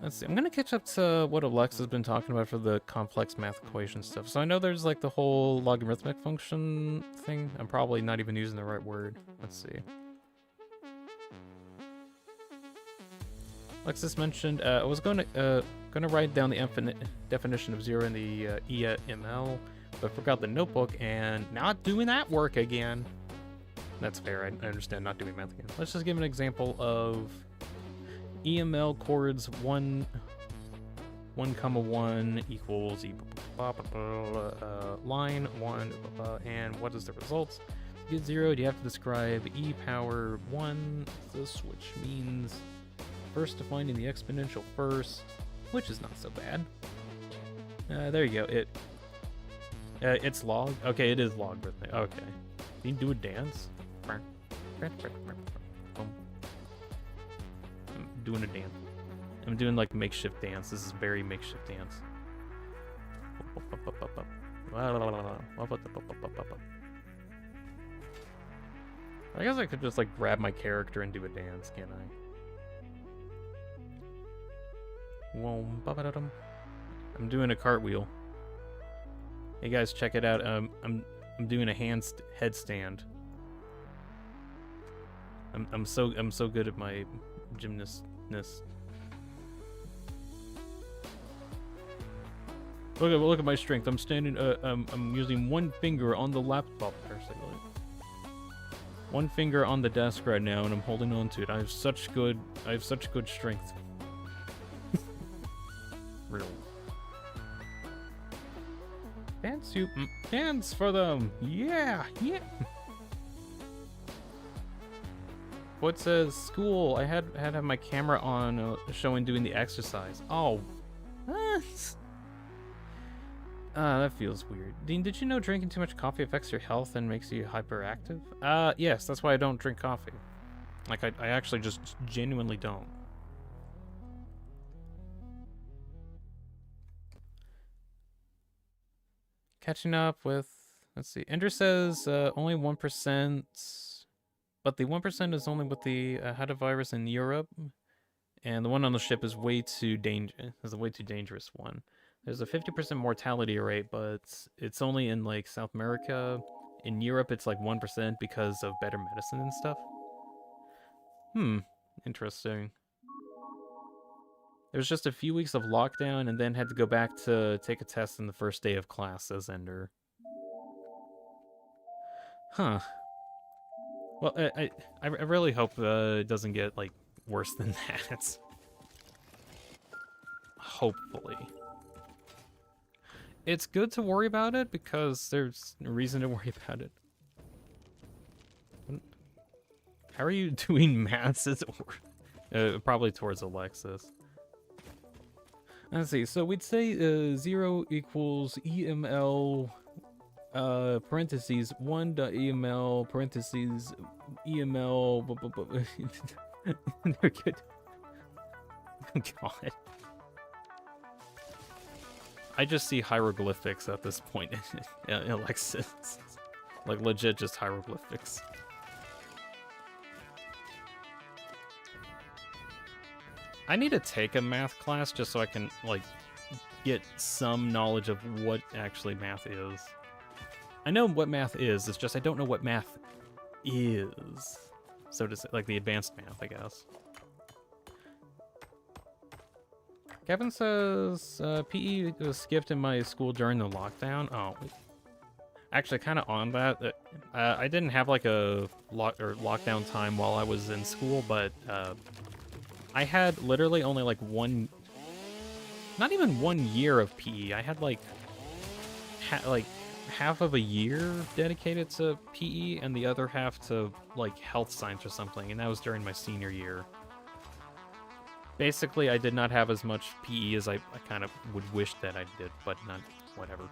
Let's see, I'm gonna catch up to what Alexa's been talking about for the complex math equation stuff. So I know there's like the whole logarithmic function thing. I'm probably not even using the right word. Let's see. Alexis mentioned I was gonna write down the definition of zero in the EML, but forgot the notebook and not doing that work again. That's fair. I understand not doing math again. Let's just give an example of EML chords 1, 1, equals line 1, and what is the results? To get 0, you have to describe e power 1, this, which means first defining the exponential first, which is not so bad. There you go. It's log. Okay, it is logarithmic. Okay, you can do a dance. I'm doing a dance. I'm doing like makeshift dance. This is very makeshift dance. I guess I could just like grab my character and do a dance, can't I? I'm doing a cartwheel. Hey guys, check it out. I'm doing a headstand. I'm so good at my gymnastness. Look at my strength. I'm standing. I'm using one finger on the laptop. One finger on the desk right now, and I'm holding on to it. I have such good strength. Real. Dance you dance for them. Yeah. What says school? I had to have my camera on showing doing the exercise. Oh. That feels weird. Dean, did you know drinking too much coffee affects your health and makes you hyperactive? Yes, that's why I don't drink coffee. Like, I actually just genuinely don't. Catching up with, let's see, Ender says only 1%, but the 1% is only with the virus in Europe, and the one on the ship is way too is a way too dangerous one. There's a 50% mortality rate, but it's only in like South America. In Europe, it's like 1% because of better medicine and stuff. Interesting. There was just a few weeks of lockdown, and then had to go back to take a test in the first day of class, says Ender. Huh. Well, I really hope it doesn't get, like, worse than that. Hopefully. It's good to worry about it, because there's no reason to worry about it. How are you doing maths? Probably towards Alexis. Let's see, so we'd say 0 equals EML parentheses 1.eml parentheses EML. They're good. Oh, God. I just see hieroglyphics at this point in Alexis. Like, legit just hieroglyphics. I need to take a math class just so I can, like, get some knowledge of what actually math is. I know what math is, it's just I don't know what math is. So to say, like the advanced math, I guess. Kevin says, PE was skipped in my school during the lockdown. Oh, actually, kind of on that, I didn't have like a lockdown time while I was in school, but I had literally only like not even 1 year of PE. I had like half of a year dedicated to PE and the other half to like health science or something, and that was during my senior year. Basically, I did not have as much PE as I kind of would wish that I did, but not whatever.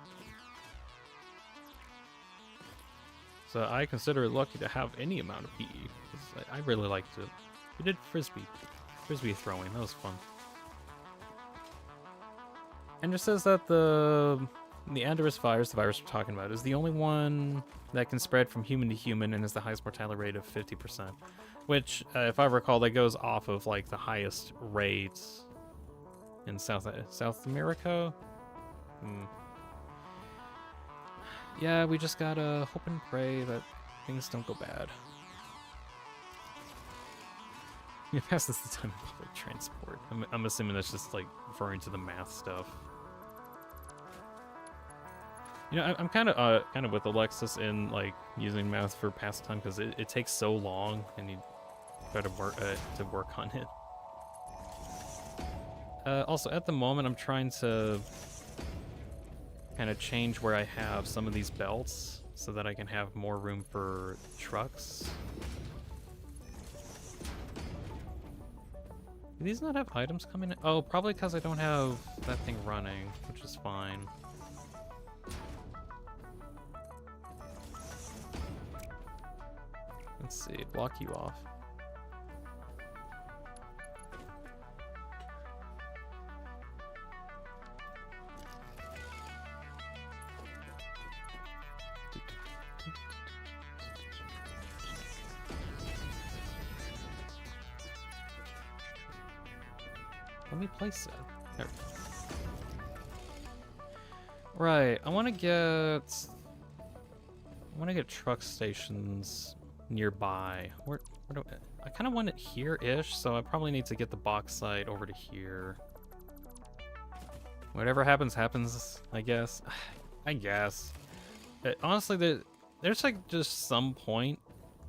So I consider it lucky to have any amount of PE, because I really liked it. We did frisbee throwing, that was fun. And it says that the Andorus virus, the virus we're talking about, is the only one that can spread from human to human and has the highest mortality rate of 50%. Which, if I recall, that goes off of like the highest rates in South America. Yeah, we just gotta hope and pray that things don't go bad. Yeah, past this the time of public transport. I'm assuming that's just like referring to the math stuff. You know, I'm kind of with Alexis in like using math for pastime because it takes so long, and you try to work on it. Also, at the moment, I'm trying to kind of change where I have some of these belts so that I can have more room for trucks. Do these not have items coming in? Oh, probably because I don't have that thing running, which is fine. Let's see, block you off. Let me place it. There we go. Right, I want to get truck stations nearby. Where do I kind of want it here-ish, so I probably need to get the box site over to here. Whatever happens, happens, I guess. I guess. Honestly, there's like just some point,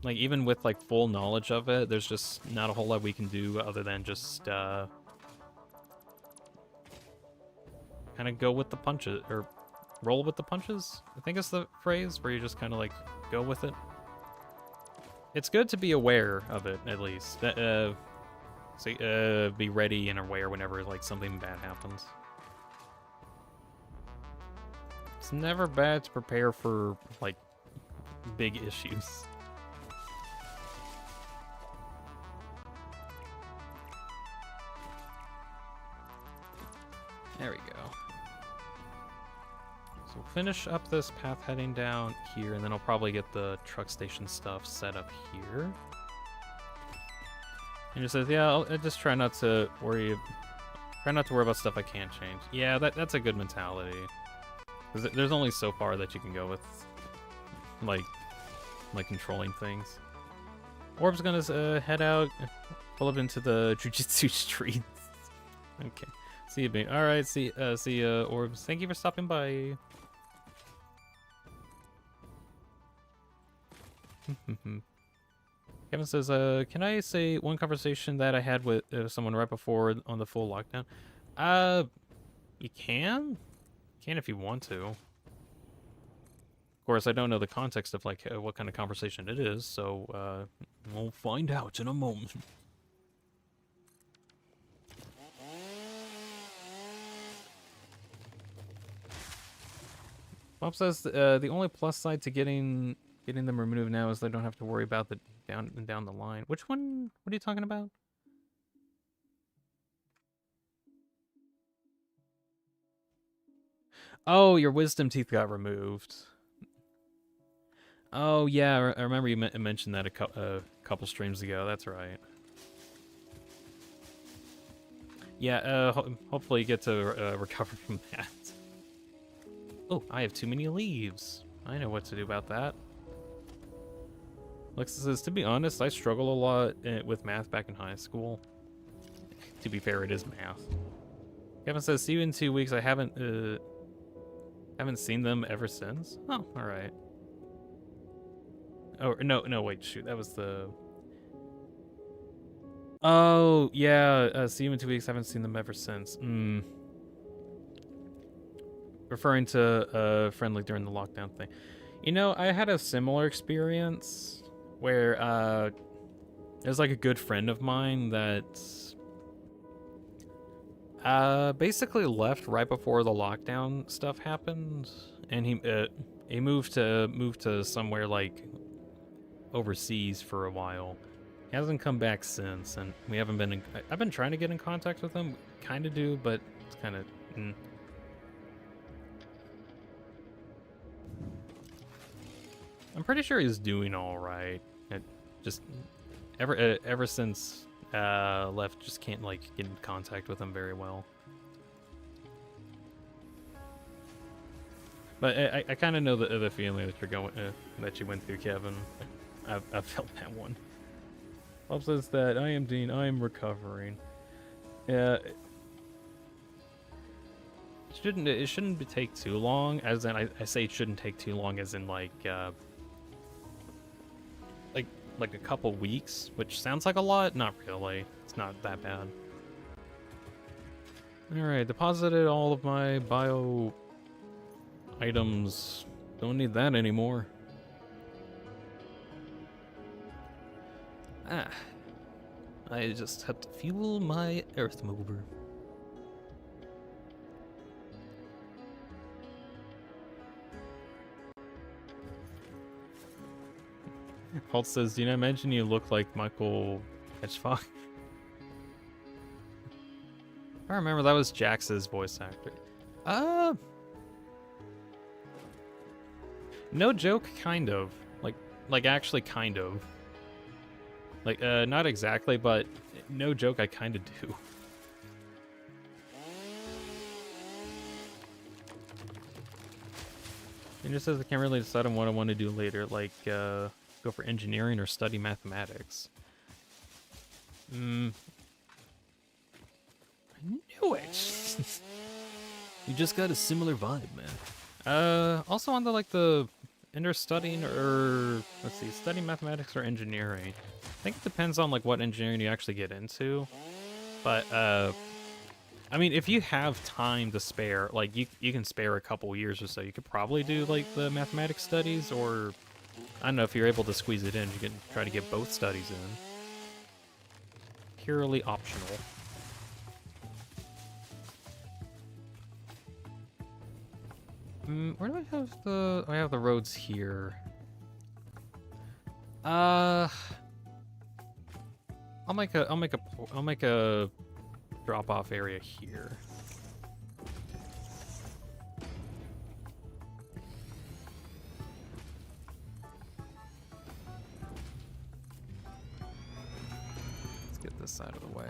like even with like full knowledge of it, there's just not a whole lot we can do other than just kind of go with the punches, or roll with the punches, I think is the phrase, where you just kind of like go with it. It's good to be aware of it, at least. Be ready and aware whenever like something bad happens. It's never bad to prepare for like big issues. There we go. So we'll finish up this path heading down here, and then I'll probably get the truck station stuff set up here. And it says, yeah, I'll just try not to worry about stuff I can't change. Yeah, that's a good mentality. Because there's only so far that you can go with, like controlling things. Orb's gonna head out, pull up into the Jujitsu streets. Okay. See you, Bean. All right. See ya, Orbs. Thank you for stopping by. Kevin says, can I say one conversation that I had with someone right before on the full lockdown? You can? You can if you want to. Of course, I don't know the context of, like, what kind of conversation it is, so, we'll find out in a moment. Bob says, the only plus side to getting them removed now is they don't have to worry about the down the line. Which one? What are you talking about? Oh, your wisdom teeth got removed. Oh yeah, I remember you mentioned that a couple streams ago. That's right. Yeah, hopefully you get to recover from that. Oh, I have too many leaves. I know what to do about that. Alexa says, to be honest, I struggle a lot with math back in high school. To be fair, it is math. Kevin says, see you in 2 weeks. I haven't seen them ever since. Oh, all right. Oh, no, wait, shoot. That was the... Oh, yeah, see you in 2 weeks. Haven't seen them ever since. Referring to friendly during the lockdown thing. You know, I had a similar experience where there's like a good friend of mine that basically left right before the lockdown stuff happened, and he moved to somewhere like overseas for a while. He hasn't come back since, and we haven't been I've been trying to get in contact with him, kind of do, but it's kind of I'm pretty sure he's doing all right. It just ever since left, just can't like get in contact with him very well. But I kind of know the feeling that you're going that you went through, Kevin. I've felt that one. Bob says that I am Dean. I am recovering. Yeah. It shouldn't take too long. As in, I say it shouldn't take too long. As in like a couple weeks, which sounds like a lot. Not really. It's not that bad. All right, deposited all of my bio items. Don't need that anymore. I just have to fuel my Earthmover. Holt says, "Did I mention you look like Michael Hedgehog?" I remember that was Jax's voice actor. No joke, kind of. Like actually kind of. Like, not exactly, but no joke, I kind of do. It just says I can't really decide on what I want to do later, like, go for engineering or study mathematics. I knew it! You just got a similar vibe, man. Also on the either studying or, let's see, study mathematics or engineering. I think it depends on, like, what engineering you actually get into. But, I mean, if you have time to spare, like, you can spare a couple years or so, you could probably do, like, the mathematics studies, or, I don't know, if you're able to squeeze it in, you can try to get both studies in. Purely optional. Where do I have the... I have the roads here. I'll make a drop-off area here. Let's get this side of the way.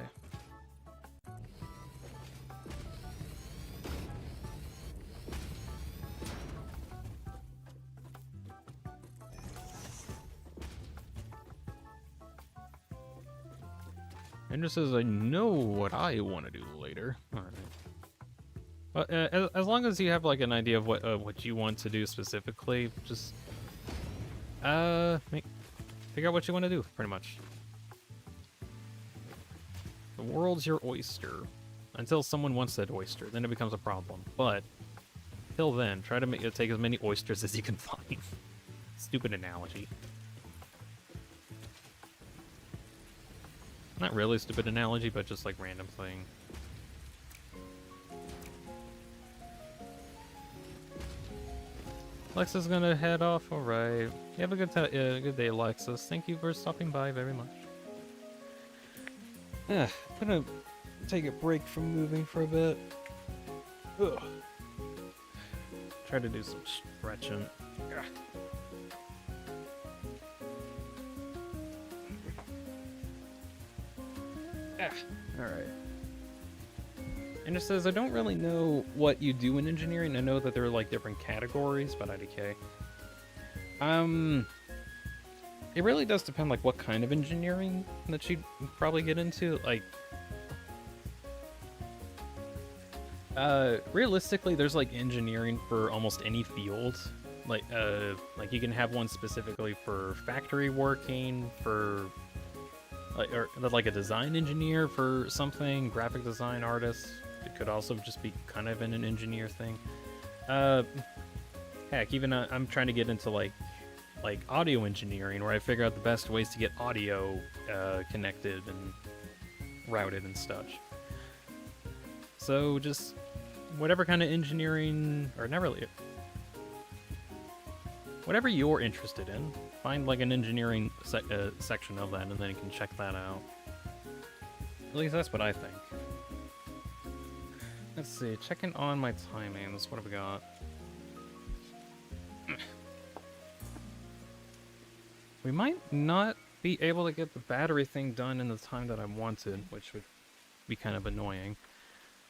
And just says, I know what I want to do later. Alright. But as long as you have like an idea of what you want to do specifically, just figure out what you want to do, pretty much. The world's your oyster. Until someone wants that oyster, then it becomes a problem. But till then, try to take as many oysters as you can find. Stupid analogy. Not really a stupid analogy, but just like random thing. Alexa's gonna head off. All right. You have a good day, Alexis. Thank you for stopping by very much. I'm gonna take a break from moving for a bit. Ugh. Try to do some stretching. Ugh. Alright. And it says, I don't really know what you do in engineering. I know that there are like different categories, but IDK. It really does depend like what kind of engineering that you'd probably get into. Like, realistically, there's like engineering for almost any field. Like you can have one specifically for factory working, for like a design engineer for something, graphic design artist. It could also just be kind of an engineer thing. Heck, even I'm trying to get into like audio engineering, where I figure out the best ways to get audio connected and routed and such. So just whatever kind of engineering, or not really, whatever you're interested in, find like an engineering section of that, and then you can check that out. At least that's what I think. Let's see, checking on my timings. What have we got? We might not be able to get the battery thing done in the time that I wanted, which would be kind of annoying.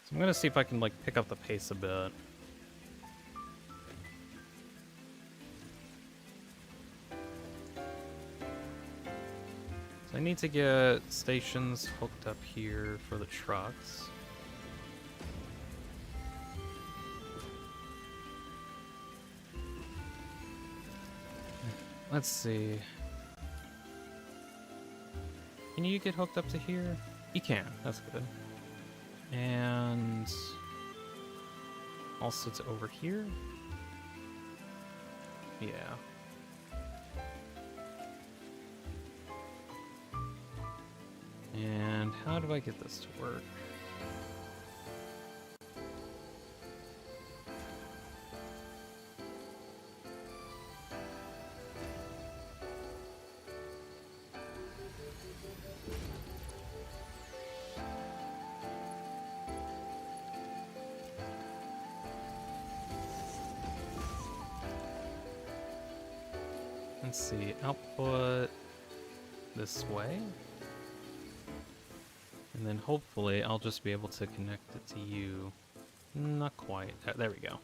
So I'm gonna see if I can like pick up the pace a bit. So I need to get stations hooked up here for the trucks. Let's see. Can you get hooked up to here? You can. That's good. And also to over here. Yeah. And how do I get this to work? Let's see, output this way. And then hopefully I'll just be able to connect it to you. Not quite. There we go.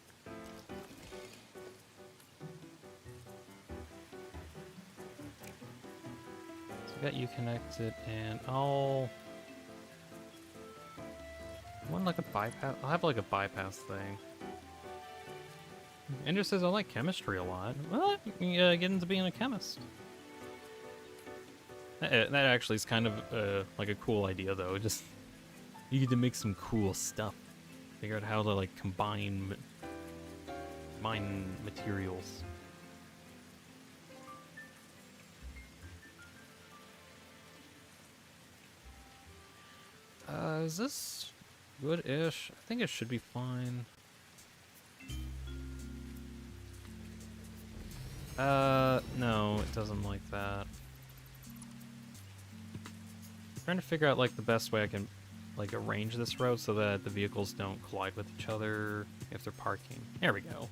So I got you connected, and I'll want like a bypass. I'll have like a bypass thing. Ender says I like chemistry a lot. Well, you can get into being a chemist. That actually is kind of like a cool idea, though. Just you get to make some cool stuff. Figure out how to like combine materials. Is this good-ish? I think it should be fine. No, it doesn't like that. Trying to figure out like the best way I can like arrange this road so that the vehicles don't collide with each other if they're parking. There we go.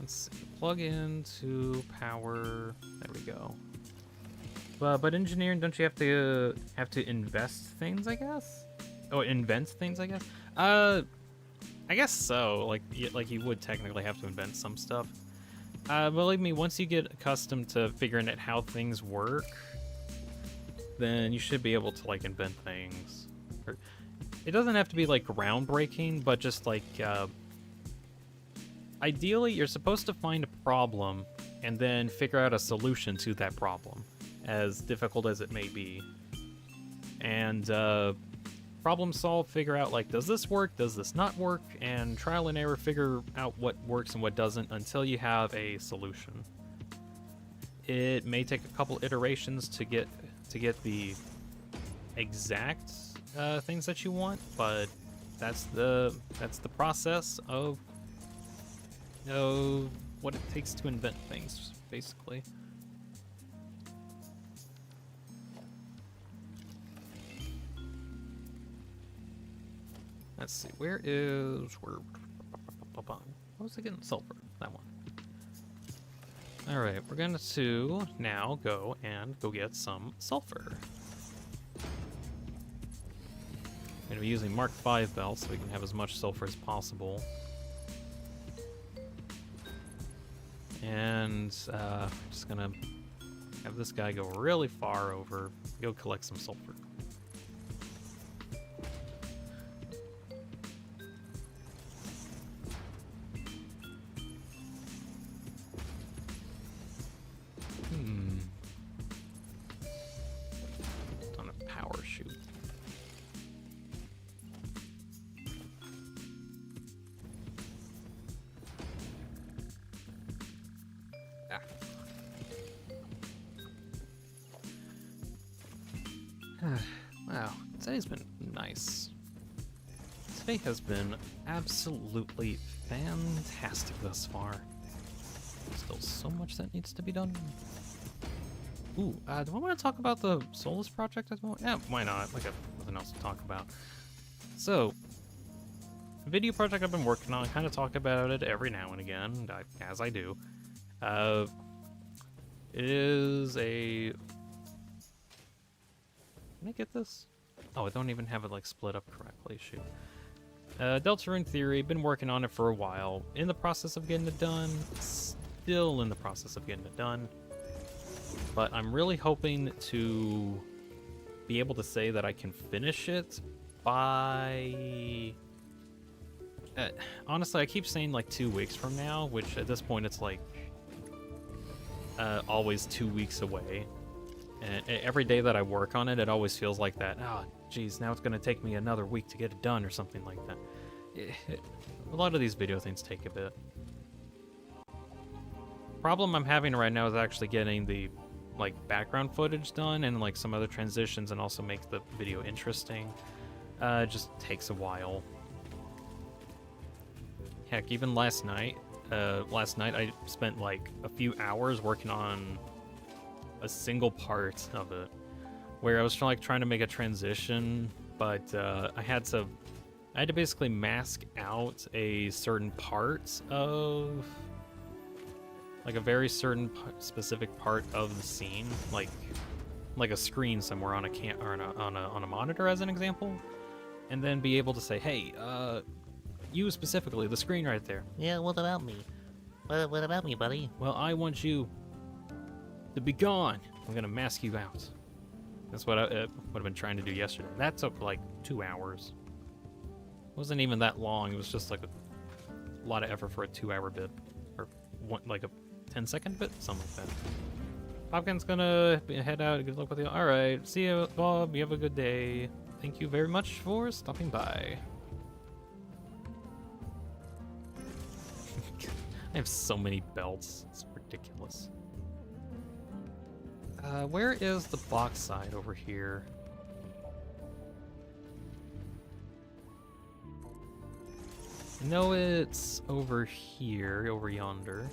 Let's see. Plug into power. There we go. But engineering, don't you have to invest things, I guess? Oh, invent things, I guess? I guess so. Like you would technically have to invent some stuff. Believe me, once you get accustomed to figuring out how things work, then you should be able to, like, invent things. It doesn't have to be, like, groundbreaking, but just, like, ideally, you're supposed to find a problem and then figure out a solution to that problem, as difficult as it may be. And, problem solve, figure out, like, does this work, does this not work, and trial and error, figure out what works and what doesn't until you have a solution. It may take a couple iterations to get the exact things that you want, but that's the process of what it takes to invent things, basically. Let's see, where was it getting? Sulfur, that one. Alright, we're going to now go get some sulfur. I'm going to be using Mark V belts so we can have as much sulfur as possible. And just going to have this guy go really far over, go collect some sulfur. On a power shoot. Wow, today's been nice. Today has been absolutely fantastic thus far. Still so much that needs to be done. Ooh, do I want to talk about the Solus project as well? Yeah, why not? Like, I've nothing else to talk about. So, the video project I've been working on, I kind of talk about it every now and again, as I do. It is a... Can I get this? Oh, I don't even have it, like, split up correctly. Shoot. Deltarune Theory, been working on it for a while. In the process of getting it done. Still in the process of getting it done. But I'm really hoping to be able to say that I can finish it by... honestly, I keep saying, like, 2 weeks from now, which at this point it's, like, always 2 weeks away. And every day that I work on it, it always feels like that. Oh, geez, now it's going to take me another week to get it done or something like that. A lot of these video things take a bit. Problem I'm having right now is actually getting the, like, background footage done and, like, some other transitions and also make the video interesting. It just takes a while. Heck, even last night I spent, like, a few hours working on a single part of it, where I was trying to make a transition, but I had to basically mask out a certain part of, like, a very certain specific part of the scene, like a screen somewhere on a monitor, as an example, and then be able to say, hey, you specifically, the screen right there. Yeah, what about me? What about me, buddy? Well, I want you to be gone. I'm gonna mask you out. That's what I would have been trying to do yesterday. That took like 2 hours. It wasn't even that long. It was just like a lot of effort for a 2-hour bit, or like a 10-second bit, something like that. Popkin's gonna head out. Good luck with you. All right, see you, Bob. You have a good day. Thank you very much for stopping by. I have so many belts. It's ridiculous. Where is the box side over here? I know it's over here, over yonder.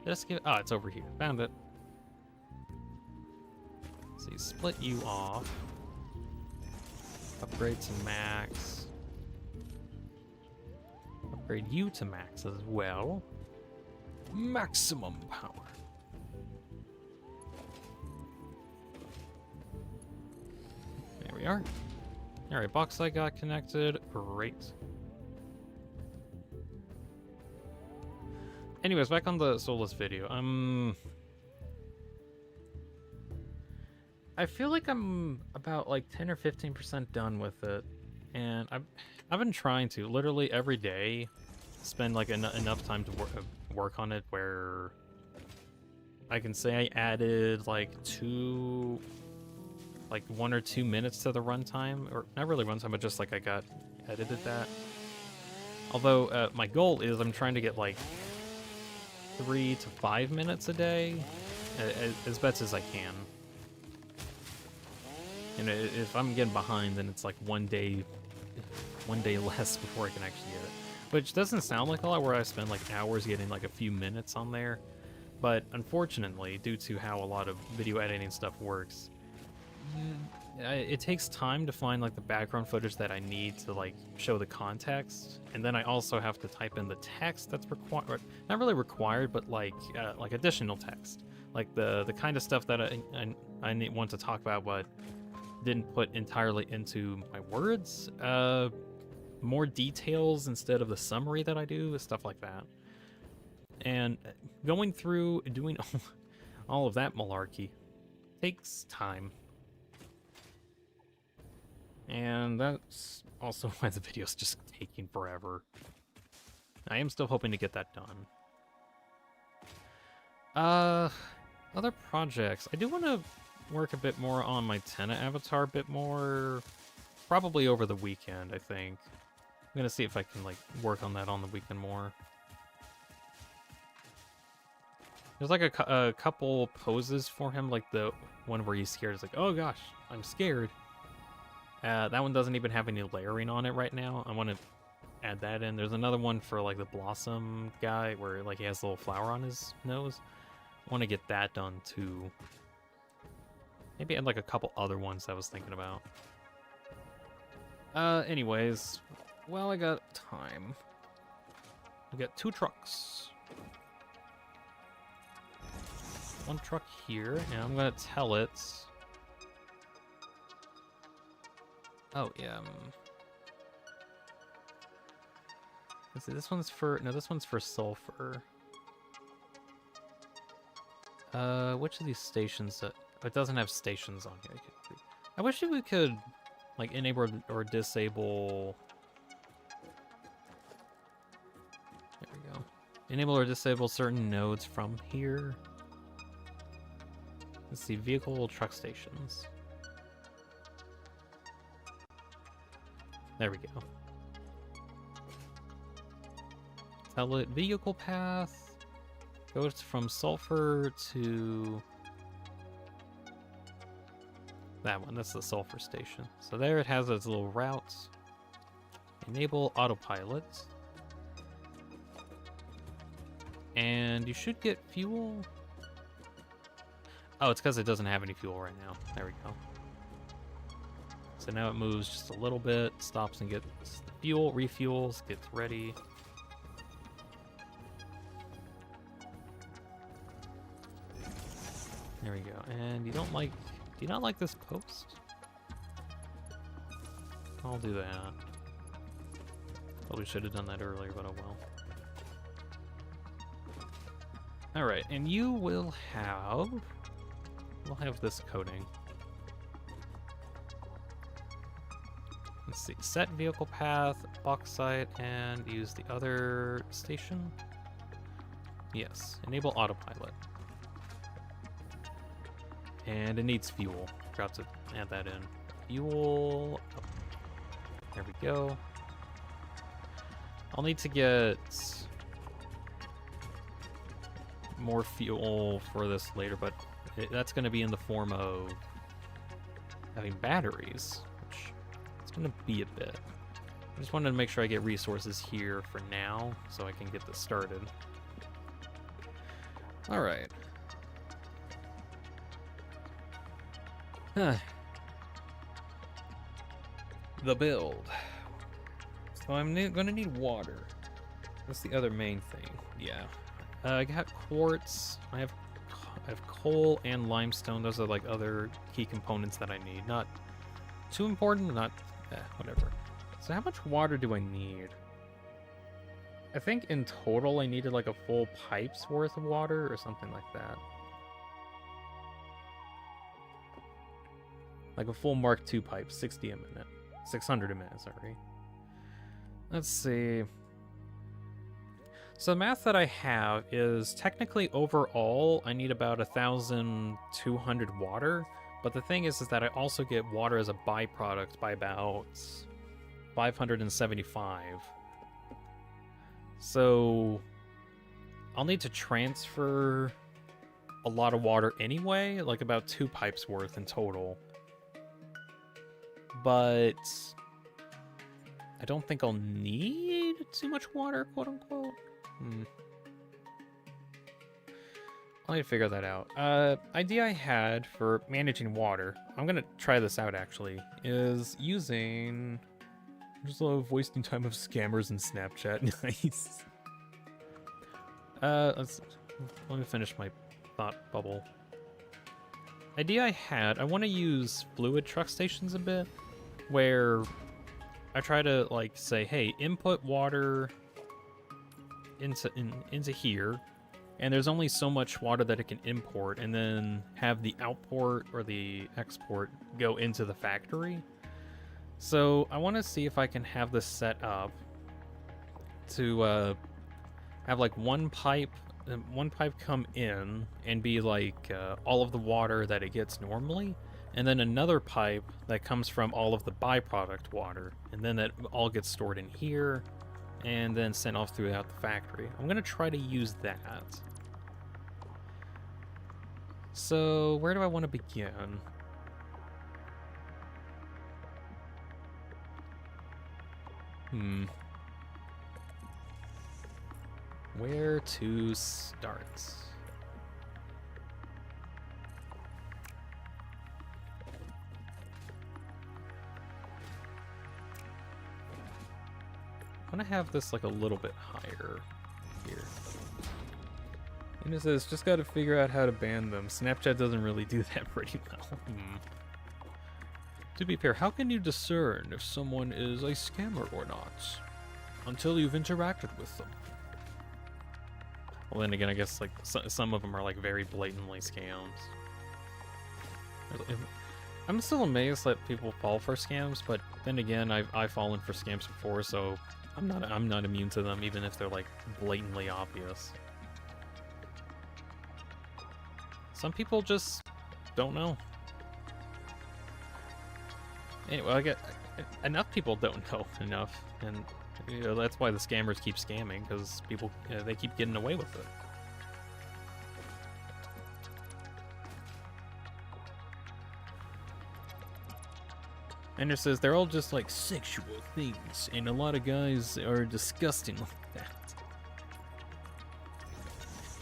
Let's give. Oh, it's over here. Found it. Let's see, split you off. Upgrade to max. Upgrade you to max as well. Maximum power. There we are. Alright, box light got connected. Great. Anyways, back on the Soulless video. I feel like I'm about like 10 or 15% done with it, and I've been trying to literally every day spend like enough time to work on it where I can say I added like 1 or 2 minutes to the runtime, or not really runtime, but just like I got edited that. Although my goal is I'm trying to get like 3 to 5 minutes a day, as best as I can. And if I'm getting behind, then it's like one day less before I can actually get it. Which doesn't sound like a lot, where I spend like hours getting like a few minutes on there. But unfortunately, due to how a lot of video editing stuff works, it takes time to find like the background footage that I need to like show the context, and then I also have to type in the text that's required, not really required, but like additional text, like the kind of stuff that I want to talk about, but didn't put entirely into my words. More details instead of the summary that I do, stuff like that. And going through doing all of that malarkey takes time. And that's also why the video's just taking forever. I am still hoping to get that done. Other projects. I do want to work a bit more on my Tenna avatar a bit more. Probably over the weekend, I think. I'm gonna see if I can like work on that on the weekend more. There's like a couple poses for him, like the one where he's scared. It's like, oh gosh, I'm scared. That one doesn't even have any layering on it right now. I want to add that in. There's another one for like the Blossom guy where like he has a little flower on his nose. I want to get that done too. Maybe add like a couple other ones I was thinking about. Anyways, well, I got time. We got 2 trucks. One truck here, and I'm gonna tell it. Oh yeah. Let's see. This one's for this one's for sulfur. Which of these stations? It doesn't have stations on here. I wish we could like enable or disable. There we go. Enable or disable certain nodes from here. Let's see, vehicle truck stations. There we go. Tell it vehicle path goes from sulfur to that one. That's the sulfur station. So there it has its little routes. Enable autopilot. And you should get fuel. Oh, it's because it doesn't have any fuel right now. There we go. So now it moves just a little bit, stops and gets the fuel, refuels, gets ready. There we go. And do you not like this post? I'll do that. Probably should have done that earlier, but oh well. Alright, and you will have... We'll have this coding. Let's see, set vehicle path, bauxite, and use the other station. Yes, enable autopilot. And it needs fuel. Forgot to add that in. Fuel. Oh. There we go. I'll need to get more fuel for this later, but that's going to be in the form of having batteries, which it's going to be a bit. I just wanted to make sure I get resources here for now so I can get this started. Alright. Huh. The build. So I'm going to need water. That's the other main thing. Yeah. I got quartz. I have coal and limestone. Those are like other key components that I need. Not too important, not whatever. So how much water do I need? I think in total I needed like a full pipe's worth of water or something like that. Like a full Mark II pipe, 60 a minute. 600 a minute, sorry. Let's see. So the math that I have is technically overall I need about 1,200 water, but the thing is that I also get water as a byproduct by about 575. So I'll need to transfer a lot of water anyway, like about 2 pipes worth in total. But I don't think I'll need too much water, quote unquote. I'll need to figure that out. Idea I had for managing water, I'm gonna try this out actually, is using... I just love wasting time of scammers and Snapchat. Nice. Let me finish my thought bubble. Idea I had, I want to use fluid truck stations a bit, where I try to like say, hey, input water into here, and there's only so much water that it can import, and then have the output or the export go into the factory. So I want to see if I can have this set up to have like one pipe come in and be like all of the water that it gets normally, and then another pipe that comes from all of the byproduct water, and then that all gets stored in here and then sent off throughout the factory. I'm gonna try to use that. So where do I want to begin? Where to start? I want to have this like a little bit higher here. And it says, just got to figure out how to ban them. Snapchat doesn't really do that pretty well. To be fair, how can you discern if someone is a scammer or not? Until you've interacted with them. Well, then again, I guess like some of them are like very blatantly scams. I'm still amazed that people fall for scams, but then again, I've fallen for scams before, so I'm not immune to them, even if they're like blatantly obvious. Some people just don't know. Anyway, I get enough people don't know enough, and you know, that's why the scammers keep scamming, because people, you know, they keep getting away with it. And it says they're all just like sexual things, and a lot of guys are disgusting like that.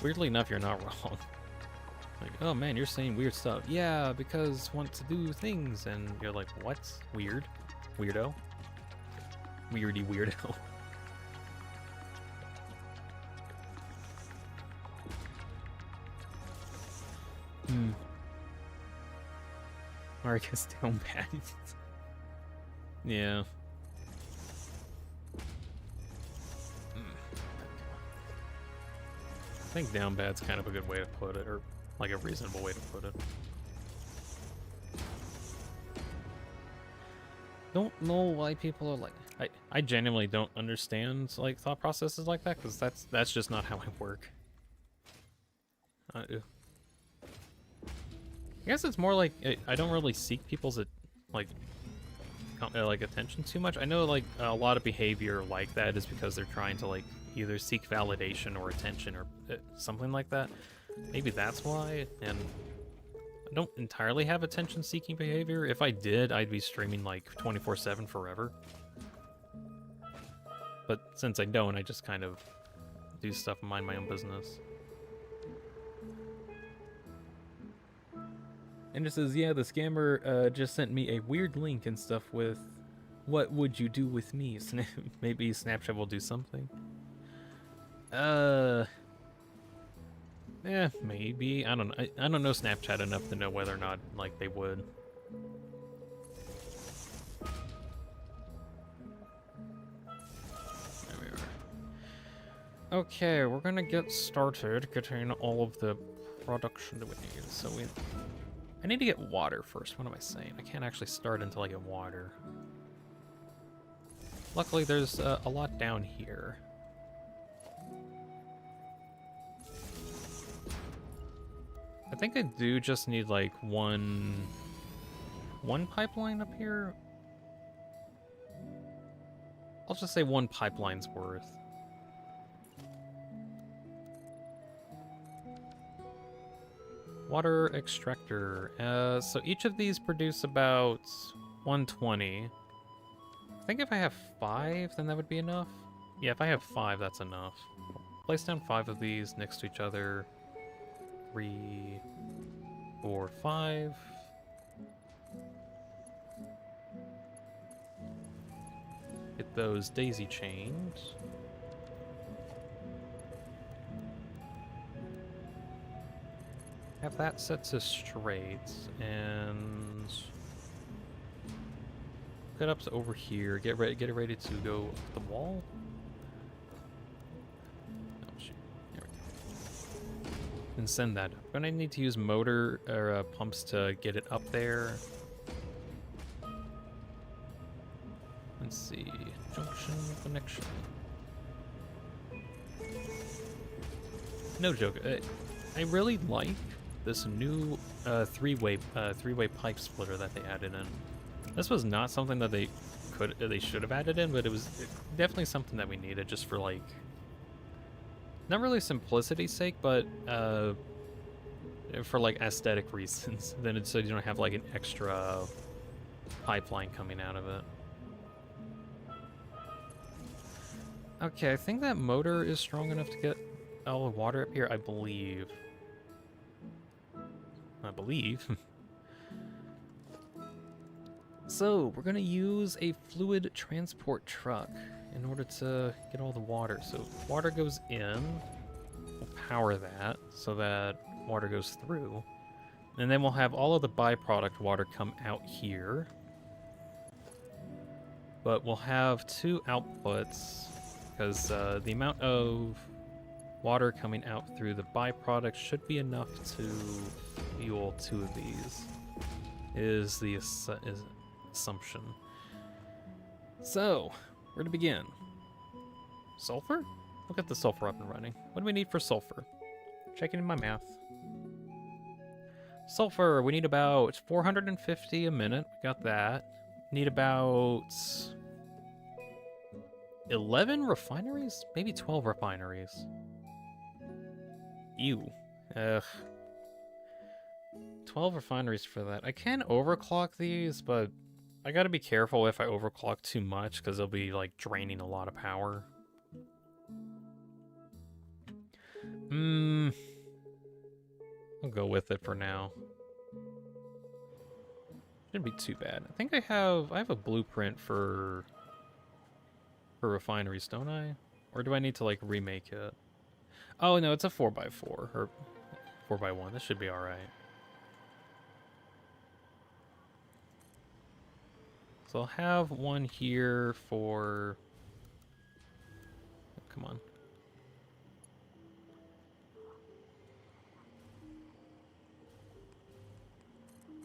Weirdly enough, you're not wrong. Like, oh man, you're saying weird stuff. Yeah, because want to do things, and you're like, what? Weird? Weirdo? Weirdy weirdo. Or I guess down bad. Yeah. I think down bad's kind of a good way to put it, or like a reasonable way to put it. Don't know why people are like... I genuinely don't understand like thought processes like that, because that's just not how I work. I guess it's more like I don't really seek people's like attention too much. I know like a lot of behavior like that is because they're trying to like either seek validation or attention or something like that. Maybe that's why. And I don't entirely have attention-seeking behavior. If I did, I'd be streaming like 24/7 forever. But since I don't, I just kind of do stuff and mind my own business. And it says, yeah, the scammer just sent me a weird link and stuff with, what would you do with me? Maybe Snapchat will do something. Yeah, maybe. I don't know. I don't know Snapchat enough to know whether or not, like, they would. There we are. Okay, we're gonna get started getting all of the production that we need. So I need to get water first. What am I saying? I can't actually start until I get water. Luckily, there's a lot down here. I think I do just need like one pipeline up here. I'll just say one pipeline's worth. Water extractor. So each of these produce about 120. I think if I have 5, then that would be enough. Yeah, if I have 5, that's enough. Place down 5 of these next to each other. 3, 4, 5. Get those daisy chained. Have that set to straight, and get up to over here. Get it ready to go up the wall. Oh shoot! There we go. And send that up. I'm gonna need to use motor or pumps to get it up there. Let's see. Junction connection. No joke. I really like this new three-way pipe splitter that they added in. This was not something that they should have added in, but it was definitely something that we needed just for like not really simplicity's sake, but for like aesthetic reasons. Then it's so you don't have like an extra pipeline coming out of it. Okay, I think that motor is strong enough to get all the water up here, I believe. So, we're gonna use a fluid transport truck in order to get all the water. So, water goes in, we'll power that so that water goes through. And then we'll have all of the byproduct water come out here. But we'll have 2 outputs because the amount of water coming out through the byproduct should be enough to fuel 2 of these, is the assumption. So, where to begin? Sulfur? We'll get the sulfur up and running. What do we need for sulfur? Checking in my math. Sulfur, we need about 450 a minute. We got that. Need about 11 refineries? Maybe 12 refineries. Ew. Ugh. 12 refineries for that. I can overclock these, but I gotta be careful if I overclock too much, because they'll be, like, draining a lot of power. I'll go with it for now. Shouldn't be too bad. I think I have a blueprint for refineries, don't I? Or do I need to, like, remake it? Oh, no, it's a 4x4, or 4x1. This should be alright. So I'll have one here for... Oh, come on.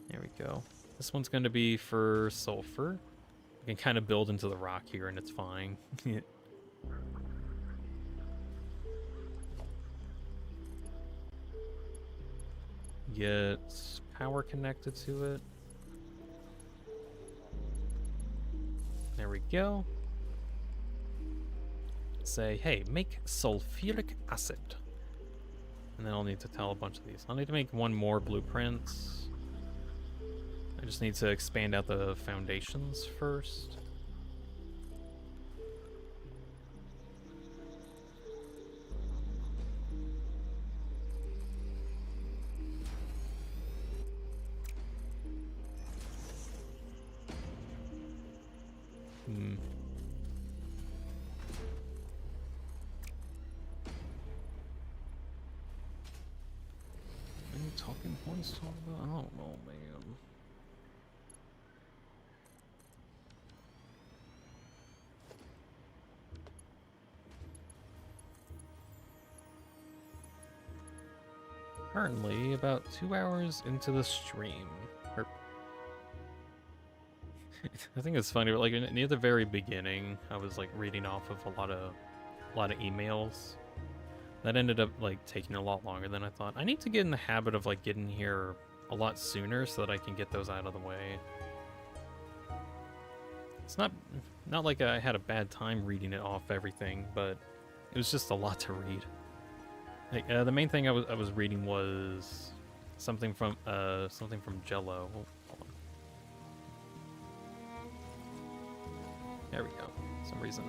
There we go. This one's going to be for sulfur. I can kind of build into the rock here and it's fine. Get power connected to it. There we go. Say, hey, make sulfuric acid. And then I'll need to tell a bunch of these. I'll need to make one more blueprint. I just need to expand out the foundations first. Any talking points to talk about? I don't know, man. currently about 2 hours into the stream. I think it's funny, like near the very beginning, I was like reading off of a lot of emails. That ended up like taking a lot longer than I thought. I need to get in the habit of like getting here a lot sooner so that I can get those out of the way. It's not like I had a bad time reading it off everything, but it was just a lot to read. Like the main thing I was reading was something from Jello. Oh, hold on. There we go. For some reason.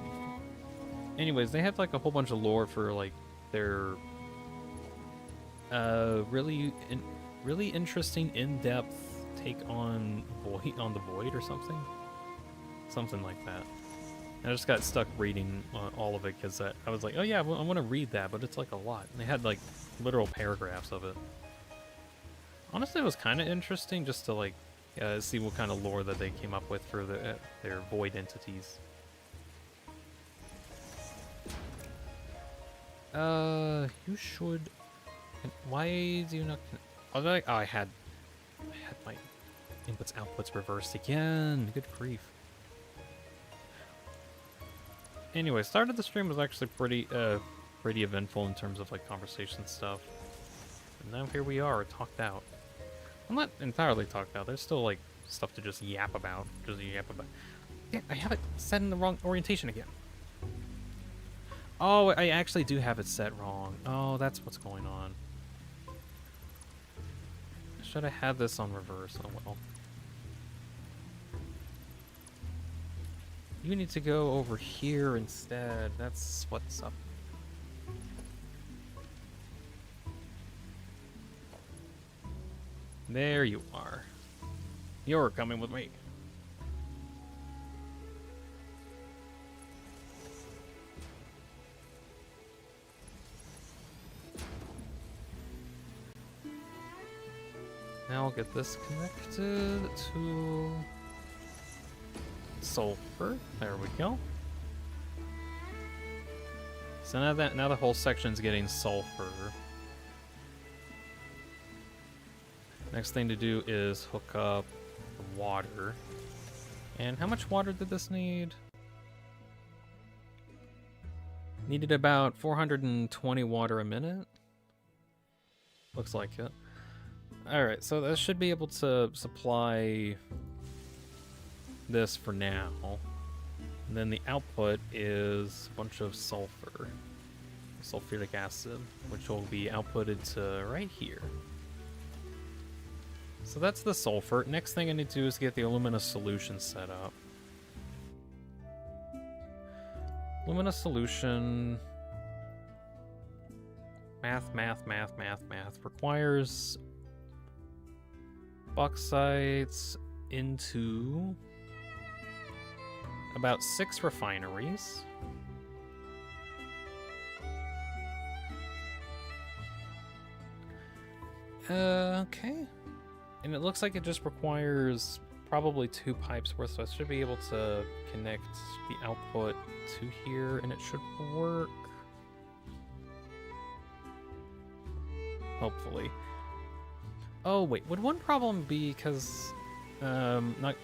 Anyways, they have like a whole bunch of lore for like their really interesting in-depth take on the Void or something like that. And I just got stuck reading all of it because I was like, oh yeah, I want to read that, but it's like a lot. And they had like literal paragraphs of it. Honestly, it was kind of interesting just to like see what kind of lore that they came up with for their Void entities. You should. Why do you not? Oh, I had my inputs outputs reversed again. Good grief. Anyway, start of the stream was actually pretty eventful in terms of like conversation stuff. And now here we are, talked out. I'm not entirely talked out. There's still like stuff to just yap about. Yeah, I have it set in the wrong orientation again. Oh, I actually do have it set wrong. Oh, that's what's going on. Should I have this on reverse? Oh well. You need to go over here instead. That's what's up. There you are. You're coming with me. Now I'll get this connected to sulfur. There we go. So now the whole section's getting sulfur. Next thing to do is hook up the water. And how much water did this need? Needed about 420 water a minute. Looks like it. Alright, so that should be able to supply this for now. And then the output is a bunch of sulfur. Sulfuric acid, which will be outputted to right here. So that's the sulfur. Next thing I need to do is get the alumina solution set up. Alumina solution... Math. Requires bauxites into about 6 refineries. Okay. And it looks like it just requires probably 2 pipes worth, so I should be able to connect the output to here, and it should work. Hopefully. Oh, wait. Would one problem be because, not,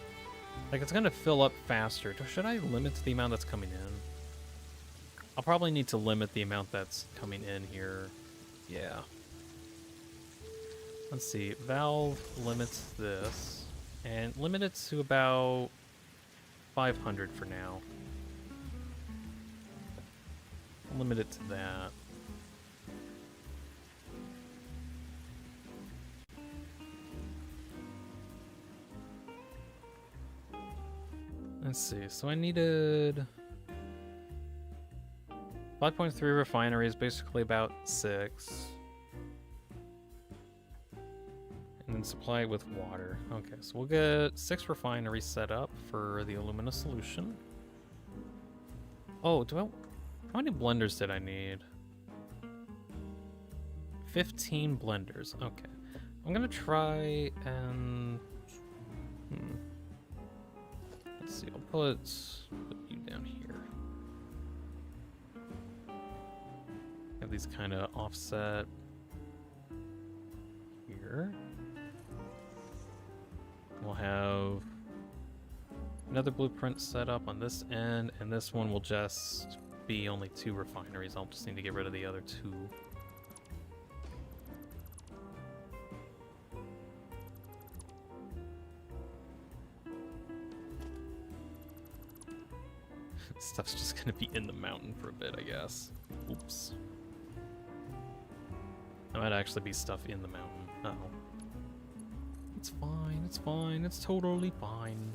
like, it's going to fill up faster. Should I limit the amount that's coming in? I'll probably need to limit the amount that's coming in here. Yeah. Let's see. Valve limits this. And limit it to about 500 for now. I'll limit it to that. Let's see, so I needed 5.3 refineries, basically about 6. And then supply it with water. Okay, so we'll get 6 refineries set up for the alumina solution. Oh, how many blenders did I need? 15 blenders, okay. I'm gonna try and... Let's see, I'll put you down here. Have these kind of offset. here. We'll have another blueprint set up on this end, and this one will just be only 2 refineries. I'll just need to get rid of the other 2. Stuff's just gonna be in the mountain for a bit, I guess. Oops. There might actually be stuff in the mountain. Uh-oh. It's fine, it's fine, it's totally fine.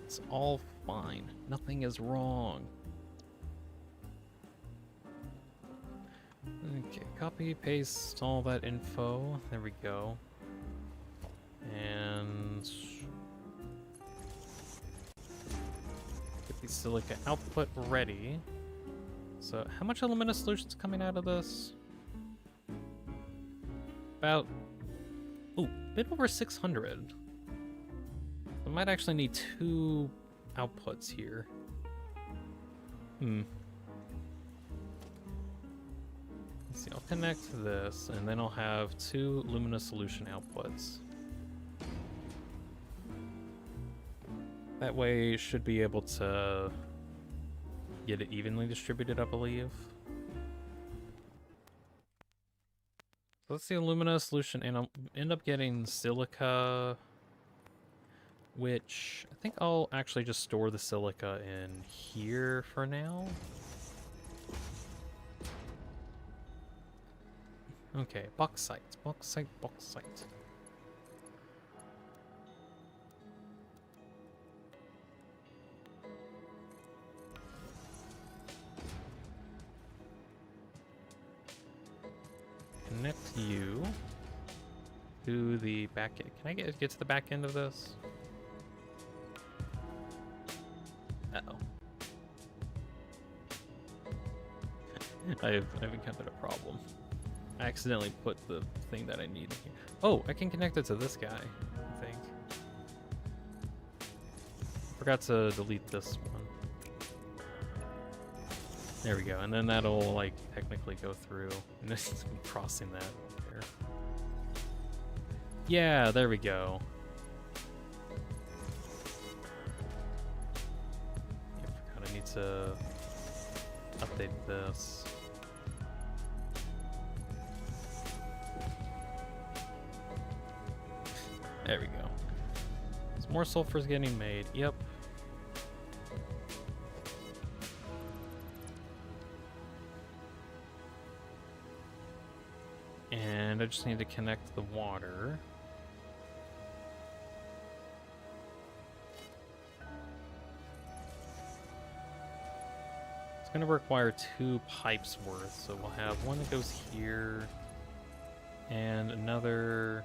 It's all fine. Nothing is wrong. Okay, copy, paste all that info. There we go. And get the silica output ready. So how much Illumina solution's coming out of this? About, ooh, a bit over 600. I might actually need 2 outputs here. Let's see, I'll connect this, and then I'll have 2 Lumina solution outputs. That way, should be able to get it evenly distributed, I believe. So let's see, Lumina solution, and I'll end up getting silica, which I think I'll actually just store the silica in here for now. Okay, bauxite, bauxite, bauxite. Connect you to the back end. Can I get to the back end of this? Uh-oh. I've encountered a problem. I accidentally put the thing that I need here. Oh, I can connect it to this guy, I think. Forgot to delete this one. There we go, and then that'll, like, technically go through. And just crossing that there. Yeah, there we go. I forgot I need to update this. There we go. Some more sulfur's getting made. Yep. And I just need to connect the water. It's going to require 2 pipes worth, so we'll have one that goes here and another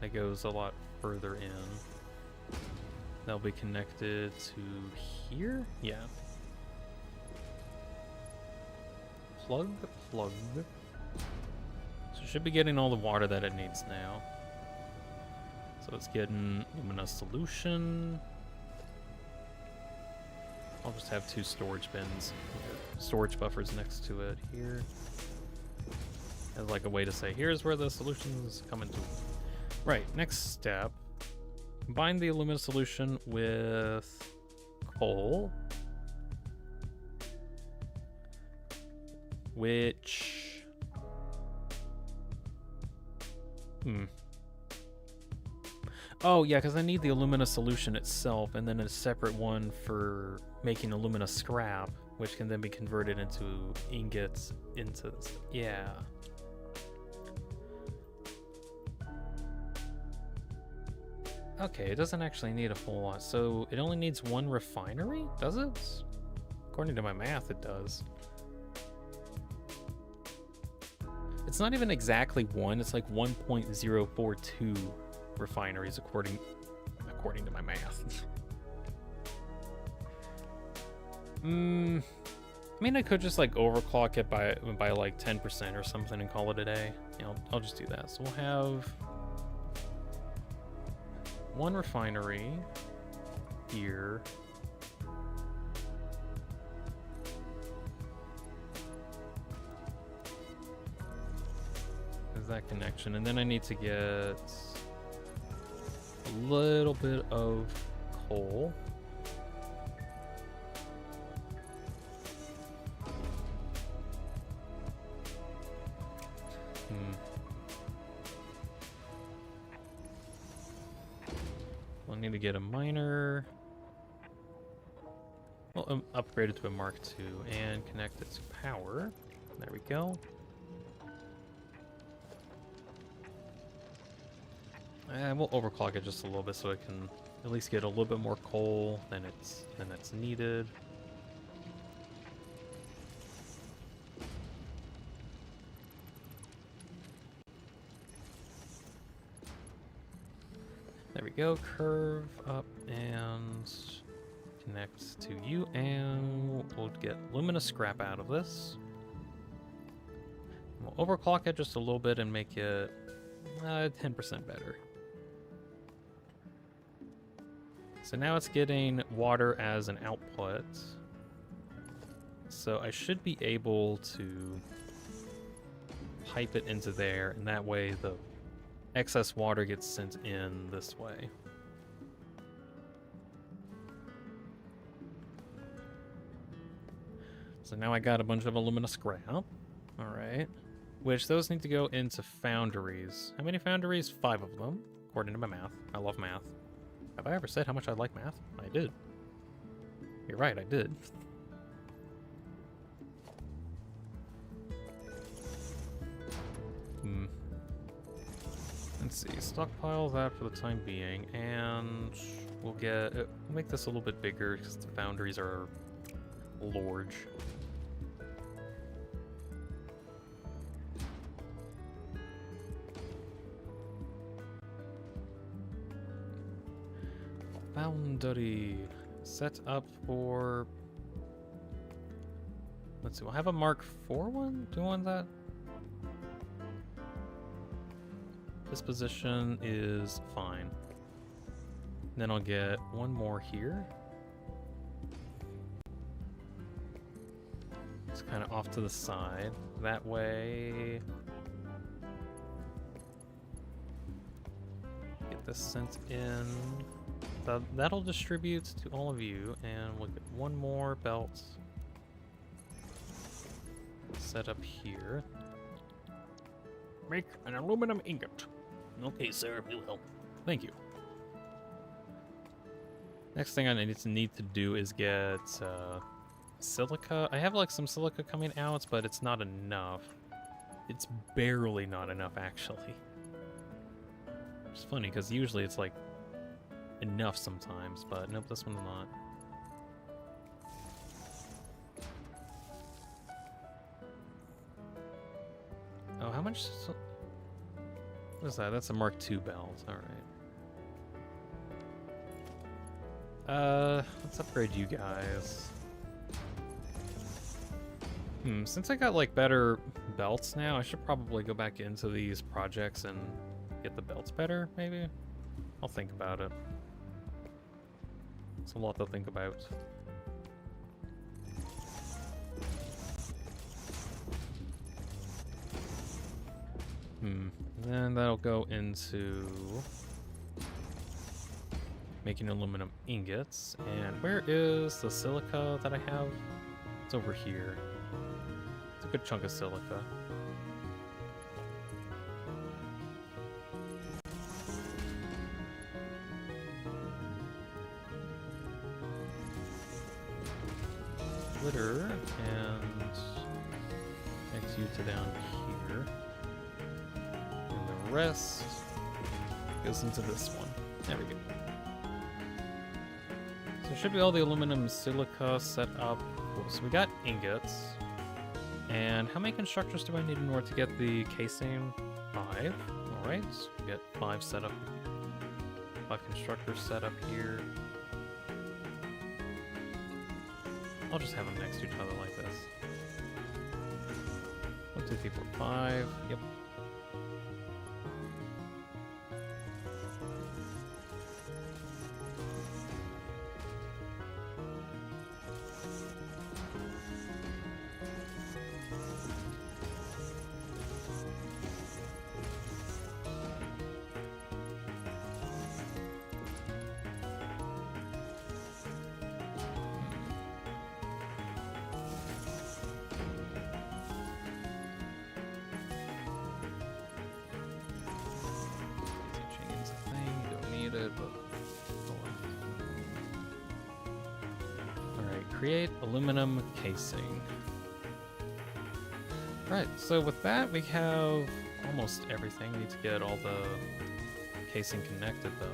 that goes a lot further in. That'll be connected to here? Yeah. Plug. So it should be getting all the water that it needs now. So it's getting Lumina solution. I'll just have 2 storage bins, storage buffers next to it here. As like a way to say, here's where the solution's coming to. Right, next step. Combine the Lumina solution with coal. Which... Oh, yeah, because I need the alumina solution itself, and then a separate one for making alumina scrap, which can then be converted into ingots, into... Yeah. Okay, it doesn't actually need a whole lot, so it only needs 1 refinery, does it? According to my math, it does. It's not even exactly 1, it's like 1.042 refineries according to my math. I mean, I could just like overclock it by like 10% or something and call it a day. You know, I'll just do that. So we'll have 1 refinery here. There's that connection, and then I need to get a little bit of coal. I need to get a miner. Well, upgrade it to a Mark II and connect it to power. There we go. And we'll overclock it just a little bit so it can at least get a little bit more coal than it's needed. There we go, curve up and connect to you, and we'll get luminous scrap out of this. We'll overclock it just a little bit and make it 10% better. So now it's getting water as an output. So I should be able to pipe it into there, and that way the excess water gets sent in this way. So now I got a bunch of alumina scrap. Alright. Which those need to go into foundries. How many foundries? 5 of them, according to my math. I love math. Have I ever said how much I like math? I did. You're right, I did. Let's see, stockpile that for the time being, and we'll make this a little bit bigger because the foundries are large. Foundry set up for. Let's see, we'll have a Mark IV one. Do you want that? This position is fine. Then I'll get one more here. It's kind of off to the side. That way. Get this sent in. That'll distribute to all of you, and we'll get one more belt set up here. Make an aluminum ingot. Okay, sir, we will. Thank you. Next thing I need to do is get silica. I have like some silica coming out, but it's not enough. It's barely not enough, actually. It's funny because usually it's like enough sometimes, but nope, this one's not. Oh, how much? What is that? That's a Mark II belt. All right. Let's upgrade you guys. Since I got like better belts now, I should probably go back into these projects and get the belts better, maybe? I'll think about it. It's a lot to think about. Then that'll go into making aluminum ingots. And where is the silica that I have? It's over here. It's a good chunk of silica. Glitter, and connect you to down here. And the rest goes into this one. There we go. So it should be all the aluminum silica set up. Cool. So we got ingots. And how many constructors do I need in order to get the casing? 5. Alright, so we get 5 set up. 5 constructors set up here. I'll just have them next to each other like this. 1, 2, 3, 4, 5. Yep. started, but alright, create aluminum casing. Right, so with that we have almost everything. We need to get all the casing connected though.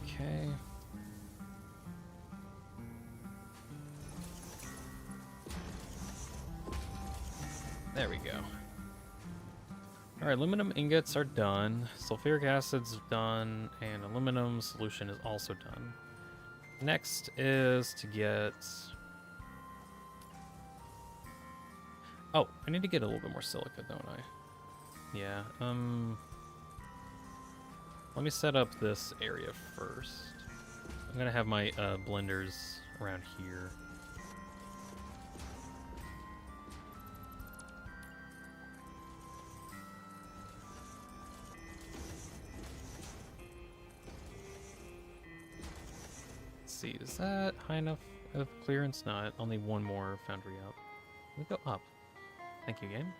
Okay. There we go. Alright, aluminum ingots are done, sulfuric acid's done, and aluminum solution is also done. Next is to get... Oh, I need to get a little bit more silica, don't I? Yeah, let me set up this area first. I'm gonna have my blenders around here. See, is that high enough of clearance? No, I'll need one more foundry up. Let me go up. Thank you, game.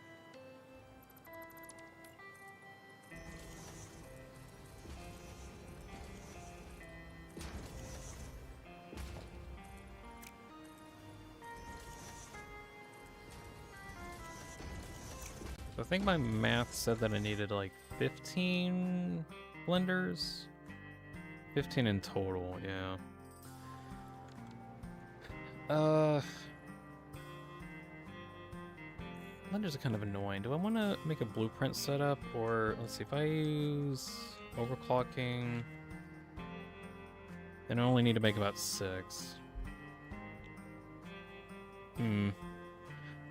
So I think my math said that I needed like 15 blenders. 15 in total, yeah. Blenders are kind of annoying. Do I want to make a blueprint setup, or let's see, if I use overclocking, then I only need to make about 6. You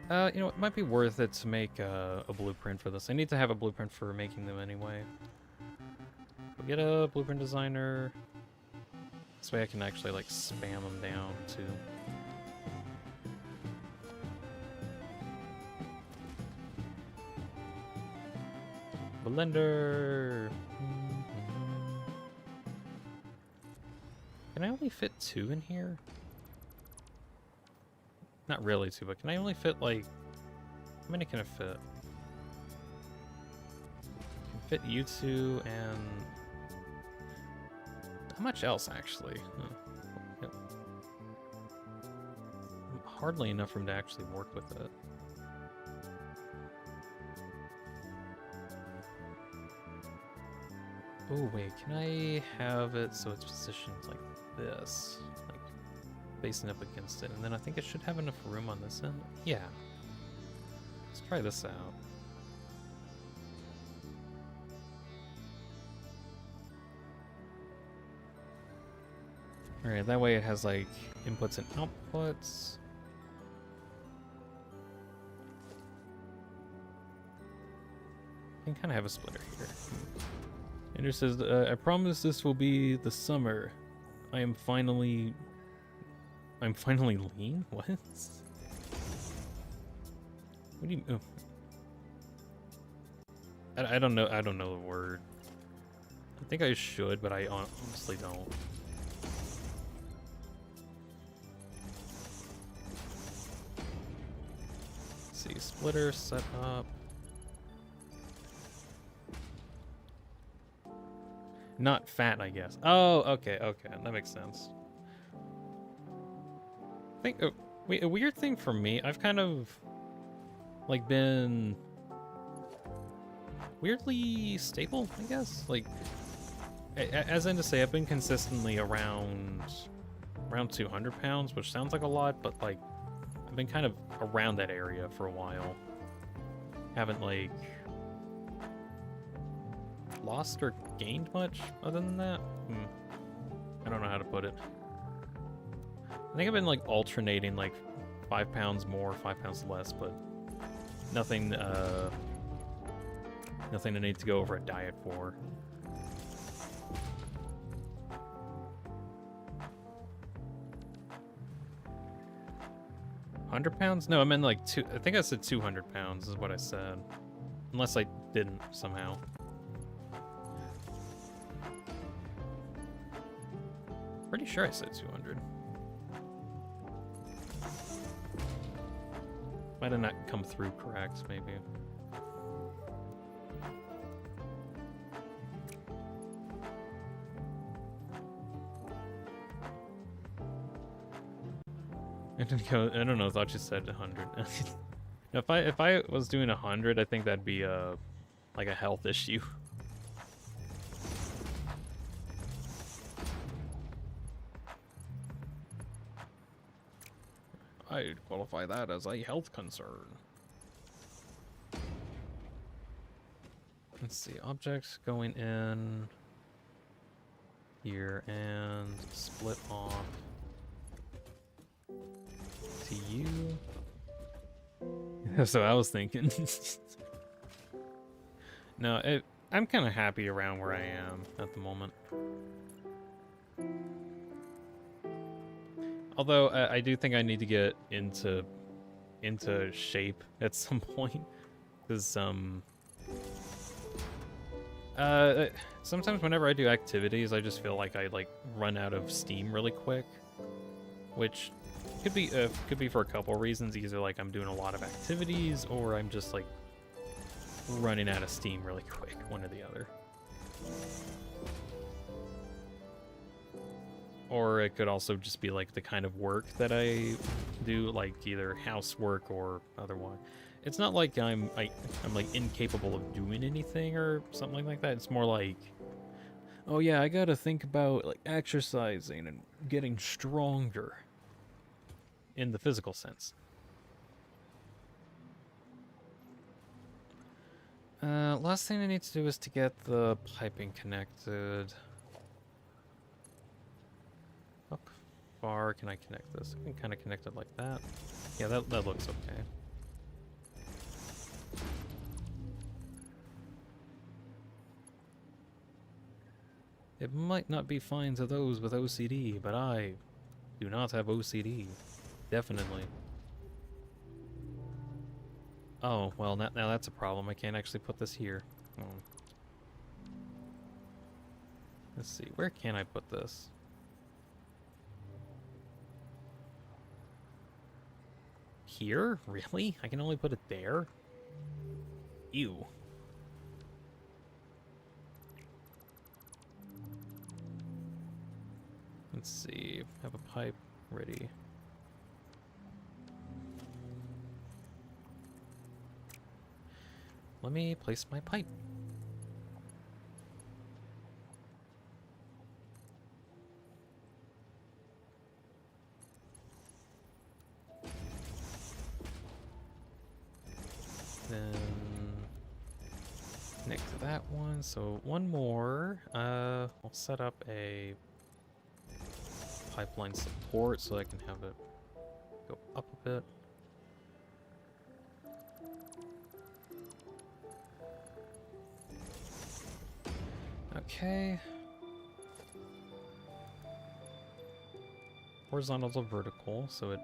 know, it might be worth it to make a blueprint for this. I need to have a blueprint for making them anyway. We'll get a blueprint designer. This way I can actually like spam them down too. Blender. Can I only fit 2 in here? Not really 2, but can I only fit like... How many can I fit? I can fit you 2 and... How much else actually? Yep. Hardly enough room to actually work with it. Oh wait, can I have it so it's positioned like this? Like facing up against it, and then I think it should have enough room on this end. Yeah. Let's try this out. Alright, that way it has like inputs and outputs. You can kind of have a splitter here. Andrew says, I promise this will be the summer. I'm finally lean? What? What do you... Oh. I don't know the word. I think I should, but I honestly don't. Let's see, splitter set up. Not fat, I guess. Oh, okay, that makes sense. I think a weird thing for me, I've kind of like been weirdly stable, I guess. Like, as in to say, I've been consistently around 200 pounds, which sounds like a lot, but like I've been kind of around that area for a while. Haven't like lost or gained much other than that. I don't know how to put it. I think I've been like alternating like 5 pounds more, 5 pounds less, but nothing nothing I need to go over a diet for. £100? No, I meant like I think I said 200 pounds is what I said. Unless I didn't somehow. Pretty sure I said 200. Might have not come through correct, maybe. I didn't go. I don't know. I thought you said 100. If I was doing 100, I think that'd be like a health issue. I'd qualify that as a health concern. Let's see, objects going in here and split off to you. So I was thinking. No, I'm kind of happy around where I am at the moment. Although I do think I need to get into shape at some point, because sometimes whenever I do activities, I just feel like I run out of steam really quick, which could be for a couple reasons. Either like I'm doing a lot of activities, or I'm just like running out of steam really quick, one or the other. Or it could also just be like the kind of work that I do, like either housework or otherwise. It's not like I'm like incapable of doing anything or something like that. It's more like, oh yeah, I gotta think about like exercising and getting stronger in the physical sense. Last thing I need to do is to get the piping connected. How far can I connect this? I can kind of connect it like that. Yeah, that looks okay. It might not be fine to those with OCD, but I do not have OCD. Definitely. Oh, well, now that's a problem. I can't actually put this here. Oh. Let's see, where can I put this? Here? Really? I can only put it there? Ew. Let's see, have a pipe ready. Let me place my pipe. Then connect to that one. So one more. We'll set up a pipeline support so I can have it go up a bit. Okay. Horizontal to vertical, so it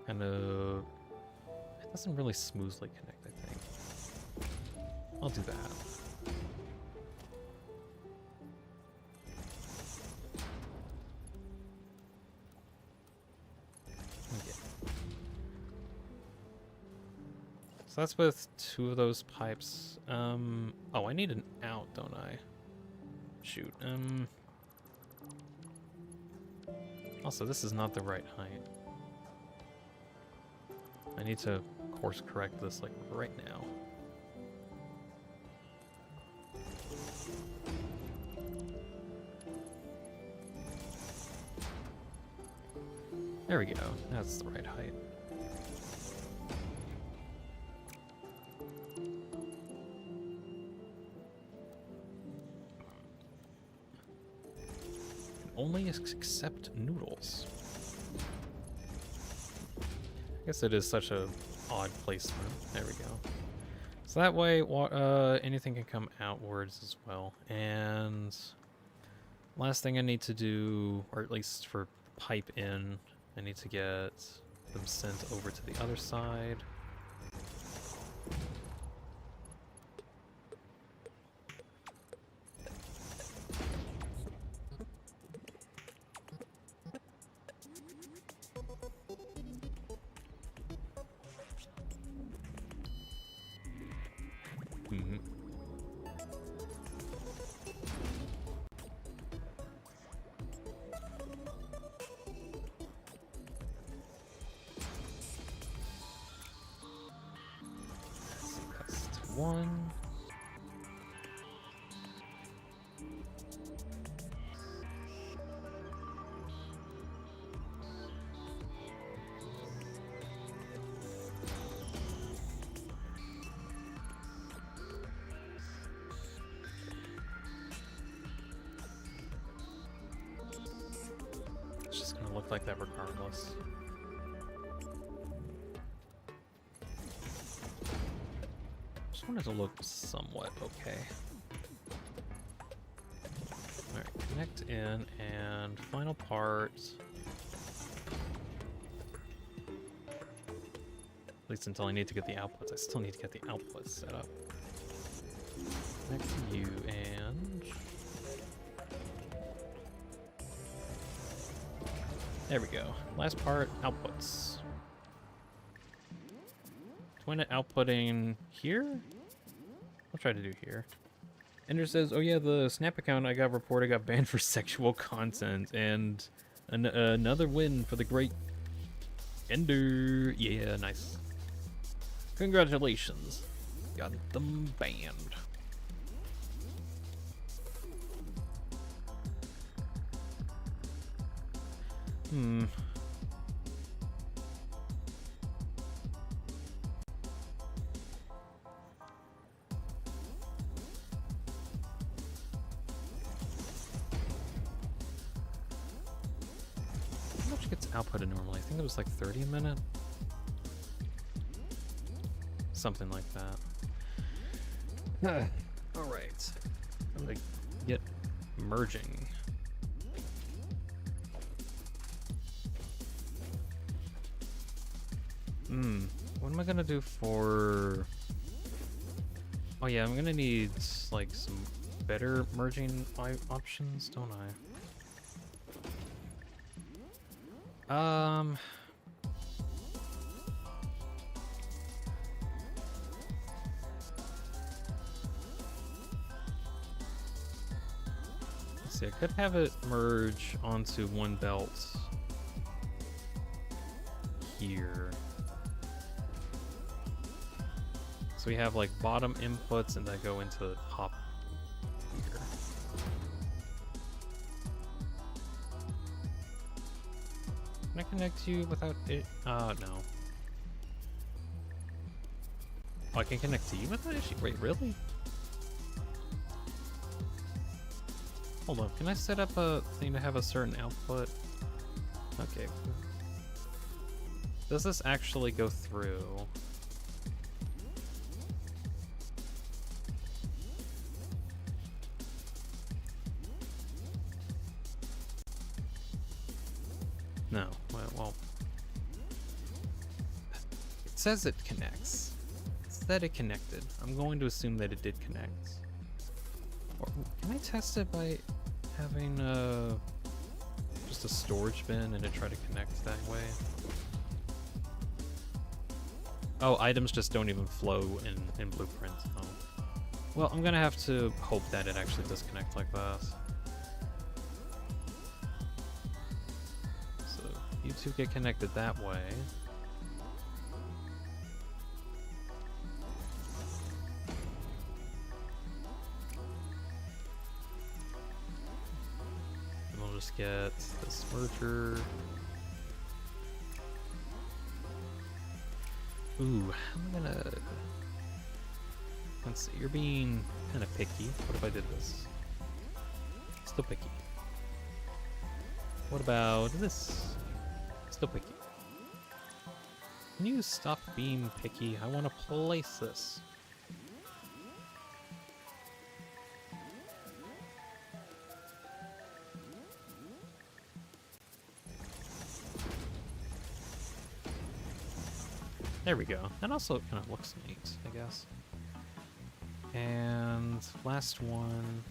kind of... It doesn't really smoothly connect, I think. I'll do that. Okay. So that's with two of those pipes. Oh, I need an out, don't I? Shoot. Also, this is not the right height. I need to course correct this like right now. There we go. That's the right height. Only accept noodles. I guess it is such a odd placement. There we go. So that way, anything can come outwards as well. And last thing I need to do, or at least for pipe in, I need to get them sent over to the other side. Mm-hmm. That's one. It's just gonna look like that regardless. Just wanted to look somewhat okay. Alright, connect in, and final part. At least until I need to get the outputs. I still need to get the outputs set up. Connect to you, and... there we go. Last part, outputs. Do I end up outputting here? I'll try to do here. Ender says, oh yeah, the Snap account I got reported got banned for sexual content, and another win for the great Ender. Yeah, nice. Congratulations. Got them banned. Hmm. How much gets outputted normally? I think it was like 30 a minute. Something like that. Alright. I'm gonna get merging. What am I gonna do for... oh yeah, I'm gonna need like some better merging options, don't I? Let's see, I could have it merge onto one belt here. So we have like bottom inputs and then go into top here. Can I connect you without it? No. Oh, I can connect to you without issue? Wait, really? Hold on, can I set up a thing to have a certain output? Okay. Does this actually go through? No. Well, it says it connects. It said it connected. I'm going to assume that it did connect. Or can I test it by having just a storage bin and it try to connect that way? Oh, items just don't even flow in Blueprint. Oh. Well, I'm gonna have to hope that it actually does connect like that. So you two get connected that way. And we'll just get this merger. Ooh, I'm gonna... let's see, you're being kind of picky. What if I did this? Still picky. What about this? Still picky. Can you stop being picky? I want to place this. There we go. That also kind of looks neat, I guess. And last one.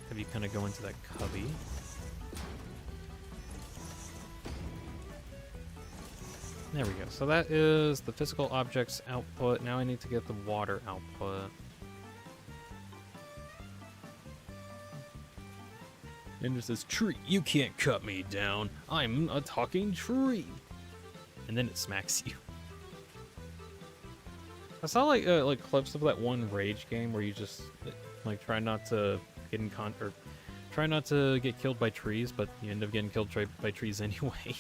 Have you kind of go into that cubby. There we go. So that is the physical objects output. Now I need to get the water output. And it says, "Tree, you can't cut me down. I'm a talking tree." And then it smacks you. I saw like clips of that one Rage game where you just like try not to get or try not to get killed by trees, but you end up getting killed by trees anyway.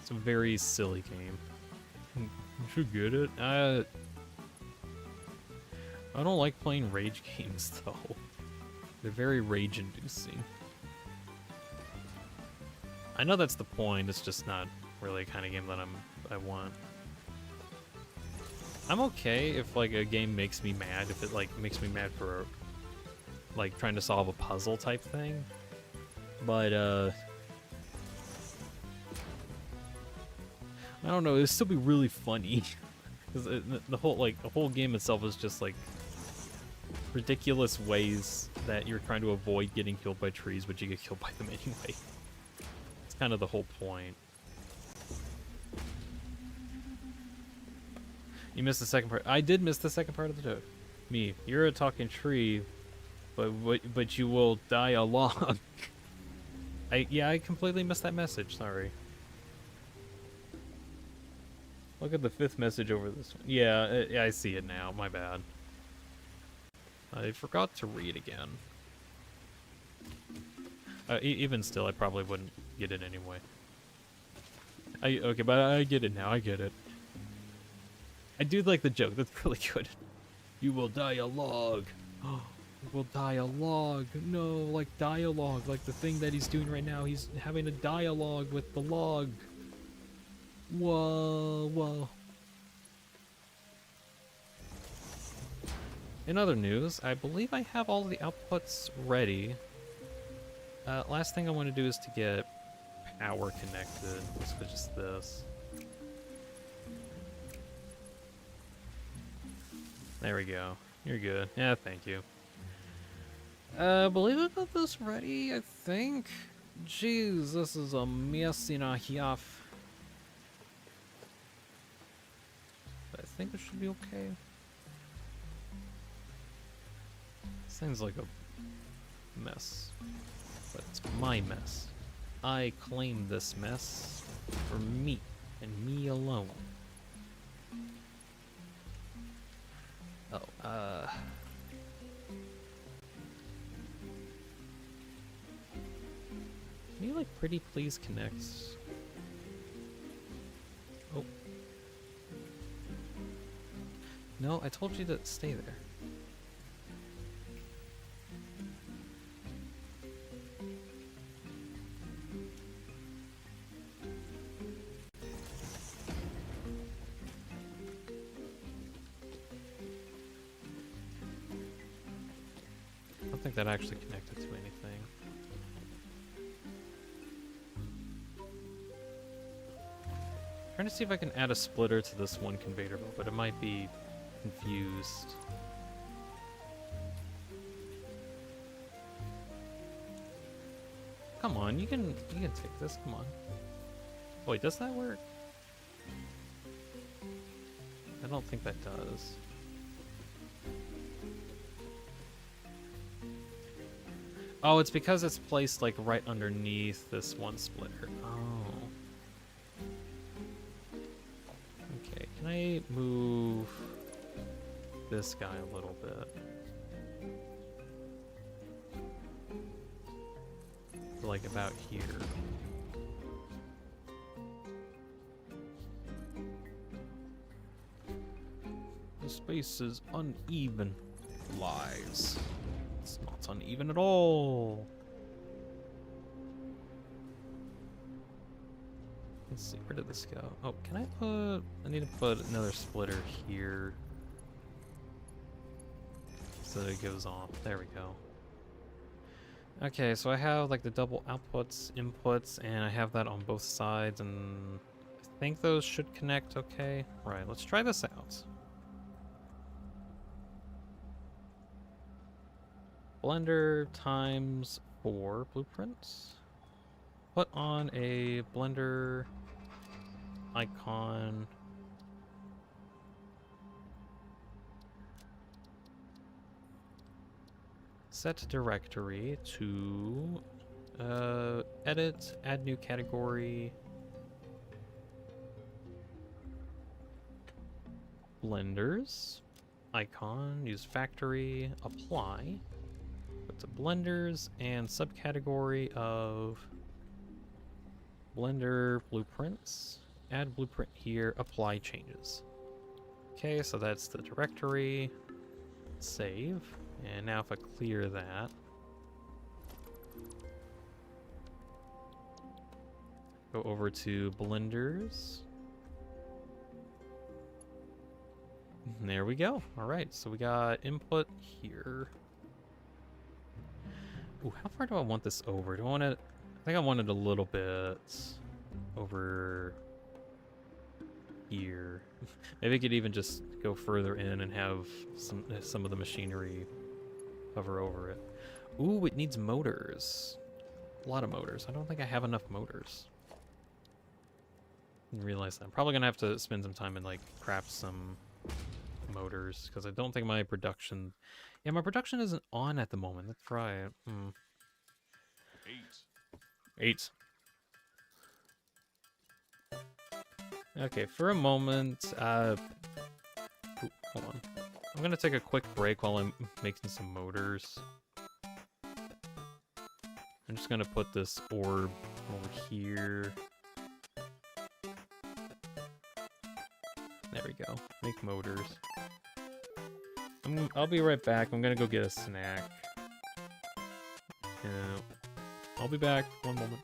It's a very silly game. You should get it. I don't like playing Rage games though. They're very rage-inducing. I know that's the point. It's just not really the kind of game that I want. I'm okay if like a game makes me mad. If it like makes me mad for like trying to solve a puzzle type thing. But I don't know. It'd still be really funny because the whole game itself is just like ridiculous ways that you're trying to avoid getting killed by trees, but you get killed by them anyway. It's kind of the whole point. You missed the second part. I did miss the second part of the joke. Me, you're a talking tree, but you will die a log. I completely missed that message. Sorry. Look at the fifth message over this one. Yeah, I see it now. My bad. I forgot to read again. Even still, I probably wouldn't get it anyway. Okay, but I get it now. I get it. I do like the joke. That's really good. You will die a log. Oh, you will die a log. No, like dialogue, like the thing that he's doing right now. He's having a dialogue with the log. Whoa, whoa. In other news, I believe I have all the outputs ready. Last thing I want to do is to get power connected. Let's go just this. There we go. You're good. Yeah, thank you. I believe I got this ready, I think. Jeez, this is a mess in a half. I think it should be okay. Seems like a mess, but it's my mess. I claim this mess for me and me alone. Oh, can you, like, pretty please connect? Oh. No, I told you to stay there. I don't think that actually connected to anything. Trying to see if I can add a splitter to this one conveyor belt, but it might be confused. Come on, you can take this. Come on. Wait, does that work? I don't think that does. Oh, it's because it's placed like right underneath this one splitter. Oh. Okay, can I move this guy a little bit? Like about here. The space is uneven. Lies. It's not uneven at all. Let's see, where did this go? Oh, can I need to put another splitter here. So that it goes off. There we go. Okay, so I have like the double outputs, inputs, and I have that on both sides, and I think those should connect okay. Right, let's try this out. Blender times 4 blueprints. Put on a Blender icon. Set directory to edit, add new category, blenders, icon, use factory, apply, put to blenders, and subcategory of Blender blueprints, add blueprint here, apply changes. Okay, so that's the directory, save, and now if I clear that, go over to blenders. There we go. All right, so we got input here. Ooh, how far do I want this over? Do I want it? I think I want it a little bit over here. Maybe I could even just go further in and have some of the machinery hover over it. Ooh, it needs motors. A lot of motors. I don't think I have enough motors. Didn't realize that. I'm probably gonna have to spend some time and like craft some motors because I don't think my production. Yeah, my production isn't on at the moment. That's right. 8. Okay, for a moment. Ooh, hold on. I'm gonna take a quick break while I'm making some motors. I'm just gonna put this orb over here. There we go. Make motors. I'll be right back. I'm gonna go get a snack. I'll be back. One moment.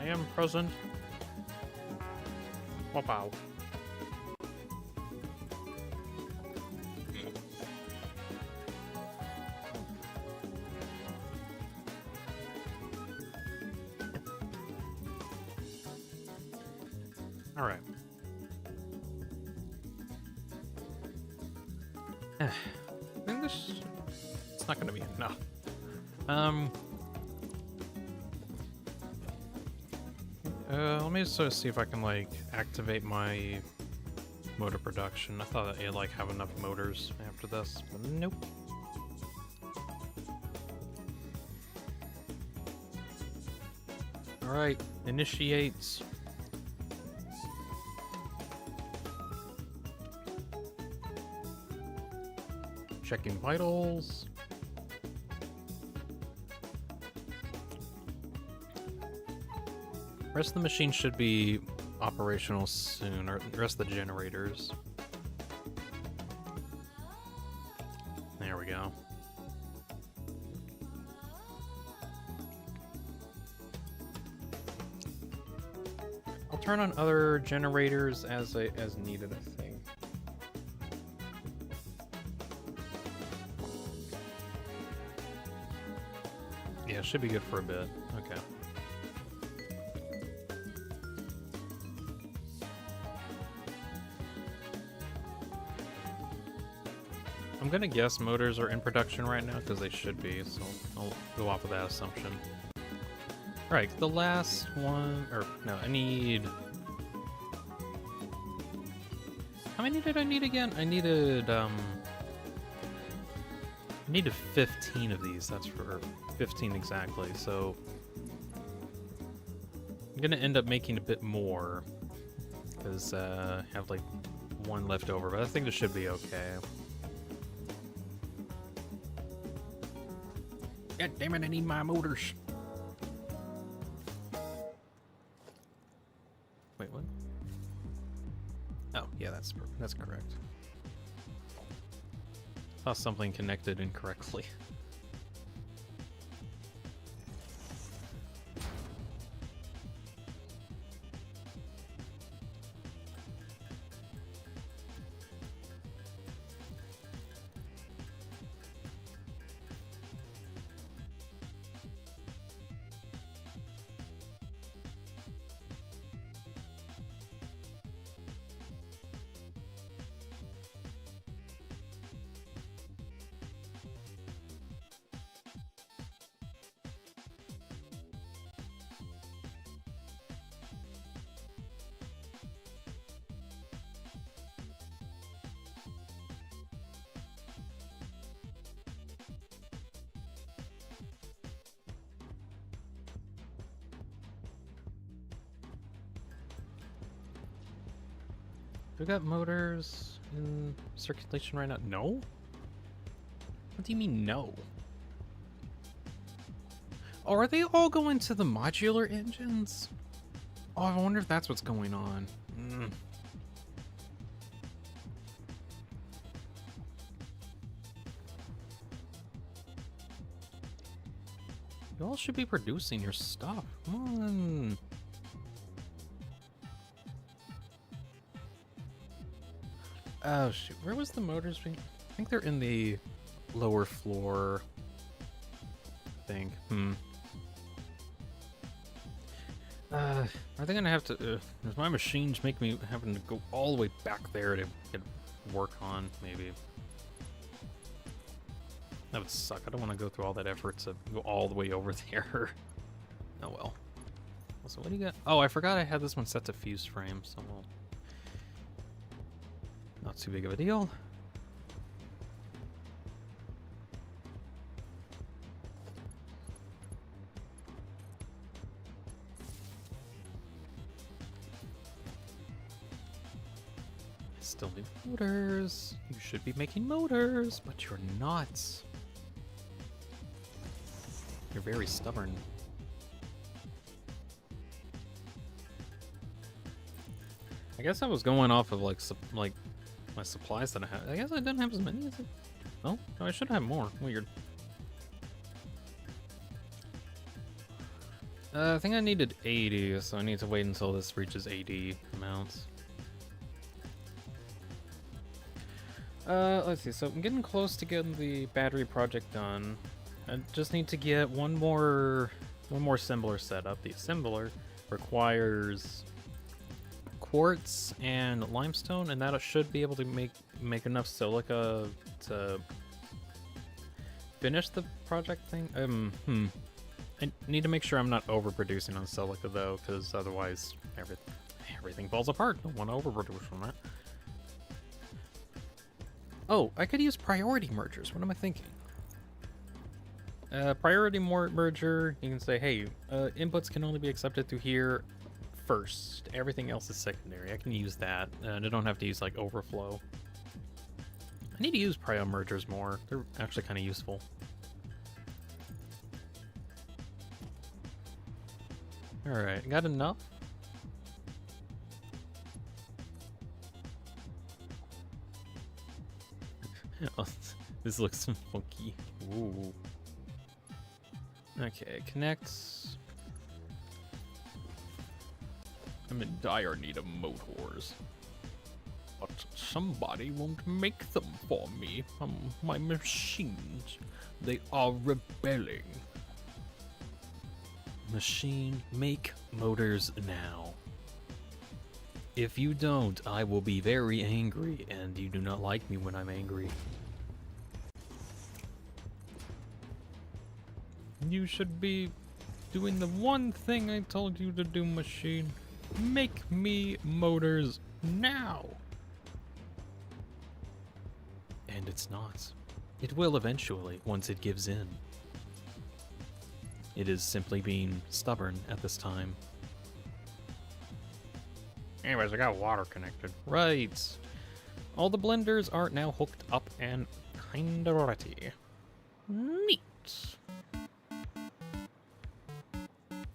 I am present. Wow. Alright. I think this... It's not gonna be enough. Let me just sort of see if I can, like, activate my motor production. I thought I'd, like, have enough motors after this, but nope. Alright, initiates. Checking vitals. Rest of the machine should be operational soon, or the rest of the generators. There we go. I'll turn on other generators as needed, I think. Yeah, it should be good for a bit. Okay. I'm gonna guess motors are in production right now because they should be, so I'll go off of that assumption. Alright, the last one, or no, I need... How many did I need again? I needed 15 of these, that's for 15 exactly, so... I'm gonna end up making a bit more, because I have like one left over, but I think this should be okay. God damn it, I need my motors. Wait, what? Oh, yeah, that's correct. Saw something connected incorrectly. We got motors in circulation right now. No? What do you mean, no? Oh, are they all going to the modular engines? Oh, I wonder if that's what's going on. You all should be producing your stuff. Come on. Oh shoot, where was the motors being? I think they're in the lower floor. I think. Are they gonna have to? Does my machines make me having to go all the way back there to get work on? Maybe. That would suck. I don't want to go through all that effort to go all the way over there. Oh well. So what do you got? Oh, I forgot I had this one set to fuse frame, so we'll... Not too big of a deal. Still need motors. You should be making motors, but you're not. You're very stubborn. I guess I was going off of like my supplies that I had. I guess I didn't have as many as it. Oh, no, I should have more. Weird. I think I needed 80, so I need to wait until this reaches 80 amounts. Let's see. So I'm getting close to getting the battery project done. I just need to get one more assembler set up. The assembler requires quartz and limestone, and that should be able to make enough silica to finish the project thing. I need to make sure I'm not overproducing on silica though, because otherwise everything falls apart. Don't want to overproduce on that. Oh, I could use priority mergers. What am I thinking? Priority merger, you can say, hey, inputs can only be accepted through here first. Everything else is secondary. I can use that, and I don't have to use, like, overflow. I need to use prio mergers more. They're actually kind of useful. Alright, got enough? Oh, this looks funky. Ooh. Okay, connects. I'm in dire need of motors. But somebody won't make them for me. My machines, they are rebelling. Machine, make motors now. If you don't, I will be very angry, and you do not like me when I'm angry. You should be doing the one thing I told you to do, machine. Make me motors now. And it's not. It will eventually, once it gives in. It is simply being stubborn at this time. Anyways, I got water connected. Right. All the blenders are now hooked up and kinda ready. Neat.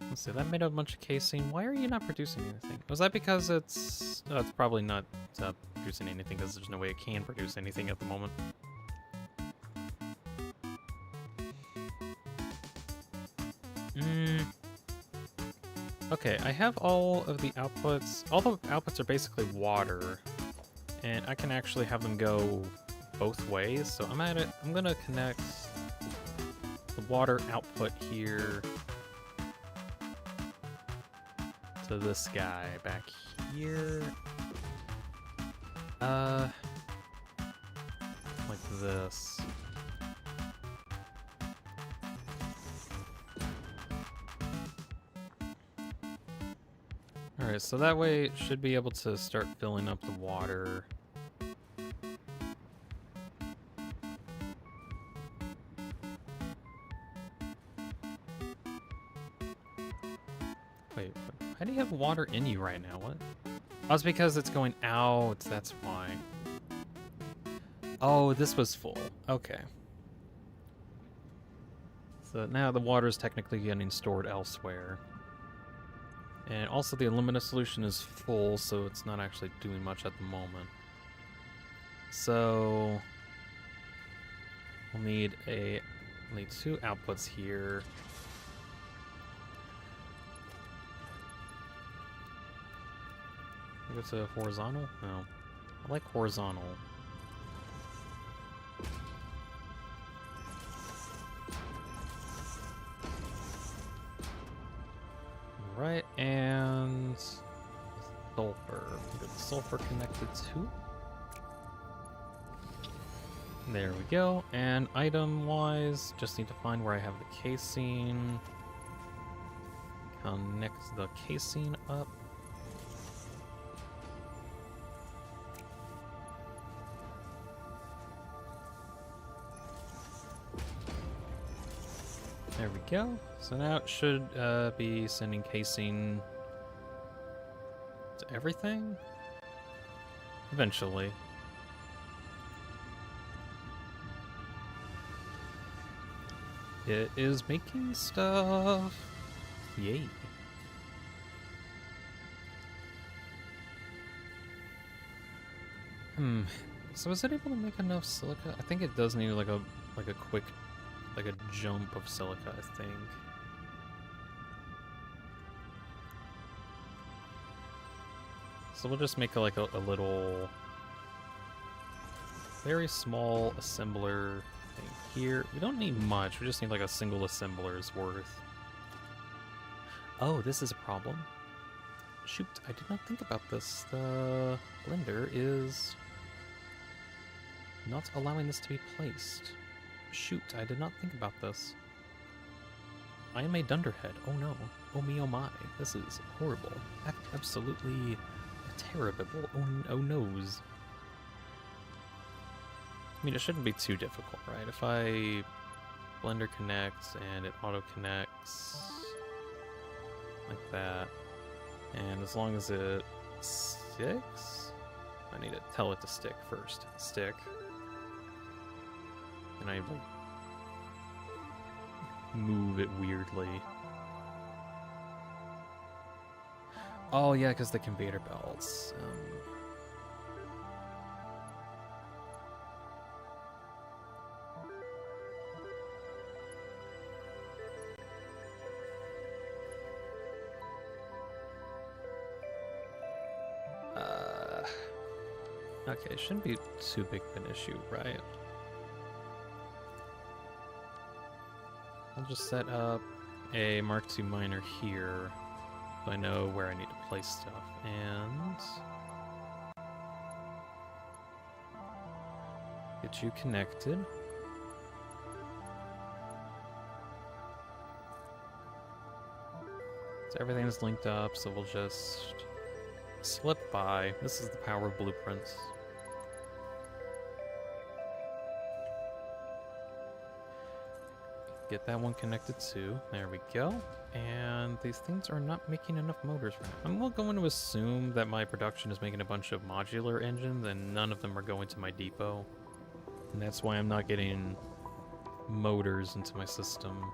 Let's see, that made a bunch of casing. Why are you not producing anything? Was that because it's... Oh, it's probably not producing anything because there's no way it can produce anything at the moment. Okay, I have all of the outputs. All the outputs are basically water, and I can actually have them go both ways. So I'm at it. I'm gonna connect the water output here to this guy back here. Like this. Alright, so that way it should be able to start filling up the water. Wait, how do you have water in you right now? What? Oh, it's because it's going out, that's why. Oh, this was full. Okay. So now the water is technically getting stored elsewhere. And also the alumina solution is full, so it's not actually doing much at the moment. So we'll need two outputs here. Go to horizontal? No. I like horizontal. Right, and sulfur. Get the sulfur connected too. There we go. And item-wise, just need to find where I have the casing. Connect the casing up. There we go. So now it should be sending casing to everything? Eventually. It is making stuff. Yay. So is it able to make enough silica? I think it does need like a quick jump of silica, I think. So we'll just make a little very small assembler thing here. We don't need much, we just need like a single assembler's worth. Oh, this is a problem. shoot, I did not think about this. The blender is not allowing this to be placed. Shoot, I did not think about this. I am a dunderhead. Oh no. Oh me, oh my. This is horrible. Absolutely terrible. Oh noes. I mean, it shouldn't be too difficult, right? If I blender connects and it auto connects like that, and as long as it sticks, I need to tell it to stick first. Stick. And I like move it weirdly. Oh yeah, because the conveyor belts. Okay, it shouldn't be too big of an issue, right? I'll just set up a Mark II miner here so I know where I need to place stuff. And get you connected. So everything is linked up, so we'll just slip by. This is the power of blueprints. Get that one connected too. There we go. And these things are not making enough motors right now. I'm going to assume that my production is making a bunch of modular engines and none of them are going to my depot. And that's why I'm not getting motors into my system.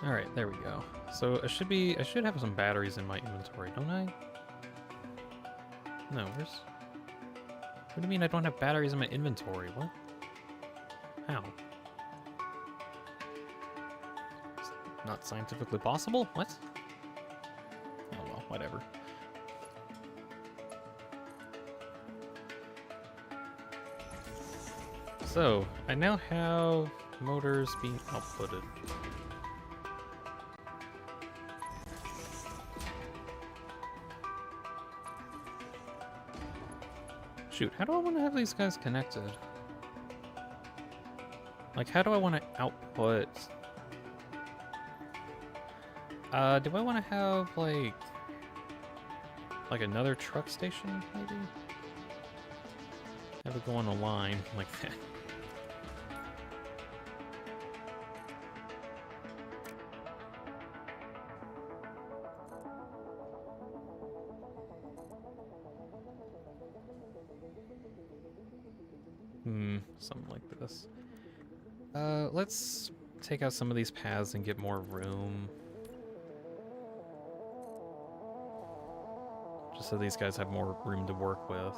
Alright, there we go. So I should have some batteries in my inventory, don't I? No, what do you mean I don't have batteries in my inventory? What? How? It's not scientifically possible? What? Oh well, whatever. So, I now have motors being outputted. Shoot, how do I want to have these guys connected? Like, how do I want to output? Do I want to have, like another truck station, maybe? Have it go on a line like that. Something like this. Let's take out some of these paths and get more room. Just so these guys have more room to work with.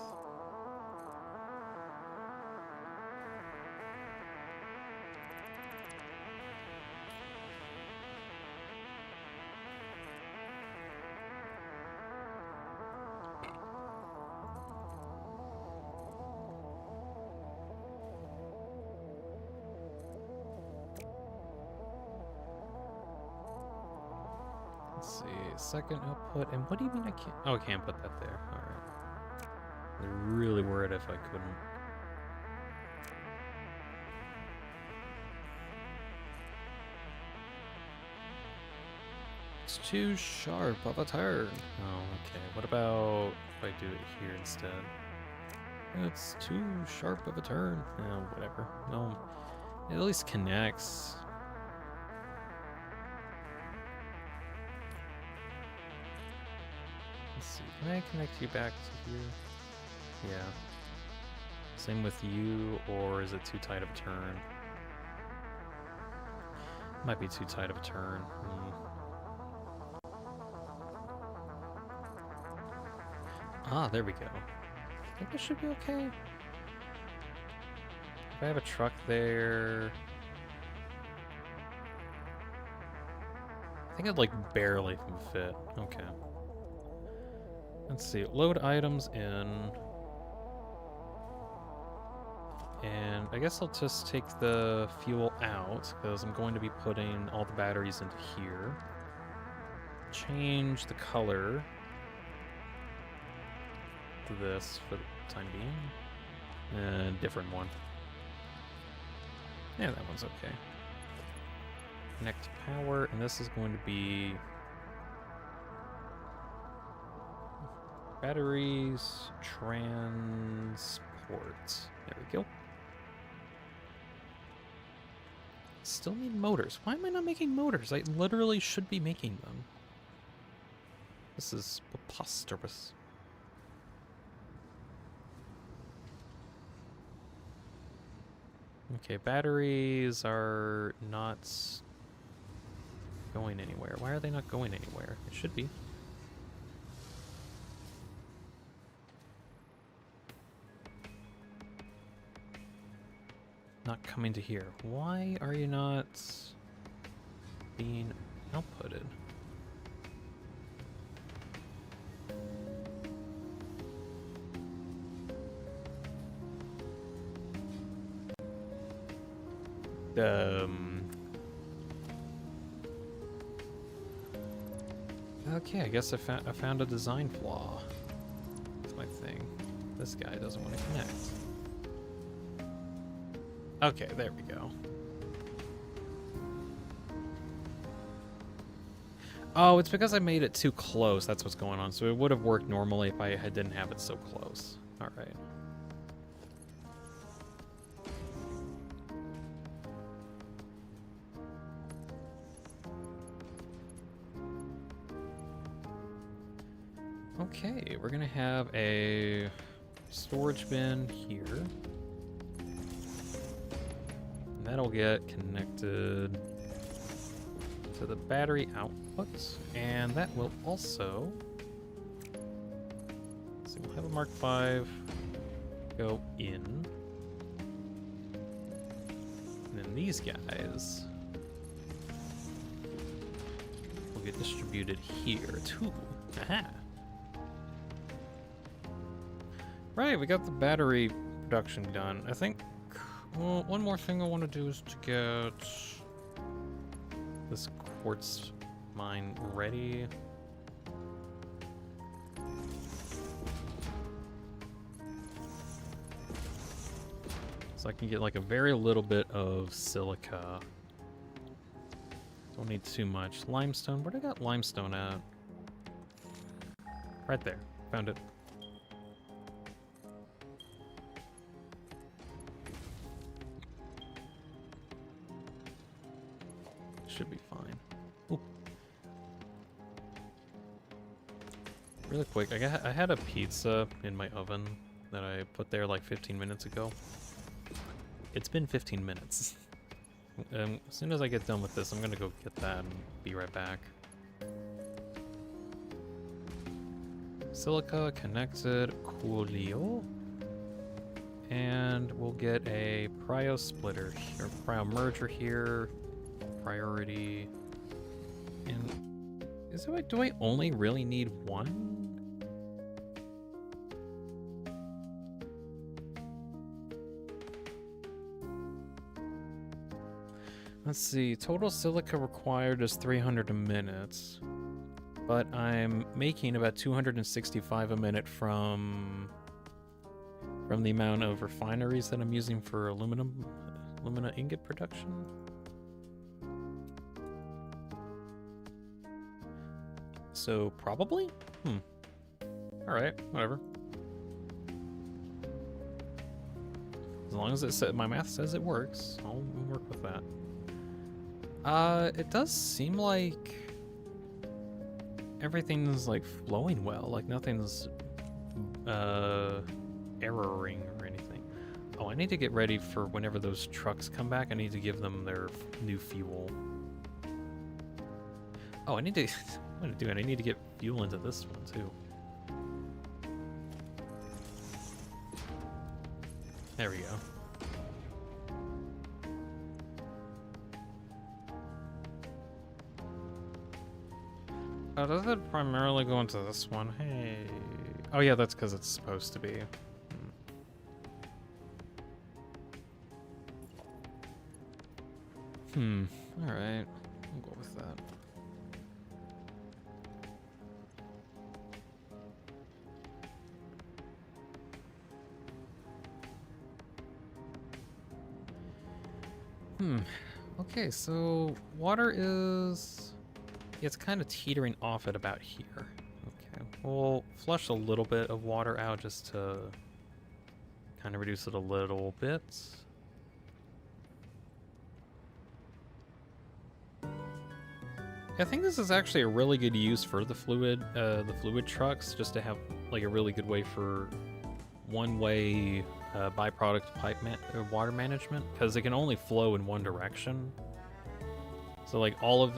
Let's see, second output, and what do you mean I can't? Oh, I can't put that there. Alright. I'm really worried if I couldn't. It's too sharp of a turn. Oh, okay. What about if I do it here instead? It's too sharp of a turn. Oh, whatever. No, it at least connects. Let's see, can I connect you back to here? Yeah. Same with you, or is it too tight of a turn? Might be too tight of a turn. Ah, there we go. I think this should be okay. If I have a truck there... I think I'd like barely fit. Okay. Let's see. Load items in. And I guess I'll just take the fuel out, because I'm going to be putting all the batteries into here. Change the color to this for the time being. Different one. Yeah, that one's okay. Connect to power, and this is going to be batteries, transport. There we go. Still need motors. Why am I not making motors? I literally should be making them. This is preposterous. Okay, batteries are not going anywhere. Why are they not going anywhere? It should be. Not coming to here. Why are you not being outputted? Okay, I guess I found a design flaw. That's my thing. This guy doesn't want to connect. Okay, there we go. Oh, it's because I made it too close. That's what's going on. So it would have worked normally if I didn't have it so close. All right. Okay, we're gonna have a storage bin here. And that'll get connected to the battery output. And that will also... So we'll have a Mark V go in. And then these guys will get distributed here too. Aha! Right, we got the battery production done. I think, well, one more thing I want to do is to get this quartz mine ready. So I can get like a very little bit of silica. Don't need too much. Limestone, where'd I got limestone at? Right there, found it. Should be fine. Ooh. Really quick, I had a pizza in my oven that I put there like 15 minutes ago. It's been 15 minutes. As soon as I get done with this, I'm gonna go get that and be right back. Silica connected, coolio. And we'll get a prio splitter here, prio merger here. Priority. And is it, do I only really need one? Let's see, total silica required is 300 a minute, but I'm making about 265 a minute from the amount of refineries that I'm using for alumina ingot production. So probably? Alright, whatever. As long as it said my math says it works, I'll work with that. It does seem like everything's like flowing well, like nothing's erroring or anything. Oh, I need to get ready for whenever those trucks come back. I need to give them their new fuel. Oh, I need to what am I doing? I need to get fuel into this one too. There we go. Oh, does it primarily go into this one? Hey. Oh yeah, that's because it's supposed to be. Alright. I'll go with that. Okay, so water is... yeah, it's kind of teetering off at about here. Okay, we'll flush a little bit of water out just to kind of reduce it a little bit. I think this is actually a really good use for the fluid trucks, just to have like a really good way for one-way byproduct water management, because it can only flow in one direction. So like all of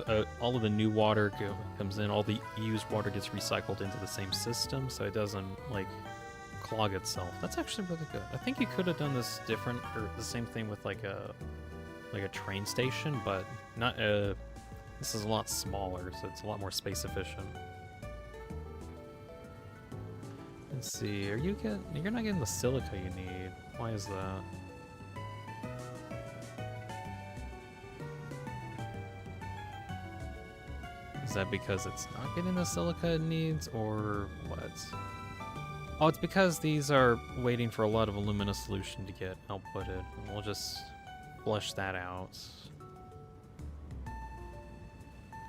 the new water comes in, all the used water gets recycled into the same system, so it doesn't like clog itself. That's actually really good. I think you could have done this different, or the same thing with like a train station, but not this is a lot smaller, so it's a lot more space efficient. Let's see, you're not getting the silica you need. Why is that? Is that because it's not getting the silica it needs, or what? Oh, it's because these are waiting for a lot of alumina solution to get outputted. And we'll just flush that out.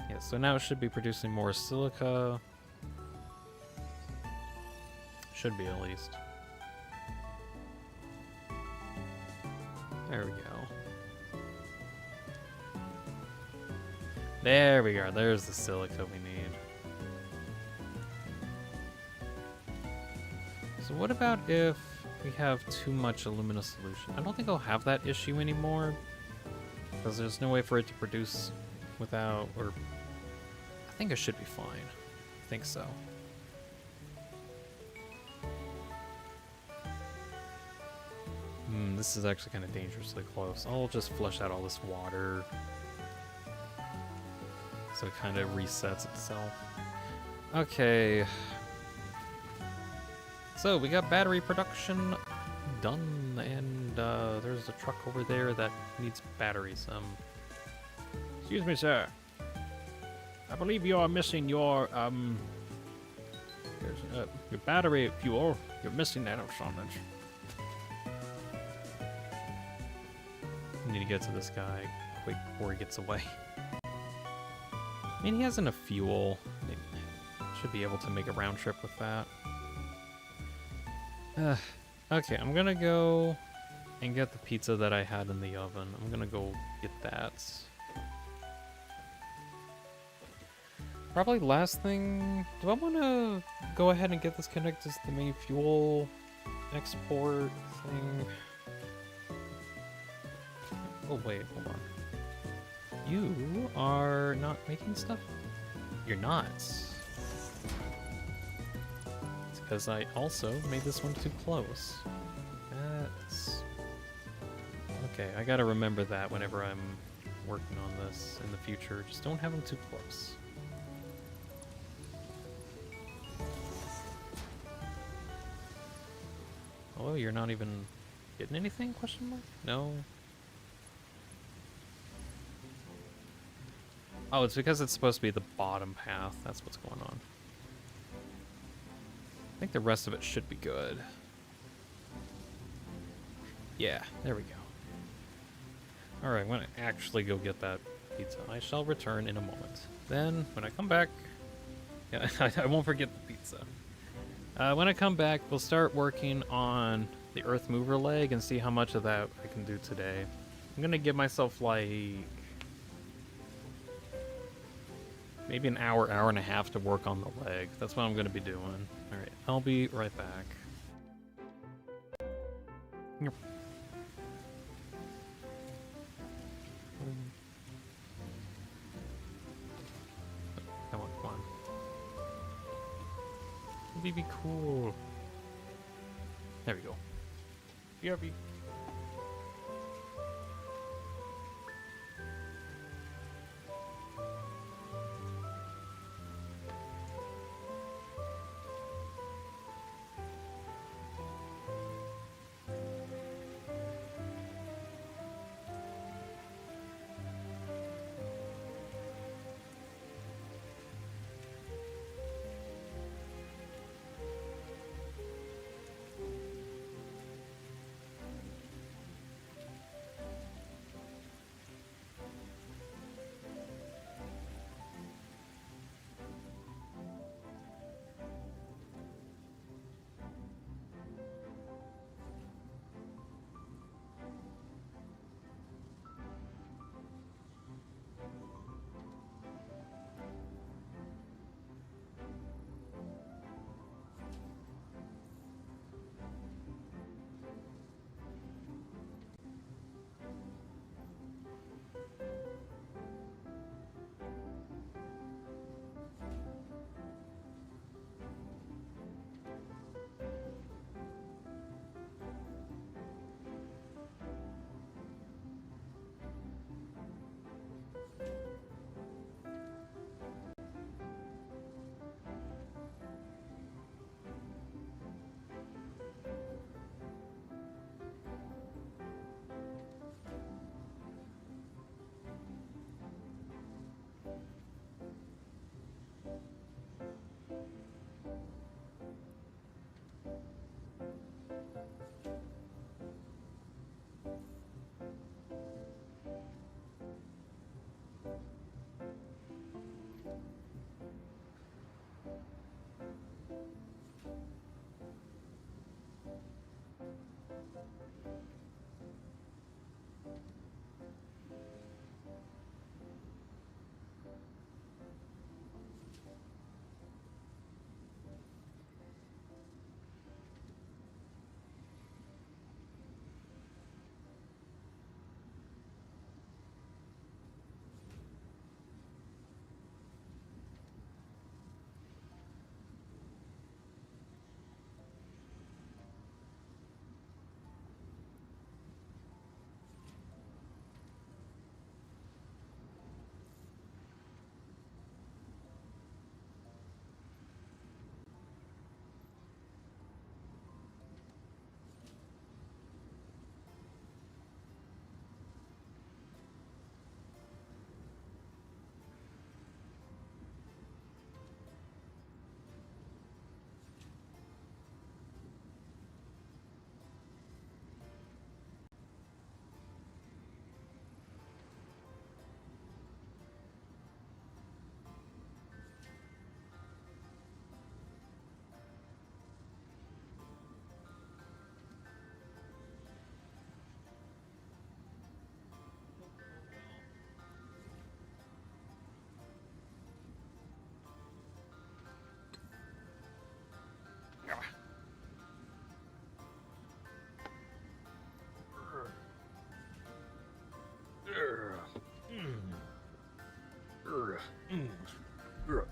Yeah, so now it should be producing more silica. Should be, at least. There we go. There we go. There's the silica we need. So what about if we have too much alumina solution? I don't think I'll have that issue anymore, because there's no way for it to produce without, or I think it should be fine. I think so. This is actually kind of dangerously close. I'll just flush out all this water so it kind of resets itself. Okay. So we got battery production done, and there's a truck over there that needs batteries. Excuse me, sir. I believe you are missing your battery fuel. You're missing that or something. Need to get to this guy quick before he gets away. I mean, he has enough fuel. Maybe should be able to make a round trip with that. Okay, I'm gonna go and get the pizza that I had in the oven. I'm gonna go get that. Probably last thing, do I want to go ahead and get this connected to the main fuel export thing? Oh wait, hold on. You are not making stuff? You're not. It's because I also made this one too close. That's... okay, I gotta remember that whenever I'm working on this in the future. Just don't have them too close. Oh, you're not even getting anything? Question mark? No. Oh, it's because it's supposed to be the bottom path. That's what's going on. I think the rest of it should be good. Yeah, there we go. Alright, I'm gonna actually go get that pizza. I shall return in a moment. Then, when I come back... yeah, I won't forget the pizza. When I come back, we'll start working on the Earthmover leg and see how much of that I can do today. I'm gonna give myself, like... maybe an hour, hour and a half to work on the leg. That's what I'm going to be doing. Alright, I'll be right back. Yep. Come on, come on. It'd be cool. There we go. BRB.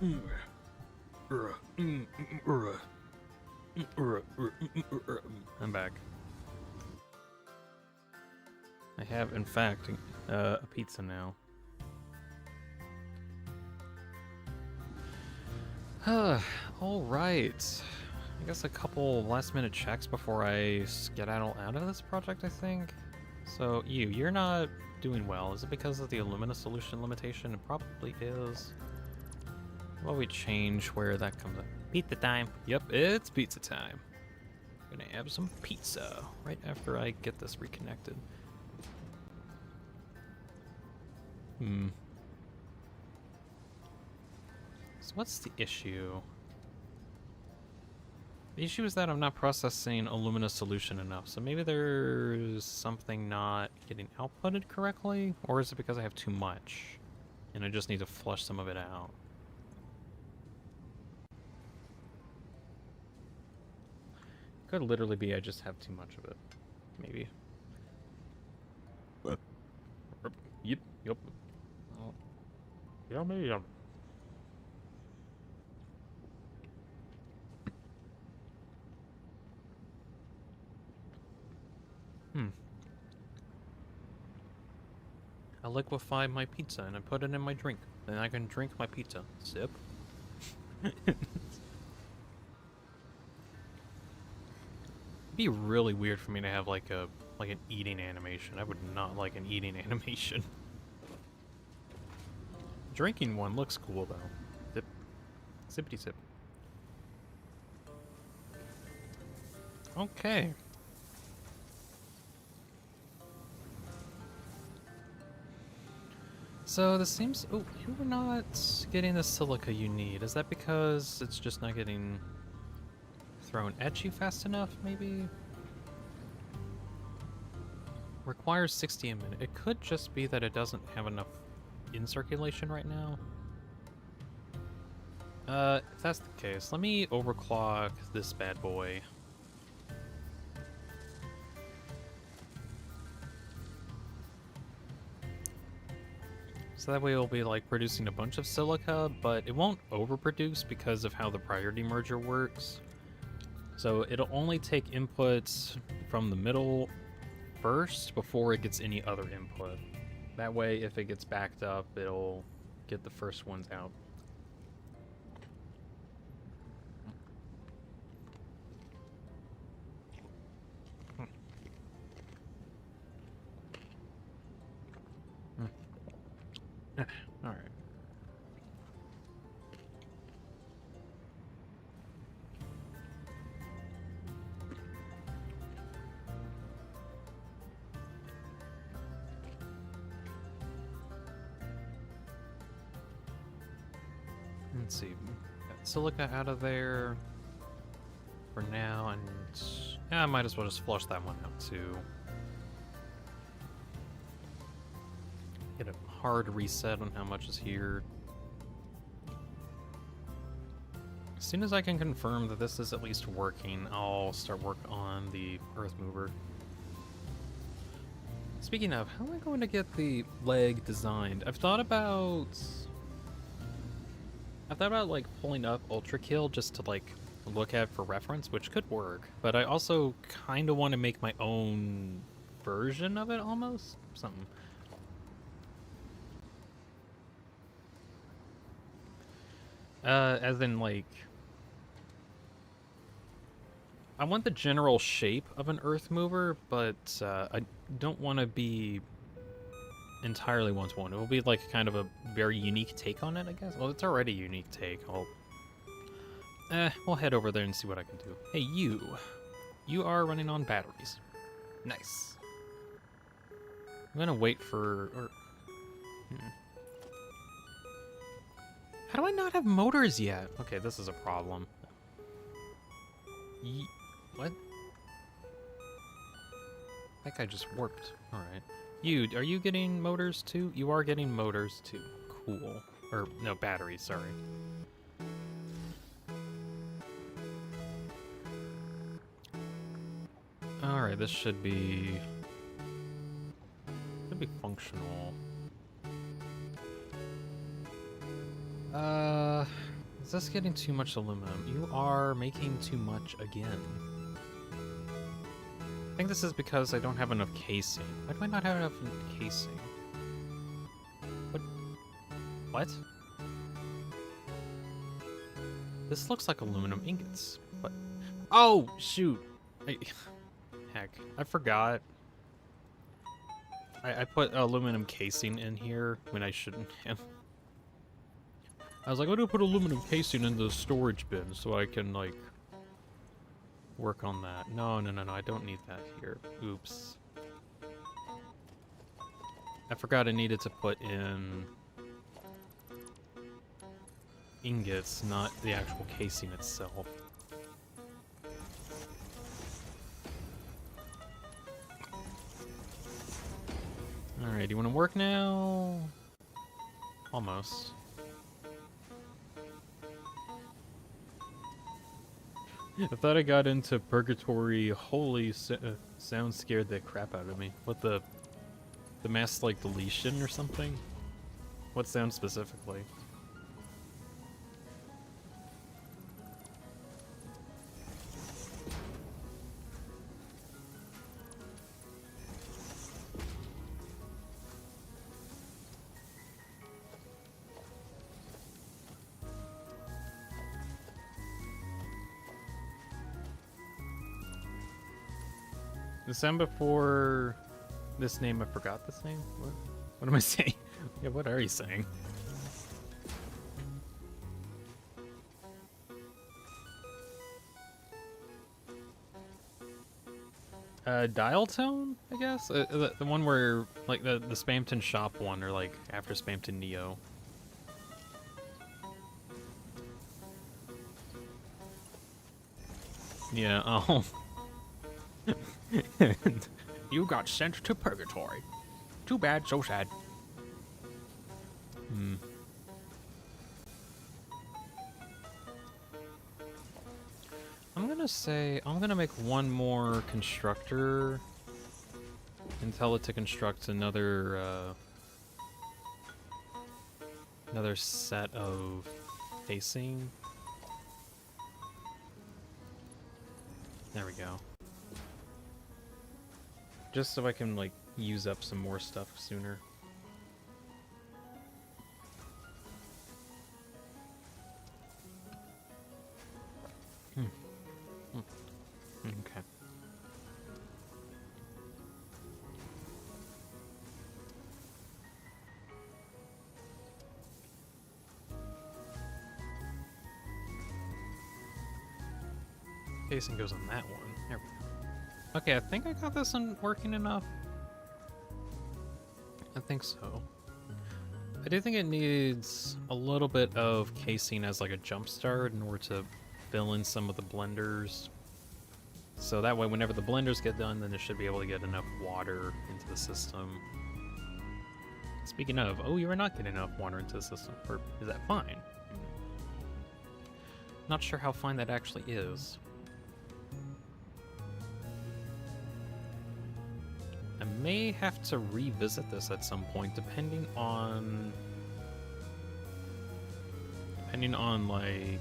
I'm back. I have, in fact, a pizza now. Alright. I guess a couple last-minute checks before I skedaddle out of this project, I think. So, you're not doing well. Is it because of the alumina solution limitation? It probably is. Well, we change where that comes up. Pizza time. Yep, it's pizza time. I'm gonna have some pizza right after I get this reconnected. So what's the issue? The issue is that I'm not processing alumina solution enough, so maybe there's something not getting outputted correctly? Or is it because I have too much, and I just need to flush some of it out? Could literally be I just have too much of it. Maybe. Yep. Oh. Yummy. I liquefy my pizza and I put it in my drink. Then I can drink my pizza. Sip. It'd be really weird for me to have like an eating animation. I would not like an eating animation. Drinking one looks cool though. Sip. Sippity sip. Okay. So this seems... Oh, you're not getting the silica you need. Is that because it's just not getting thrown at you fast enough, maybe? Requires 60 a minute. It could just be that it doesn't have enough in circulation right now. If that's the case, let me overclock this bad boy. So that way it'll be like producing a bunch of silica, but it won't overproduce because of how the priority merger works. So it'll only take inputs from the middle first before it gets any other input. That way, if it gets backed up, it'll get the first ones out. All right. Let's see. Got silica out of there for now, and yeah, I might as well just flush that one out too. Get a hard reset on how much is here. As soon as I can confirm that this is at least working, I'll start work on the Earthmover. Speaking of, how am I going to get the leg designed? I've thought about like pulling up Ultra Kill just to like look at for reference, which could work. But I also kind of want to make my own version of it almost. Something. As in, like, I want the general shape of an Earthmover, but I don't want to be entirely one-to-one. It will be like kind of a very unique take on it, I guess. Well, it's already a unique take. We'll head over there and see what I can do. Hey, you are running on batteries. Nice. I'm gonna wait for... How do I not have motors yet? Okay, this is a problem. What? That guy just warped. Alright. Are you getting motors too? You are getting motors too. Cool. Or, no, batteries, sorry. Alright, this should be functional. this getting too much aluminum? You are making too much again. I think this is because I don't have enough casing. Why do I not have enough casing? What? This looks like aluminum ingots. What? Oh, shoot. Heck, I forgot. I put aluminum casing in here when I shouldn't have. I was like, I'm gonna put aluminum casing in the storage bin so I can, like, work on that. No, I don't need that here. Oops. I forgot I needed to put in ingots, not the actual casing itself. Alright, do you want to work now? Almost. I thought I got into purgatory. Holy sound scared the crap out of me. What, the mass, like, deletion or something? What sound specifically? The sound before this name, I forgot this name? What am I saying? Yeah, what are you saying? Dial tone, I guess? The one where, like, the Spamton shop one, or, like, after Spamton Neo. Yeah, oh. You got sent to purgatory. Too bad, so sad. Hmm. I'm gonna say, I'm gonna make one more constructor and tell it to construct another set of facing. There we go. Just so I can, like, use up some more stuff sooner. Okay. Casing goes on that one. There we go. Okay, I think I got this one working enough. I think so. I do think it needs a little bit of casing as like a jump start in order to fill in some of the blenders. So that way, whenever the blenders get done, then it should be able to get enough water into the system. Speaking of, oh, you are not getting enough water into the system. Or is that fine? Not sure how fine that actually is. I may have to revisit this at some point, depending on like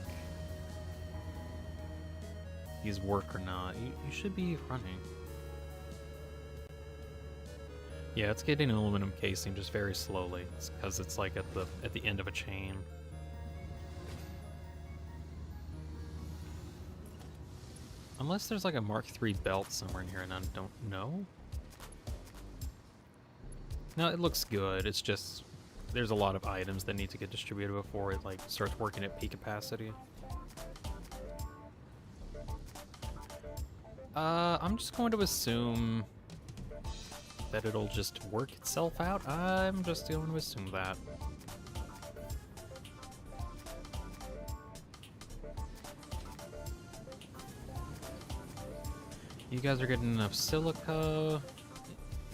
these work or not. You should be running. Yeah, it's getting aluminum casing just very slowly. It's because it's like at the end of a chain. Unless there's like a Mark III belt somewhere in here and I don't know. No, it looks good. It's just there's a lot of items that need to get distributed before it like starts working at peak capacity. I'm just going to assume that it'll just work itself out. I'm just going to assume that. You guys are getting enough silica.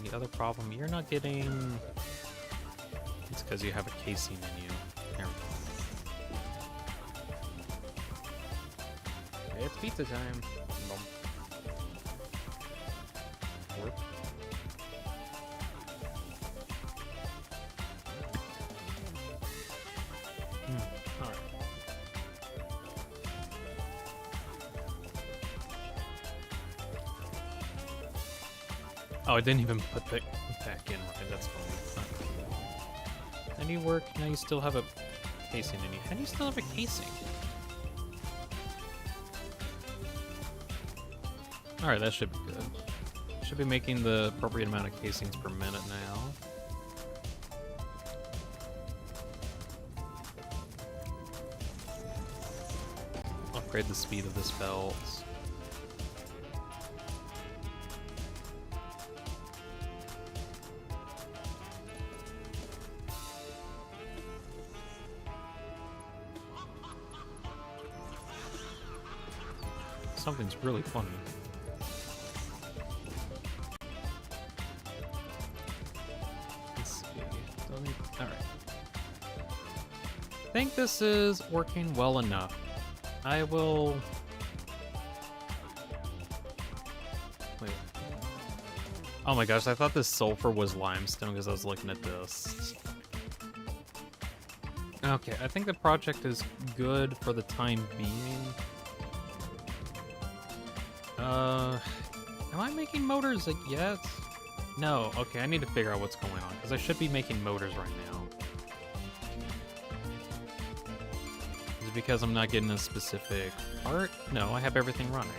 The other problem you're not getting, it's because you have a casing in you. There we go. It's pizza time. Work. Alright. Oh, I didn't even put the back in right. That's funny. How do you work? Now you still have a casing in you. How do you still have a casing? Alright, that should be good. Should be making the appropriate amount of casings per minute now. Upgrade the speed of this belt. Something's really funny. Let's see. Alright. I think this is working well enough. I will... Wait. Oh my gosh, I thought this sulfur was limestone because I was looking at this. Okay, I think the project is good for the time being. Am I making motors like yet? No, okay, I need to figure out what's going on, because I should be making motors right now. Is it because I'm not getting a specific part? No, I have everything running.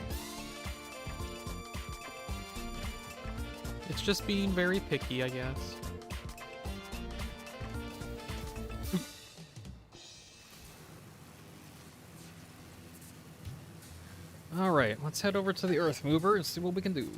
It's just being very picky, I guess. Alright, let's head over to the Earthmover and see what we can do.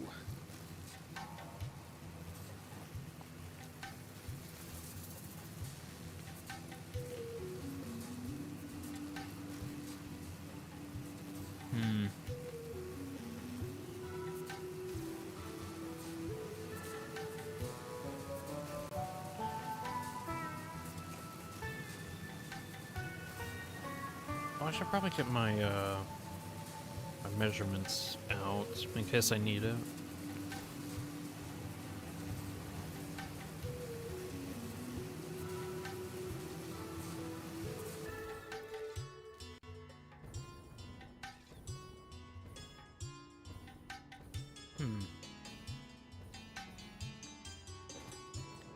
Oh, I should probably get my, my measurements out in case I need it.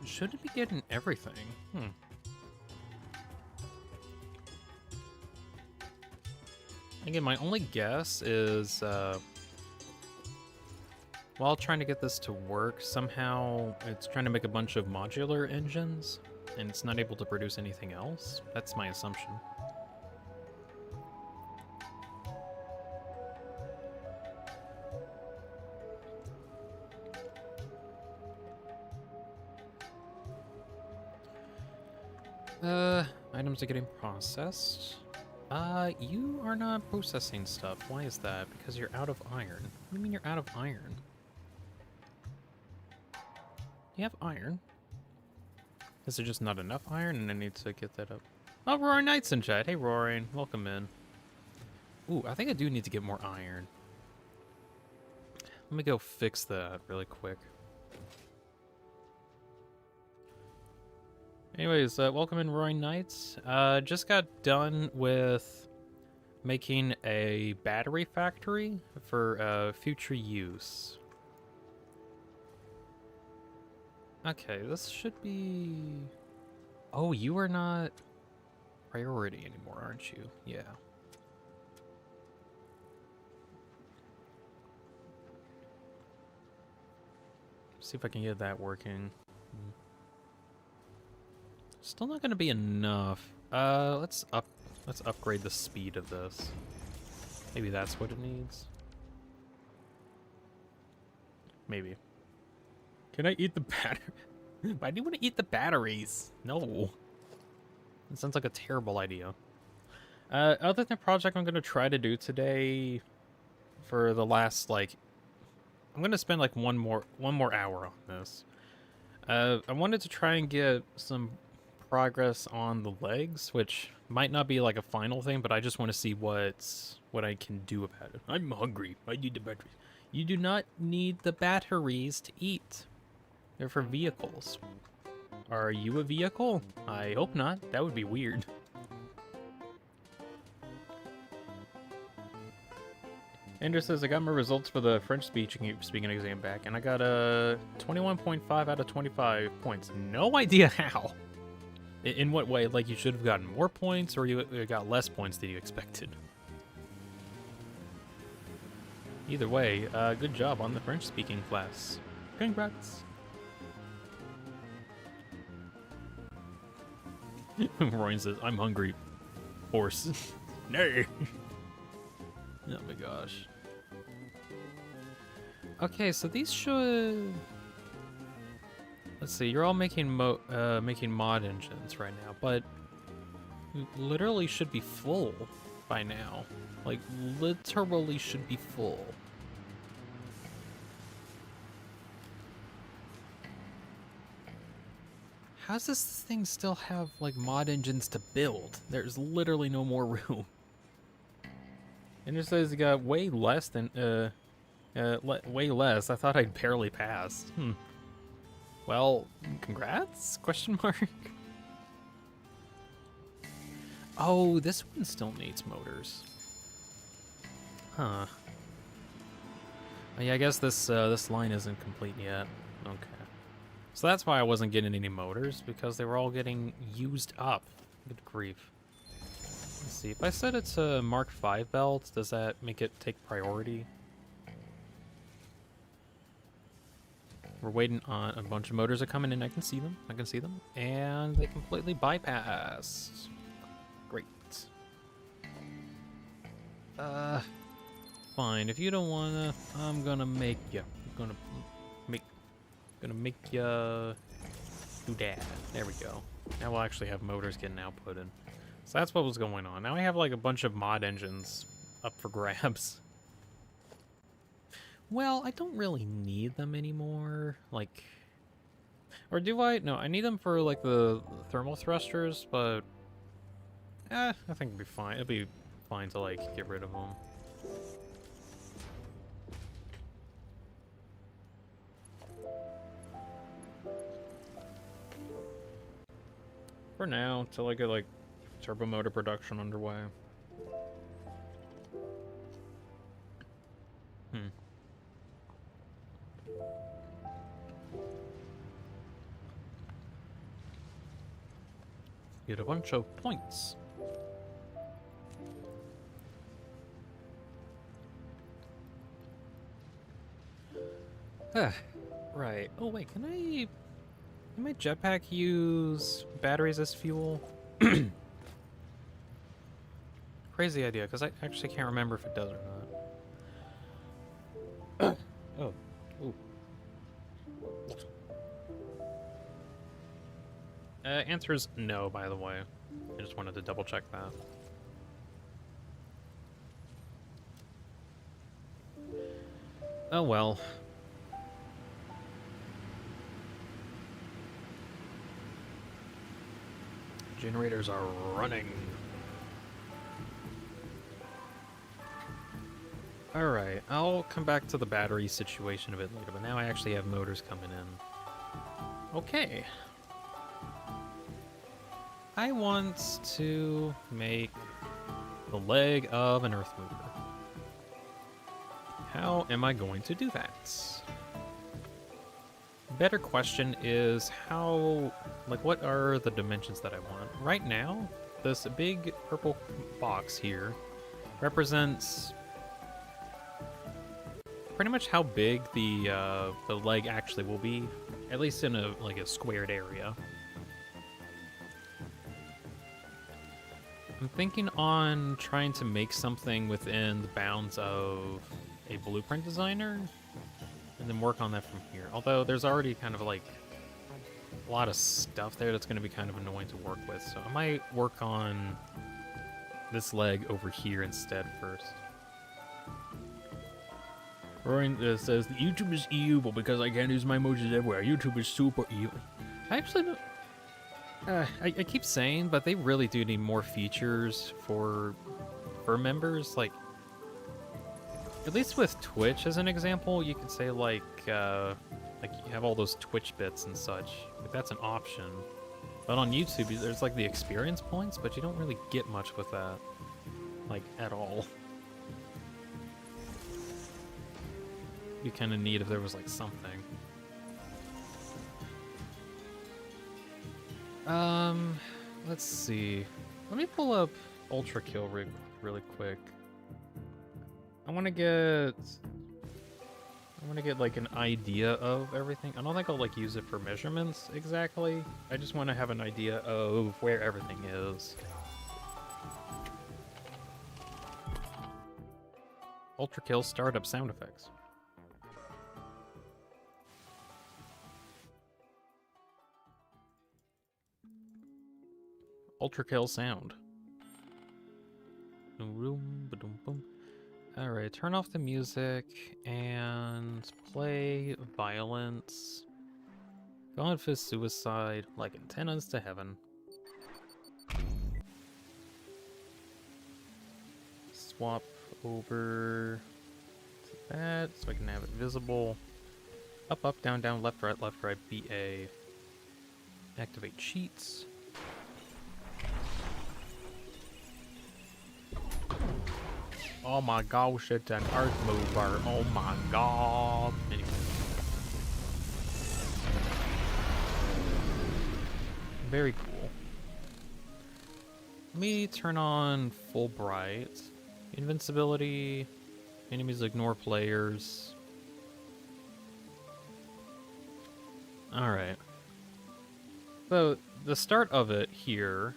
Shouldn't be getting everything. Again, my only guess is, while trying to get this to work, somehow it's trying to make a bunch of modular engines, and it's not able to produce anything else. That's my assumption. Items are getting processed. You are not processing stuff. Why is that? Because you're out of iron. What do you mean you're out of iron? You have iron. Is there just not enough iron and I need to get that up? Oh, Roaring Knight's in chat. Hey, Roaring. Welcome in. Ooh, I think I do need to get more iron. Let me go fix that really quick. Anyways, welcome in, Roaring Knights. Just got done with making a battery factory for future use. Okay, this should be... Oh, you are not priority anymore, aren't you? Yeah. See if I can get that working. Still not gonna be enough. Let's upgrade the speed of this. Maybe that's what it needs. Maybe. Can I eat the battery? Why do you want to eat the batteries? No. It sounds like a terrible idea. Other than project I'm gonna try to do today for the last, like, I'm gonna spend like one more hour on this. I wanted to try and get some progress on the legs, which might not be like a final thing, but I just want to see what I can do about it. I'm hungry. I need the batteries. You do not need the batteries to eat. They're for vehicles. Are you a vehicle? I hope not. That would be weird. Andrew says, I got my results for the French speaking exam back, and I got a 21.5 out of 25 points. No idea how. In what way? Like, you should have gotten more points, or you got less points than you expected? Either way, good job on the French speaking class. Congrats. Royan says, I'm hungry. Horse. Nay. Oh my gosh. Okay, so these should... Let's see, you're all making mod engines right now, but you literally should be full by now. Like, literally should be full. How does this thing still have, like, mod engines to build? There's literally no more room. And it says it got way less than, way less. I thought I'd barely passed. Well, congrats? Question mark? Oh, this one still needs motors. Huh. Oh, yeah, I guess this line isn't complete yet. Okay. So that's why I wasn't getting any motors, because they were all getting used up. Good grief. Let's see, if I set it to Mark 5 belts, does that make it take priority? We're waiting on a bunch of motors are coming in. I can see them. And they completely bypassed. Great. Fine. If you don't wanna, I'm gonna make you. Gonna make you do that. There we go. Now we'll actually have motors getting outputted. So that's what was going on. Now I have like a bunch of mod engines up for grabs. Well, I don't really need them anymore. Like, or do I? No, I need them for like the thermal thrusters, but I think it'd be fine. It'd be fine to like get rid of them. For now, till I get like turbo motor production underway. Get a bunch of points. Right. Oh wait, can my jetpack use batteries as fuel? Crazy idea, because I actually can't remember if it does or not. Oh. Ooh. Answer is no, by the way. I just wanted to double check that. Oh well. Generators are running. Alright, I'll come back to the battery situation a bit later, but now I actually have motors coming in. Okay. I want to make the leg of an Earthmover. How am I going to do that? Better question is how, like, what are the dimensions that I want? Right now, this big purple box here represents pretty much how big the leg actually will be, at least in a squared area. I'm thinking on trying to make something within the bounds of a blueprint designer, and then work on that from here. Although there's already kind of like a lot of stuff there that's going to be kind of annoying to work with, so I might work on this leg over here instead first. Rory says, YouTube is evil because I can't use my emojis everywhere. YouTube is super evil. I actually don't... I keep saying, but they really do need more features for members. Like, at least with Twitch, as an example, you could say like you have all those Twitch bits and such. Like, that's an option. But on YouTube, there's like the experience points, but you don't really get much with that, like, at all. Be kind of neat if there was like something. Let's see. Let me pull up Ultra Kill really quick. I want to get like an idea of everything. I don't think I'll like use it for measurements exactly. I just want to have an idea of where everything is. Ultra Kill startup sound effects. Ultra Kill sound. Alright, turn off the music and play violence. Gone for suicide, like antennas to heaven. Swap over to that so I can have it visible. Up, up, down, down, left, right, BA. Activate cheats. Oh my gosh, it's an Earthmover. Oh my god. Anyway. Very cool. Let me turn on full bright. Invincibility. Enemies ignore players. Alright. So, the start of it here,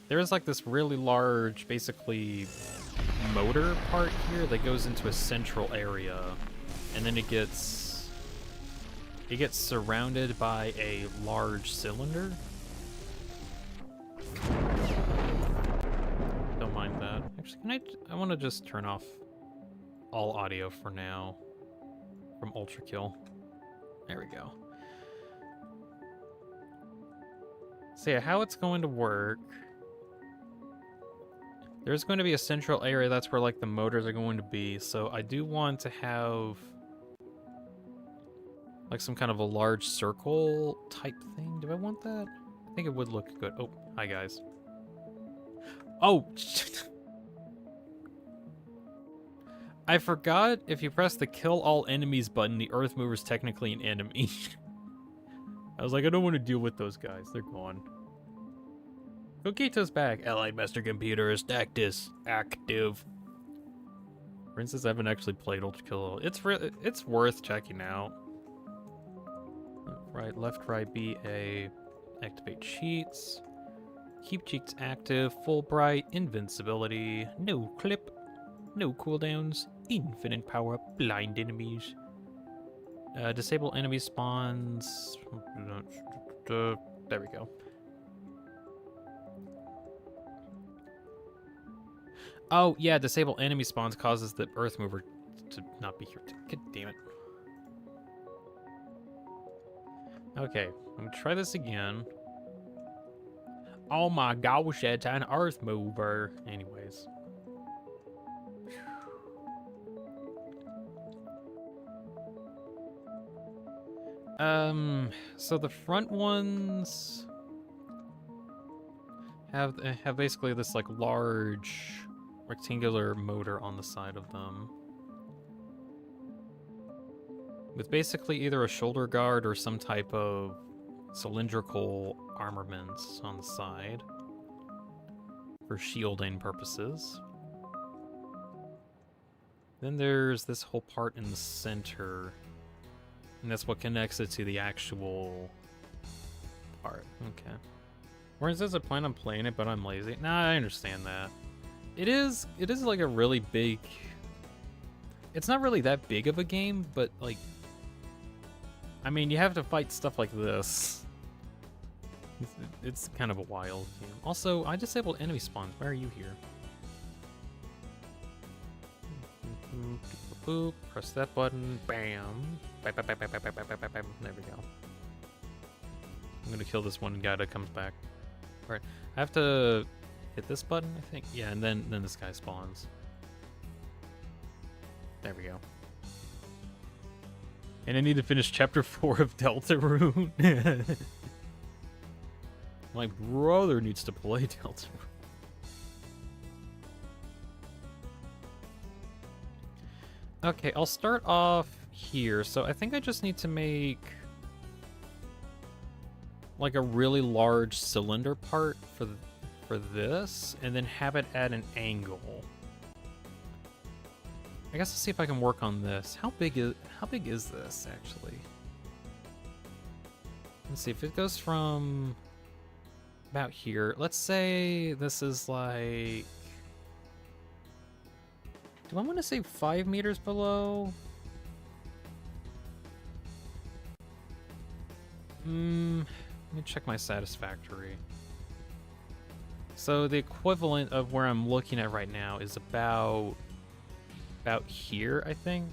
there's like this really large, basically, motor part here that goes into a central area, and then it gets surrounded by a large cylinder. Don't mind that. Actually, I want to just turn off all audio for now from Ultra Kill. There we go. So yeah, how it's going to work. There's going to be a central area, that's where like the motors are going to be, so I do want to have like some kind of a large circle type thing. Do I want that? I think it would look good. Oh, hi guys. Oh! I forgot if you press the kill all enemies button, the Earthmover's technically an enemy. I was like, I don't want to deal with those guys, they're gone. Kokito's back. Allied Master Computer is active. For instance, I haven't actually played Ultra Kill. It's worth checking out. Right, left, right, BA. Activate cheats. Keep cheats active. Full bright. Invincibility. No clip. No cooldowns. Infinite power. Blind enemies. Disable enemy spawns. There we go. Oh, yeah, disable enemy spawns causes the Earthmover to not be here. God damn it. Okay, I'm gonna try this again. Oh my gosh, it's an Earthmover. Anyways. So the front ones have basically this like large rectangular motor on the side of them, with basically either a shoulder guard or some type of cylindrical armaments on the side for shielding purposes. Then there's this whole part in the center, and that's what connects it to the actual part. Okay. Whereas there's a plan on playing it, but I'm lazy. Nah, I understand that. It is like a really big... It's not really that big of a game, but like... I mean, you have to fight stuff like this. It's kind of a wild game. Also, I disabled enemy spawns. Why are you here? Boop. Press that button. Bam. Bam, bam, bam, bam, bam, bam, bam, bam, bam. There we go. I'm gonna kill this one guy that comes back. Alright, I have to hit this button, I think. Yeah, and then this guy spawns. There we go. And I need to finish chapter 4 of Deltarune. My brother needs to play Deltarune. Okay, I'll start off here. So I think I just need to make like a really large cylinder part for this, and then have it at an angle. I guess let's see if I can work on this. How big is this actually? Let's see if it goes from about here. Let's say this is like, do I want to say 5 meters below? Let me check my satisfactory. So the equivalent of where I'm looking at right now is about here, I think.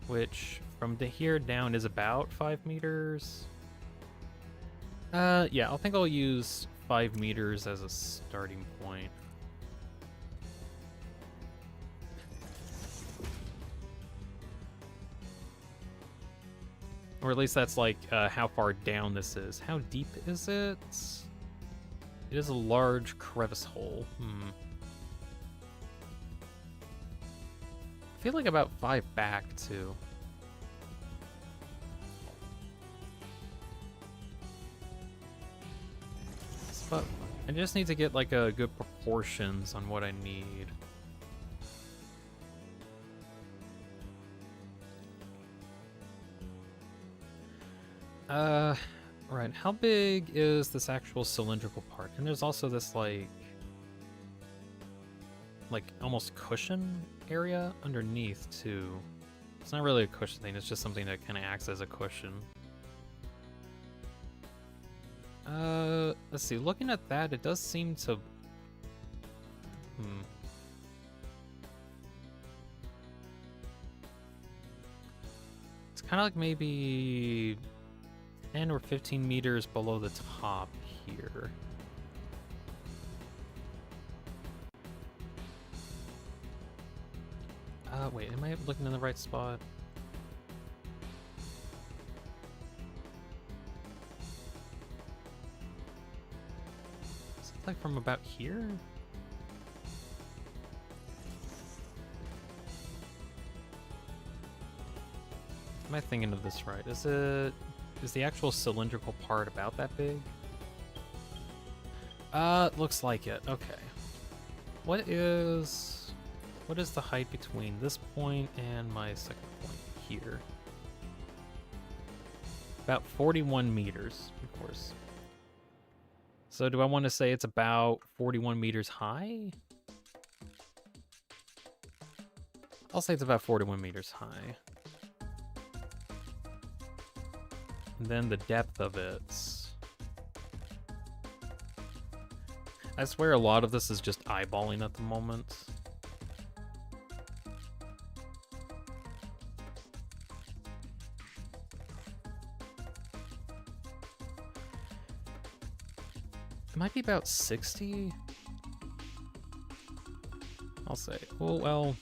Which from here down is about 5 meters. Yeah, I think I'll use 5 meters as a starting point. Or at least that's like how far down this is. How deep is it? It is a large crevice hole. I feel like about 5 back too. But I just need to get like a good proportions on what I need. Right, how big is this actual cylindrical part? And there's also this like almost cushion area underneath too. It's not really a cushion thing, it's just something that kind of acts as a cushion. Let's see, looking at that, it does seem to... It's kind of like maybe 10 or 15 meters below the top here. Wait, am I looking in the right spot? Is it like from about here? Am I thinking of this right? Is the actual cylindrical part about that big? Looks like it. Okay. What is the height between this point and my second point here? About 41 meters, of course. So do I want to say it's about 41 meters high? I'll say it's about 41 meters high. And then the depth of it. I swear a lot of this is just eyeballing at the moment. It might be about 60. I'll say. Oh, well.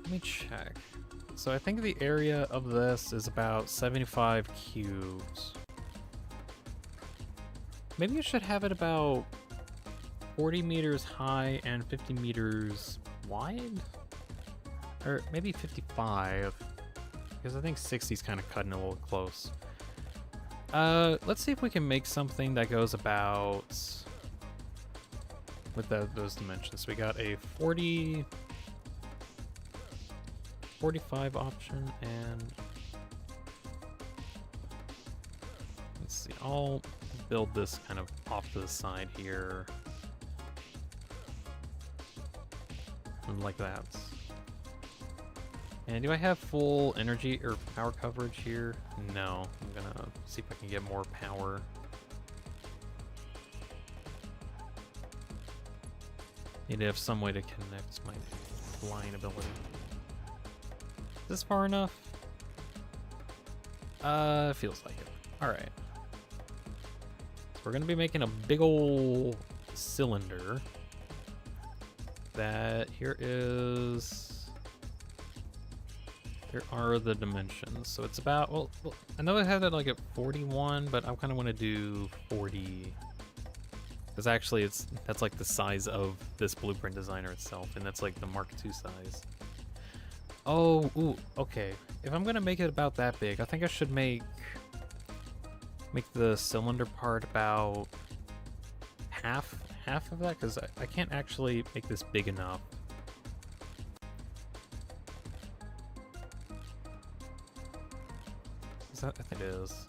Let me check. So I think the area of this is about 75 cubes. Maybe I should have it about 40 meters high and 50 meters wide? Or maybe 55. Because I think 60 is kind of cutting a little close. Let's see if we can make something that goes about with those dimensions. We got a 40, 45 option, and let's see, I'll build this kind of off to the side here. And like that. And do I have full energy or power coverage here? No. I'm gonna see if I can get more power. Need to have some way to connect my flying ability. Is this far enough? Feels like it. Alright. So we're gonna be making a big ol' cylinder. That here is There are the dimensions. So it's about, well I know I had it like at 41, but I kind of want to do 40. Because actually that's like the size of this blueprint designer itself, and that's like the Mark II size. Oh, ooh, okay. If I'm gonna make it about that big, I think I should make the cylinder part about half of that, because I can't actually make this big enough. I think it is.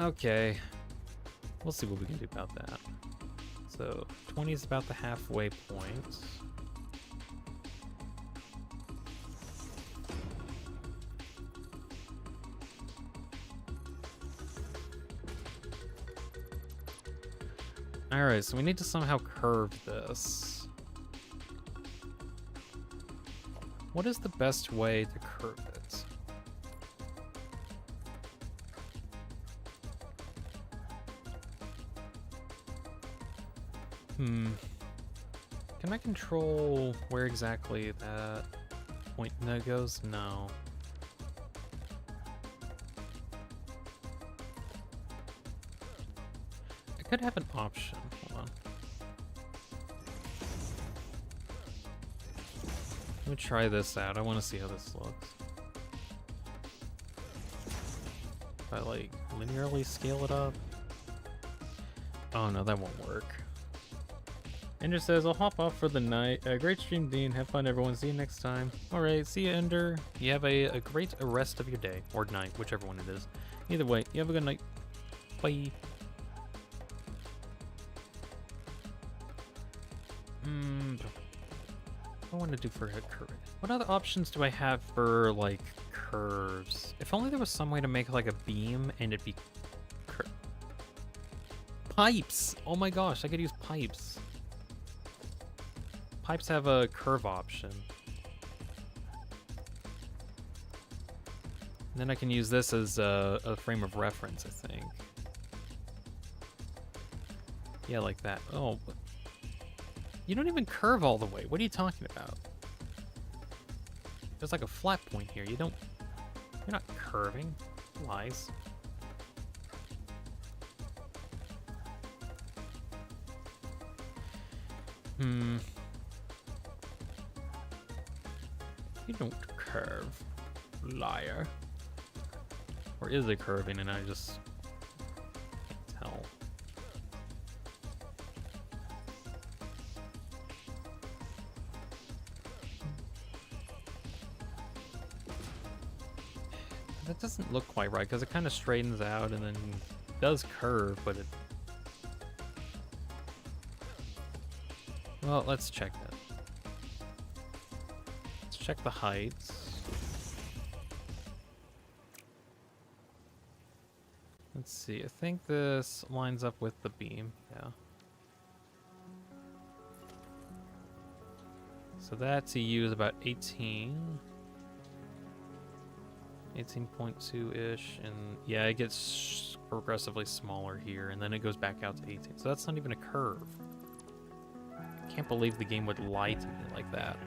Okay. We'll see what we can do about that. So 20 is about the halfway point. Alright, so we need to somehow curve this. What is the best way to curve it? Can I control where exactly that point goes? No. I could have an option. Hold on. Let me try this out. I want to see how this looks. If I like linearly scale it up. Oh no, that won't work. Ender says, I'll hop off for the night. Great stream, Dean. Have fun, everyone. See you next time. Alright, see you, Ender. You have a great rest of your day. Or night, whichever one it is. Either way, you have a good night. Bye. What do I want to do for a curve? What other options do I have for, like, curves? If only there was some way to make, like, a beam and it'd be pipes! Oh my gosh, I could use pipes. Pipes have a curve option. And then I can use this as a frame of reference, I think. Yeah, like that. Oh, you don't even curve all the way. What are you talking about? There's like a flat point here. You're not curving. Lies. You don't curve, liar. Or is it curving and I just can't tell? That doesn't look quite right because it kind of straightens out and then does curve, but it... Well, let's check that. Check the heights. Let's see, I think this lines up with the beam, yeah. So that TU is about 18. 18.2-ish, and yeah, it gets progressively smaller here, and then it goes back out to 18. So that's not even a curve. I can't believe the game would lie to me like that.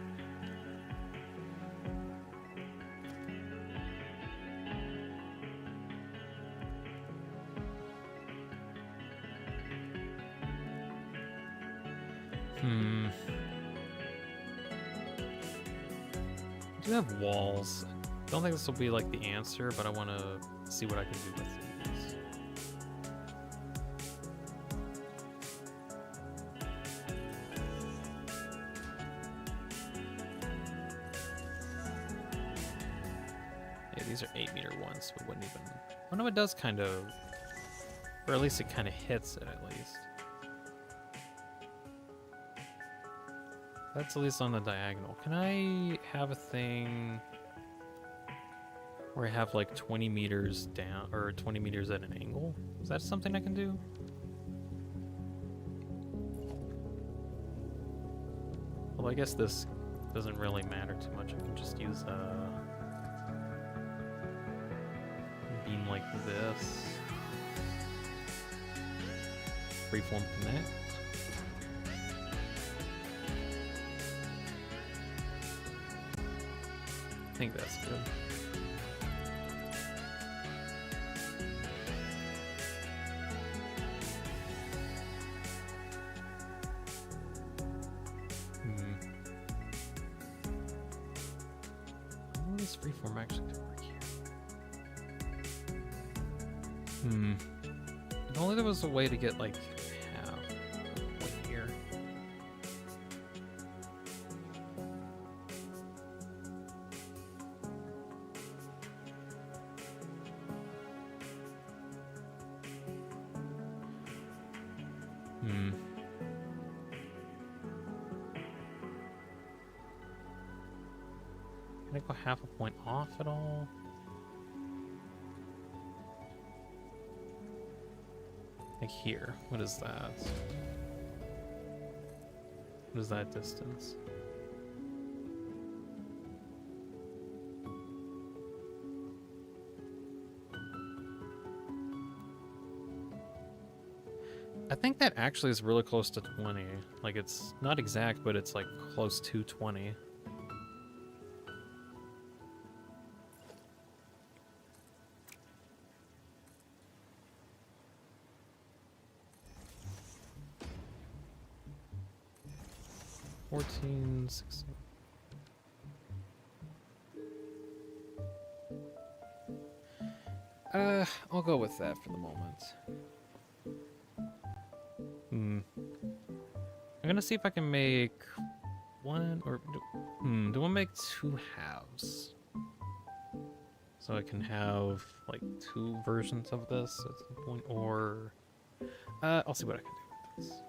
I do have walls. Don't think this will be like the answer, but I want to see what I can do with these. Yeah, these are 8-meter ones, so it wouldn't even... Oh no, it does kind of... Or at least it kind of hits it, at least. That's at least on the diagonal. Can I have a thing where I have like 20 meters down, or 20 meters at an angle? Is that something I can do? Well, I guess this doesn't really matter too much. I can just use a beam like this. Freeform connect. think that's good. How does freeform actually work here? If only there was a way to get like half point here. Can I go half a point off at all? Like here, what is that? What is that distance? I think that actually is really close to 20. Like, it's not exact, but it's like close to 20. $14, $16. I'll go with that for the moment. I'm gonna see if I can make one or do I make two halves? So I can have like two versions of this at some point, or I'll see what I can do with this.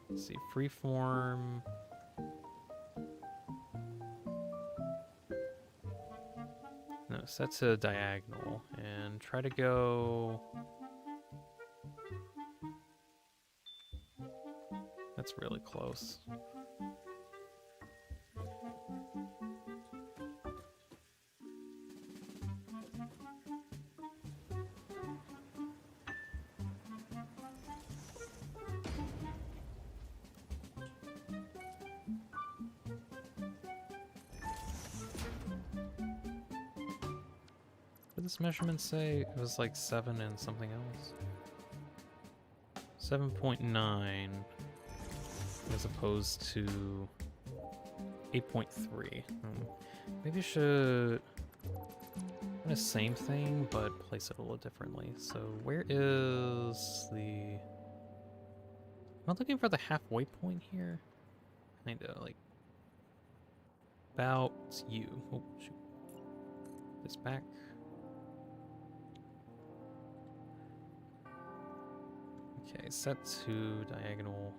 Let's see, freeform. No, set to diagonal and try to go. That's really close. What did this measurement say? It was like 7 and something else. 7.9 as opposed to 8.3. Maybe I should do the same thing but place it a little differently. So where is the... Am I looking for the halfway point here? Kinda like about you. Oh shoot. This back. Okay, set to diagonal.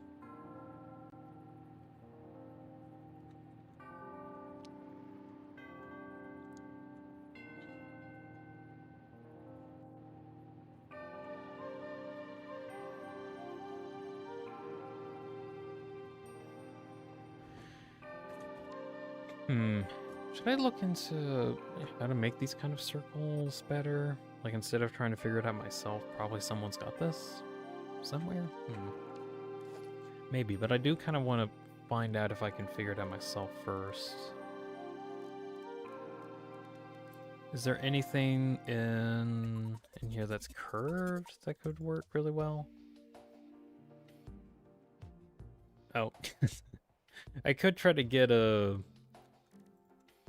Should I look into how to make these kind of circles better? Like, instead of trying to figure it out myself, probably someone's got this somewhere? Maybe, but I do kind of want to find out if I can figure it out myself first. Is there anything in here that's curved that could work really well? Oh. I could try to get a...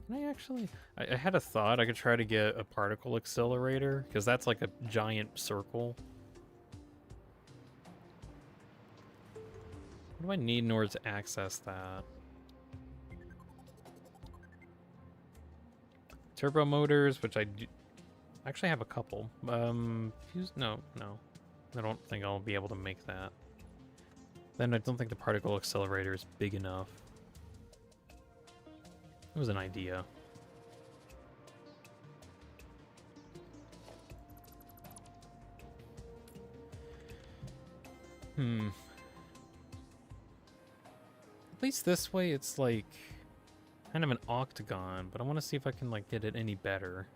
Can I actually... I had a thought I could try to get a particle accelerator, because that's like a giant circle. What do I need in order to access that? Turbo motors, which I do... actually have a couple. Fuse... No. I don't think I'll be able to make that. Then I don't think the particle accelerator is big enough. It was an idea. At least this way it's like kind of an octagon, but I want to see if I can like get it any better.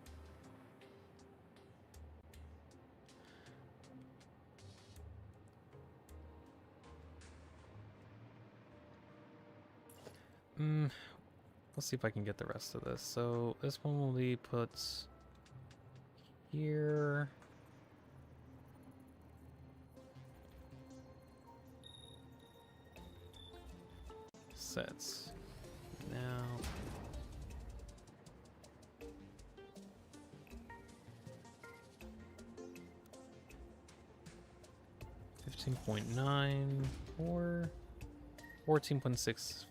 Let's see if I can get the rest of this. So this one will be put here. Sets. Now. $15.9 or 14.67.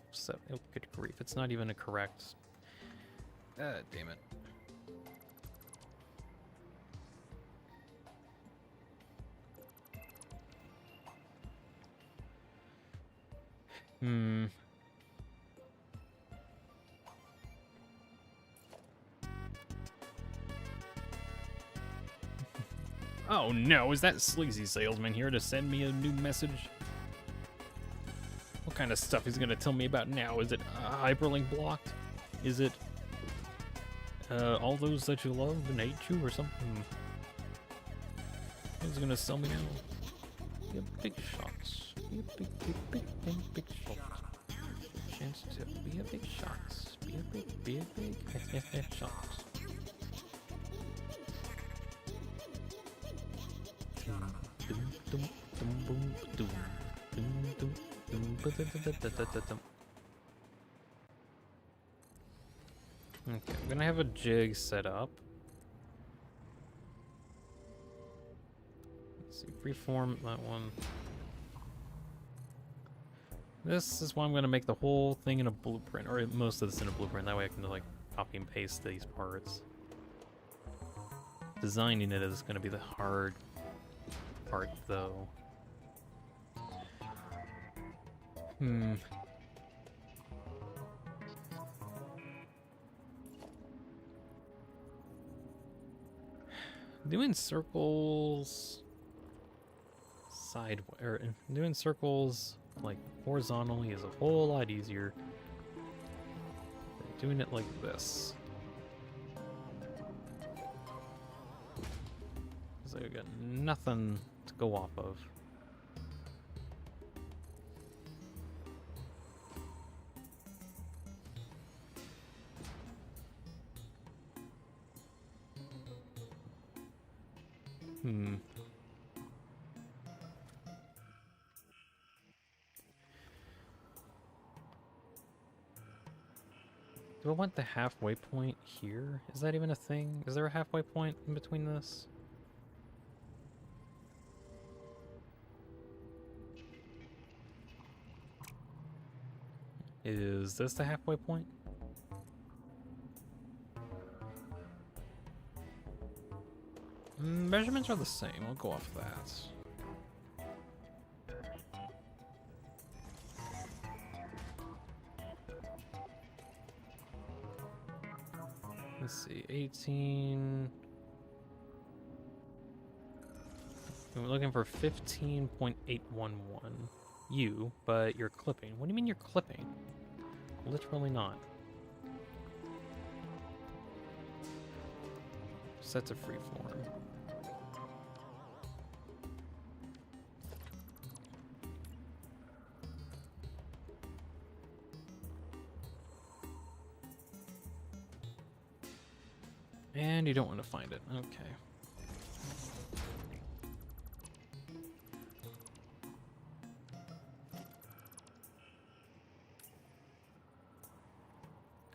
Oh, good grief! It's not even a correct. Damn it. Oh no, is that sleazy salesman here to send me a new message? What kind of stuff he's gonna tell me about now? Is it hyperlink blocked? Is it all those that you loved and hate you or something? He's gonna sell me now. Be a big shots. Be a big shots. Chance to be a big shots. Be a big shots. Okay, I'm gonna have a jig set up. Let's see, freeform that one. This is why I'm gonna make the whole thing in a blueprint, or most of this in a blueprint. That way I can like copy and paste these parts. Designing it is gonna be the hard part, though. Doing circles sideways, or doing circles like horizontally is a whole lot easier than doing it like this. Because I got nothing to go off of. Do I want the halfway point here? Is that even a thing? Is there a halfway point in between this? Is this the halfway point? Measurements are the same. I'll go off of that. Let's see, 18. I'm looking for 15.811 U, but you're clipping. What do you mean you're clipping? Literally not. Set to freeform. And you don't want to find it. Okay.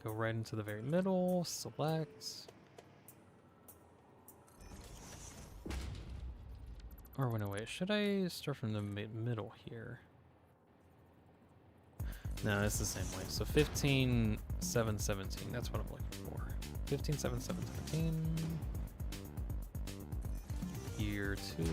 Go right into the very middle, select. Or wait, no, wait, should I start from the middle here? No, it's the same way. So 15, 7, 17, that's what I'm looking for. 15, 7, 7, 17. Year 2.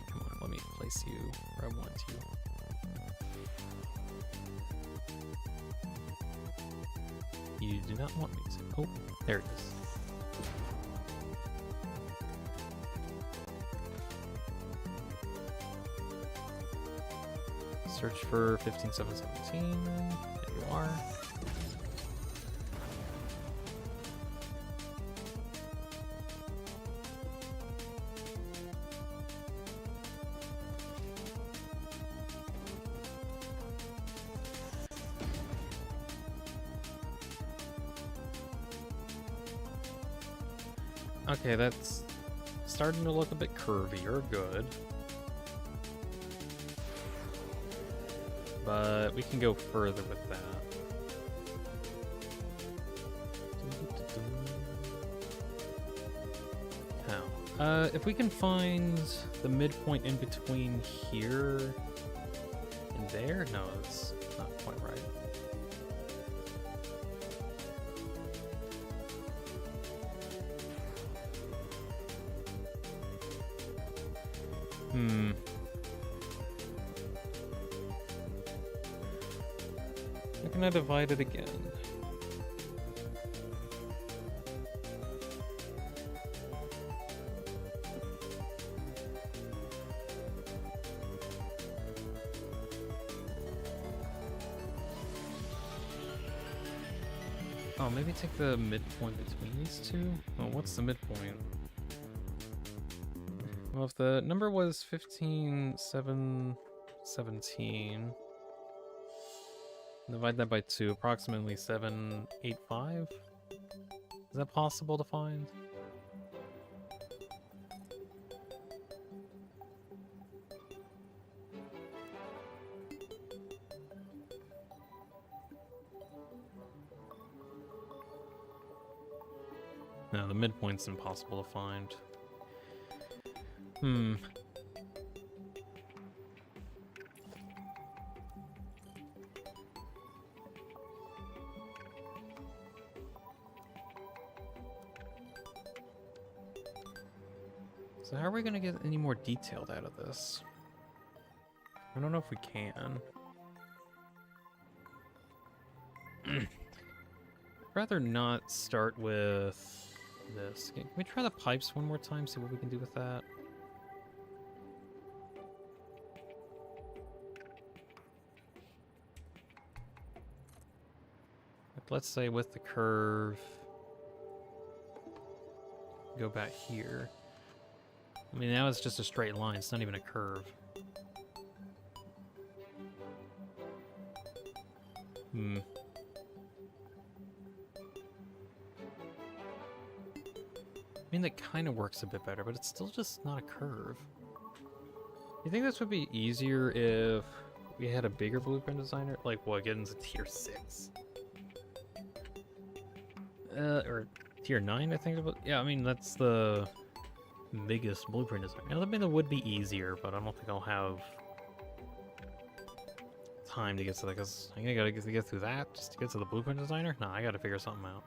Come on, let me place you where I want you. You do not want me to. Oh, there it is. Search for 15717. There you are. Okay, that's starting to look a bit curvier. Good. But we can go further with that. How? If we can find the midpoint in between here and there? No, it's not quite right. How can I divide it again? Oh, maybe take the midpoint between these two? Well, what's the midpoint? Well, if the number was 15, 7, 17, divide that by 2, approximately 785? Is that possible to find? No, the midpoint's impossible to find. So how are we gonna get any more detailed out of this? I don't know if we can. I'd rather not start with this. Can we try the pipes one more time, see what we can do with that? Like, let's say with the curve, go back here. I mean, now it's just a straight line, it's not even a curve. I mean, that kind of works a bit better, but it's still just not a curve. You think this would be easier if we had a bigger blueprint designer? Like, what, get into tier 6? Or tier 9, I think it was. Yeah, I mean, that's the biggest blueprint designer. I mean, that would be easier, but I don't think I'll have time to get to that, because I gotta get through that just to get to the blueprint designer? Nah, I gotta figure something out.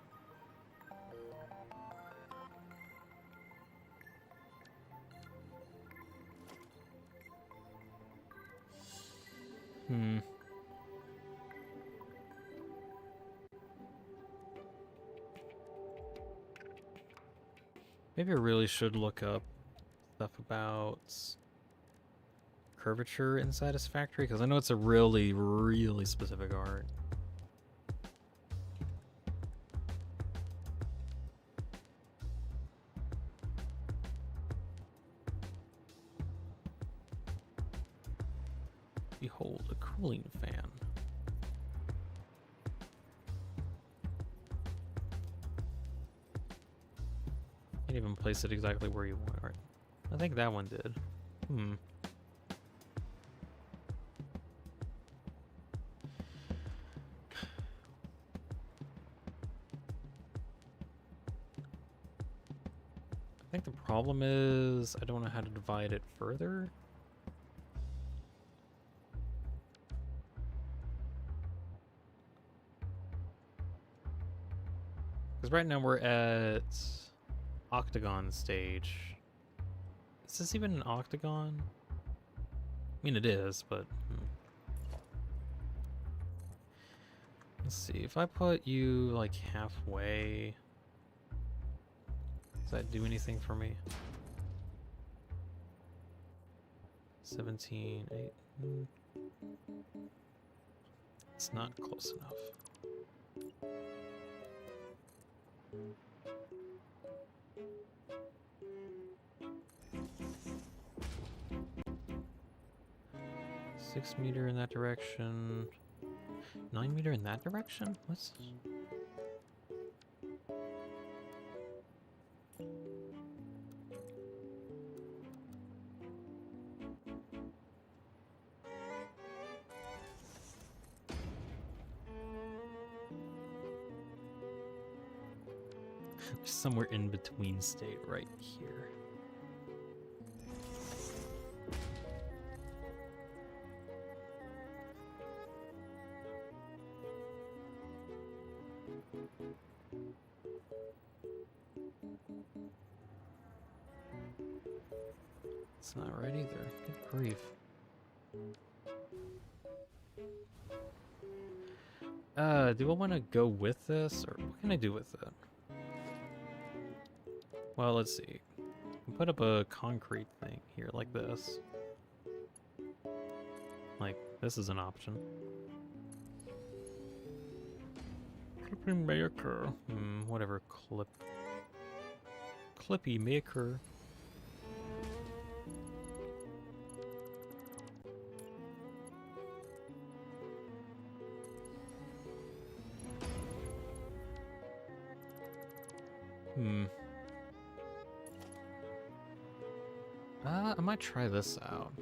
Maybe I really should look up stuff about curvature in Satisfactory, because I know it's a really, really specific art. Behold, a cooling fan. Can't even place it exactly where you want it. Right. I think that one did. I think the problem is I don't know how to divide it further. Because right now we're at octagon stage. Is this even an octagon? I mean, it is, but... Let's see, if I put you, like, halfway... Does that do anything for me? 17, 8... It's not close enough. Six meter in that direction. 9 meter in that direction? What's... somewhere in between state right here. It's not right either. Good grief. Do I want to go with this, or what can I do with it? Well, let's see. I'll put up a concrete thing here, like this. Like, this is an option. Clipping maker. Whatever, Clippy maker. I might try this out.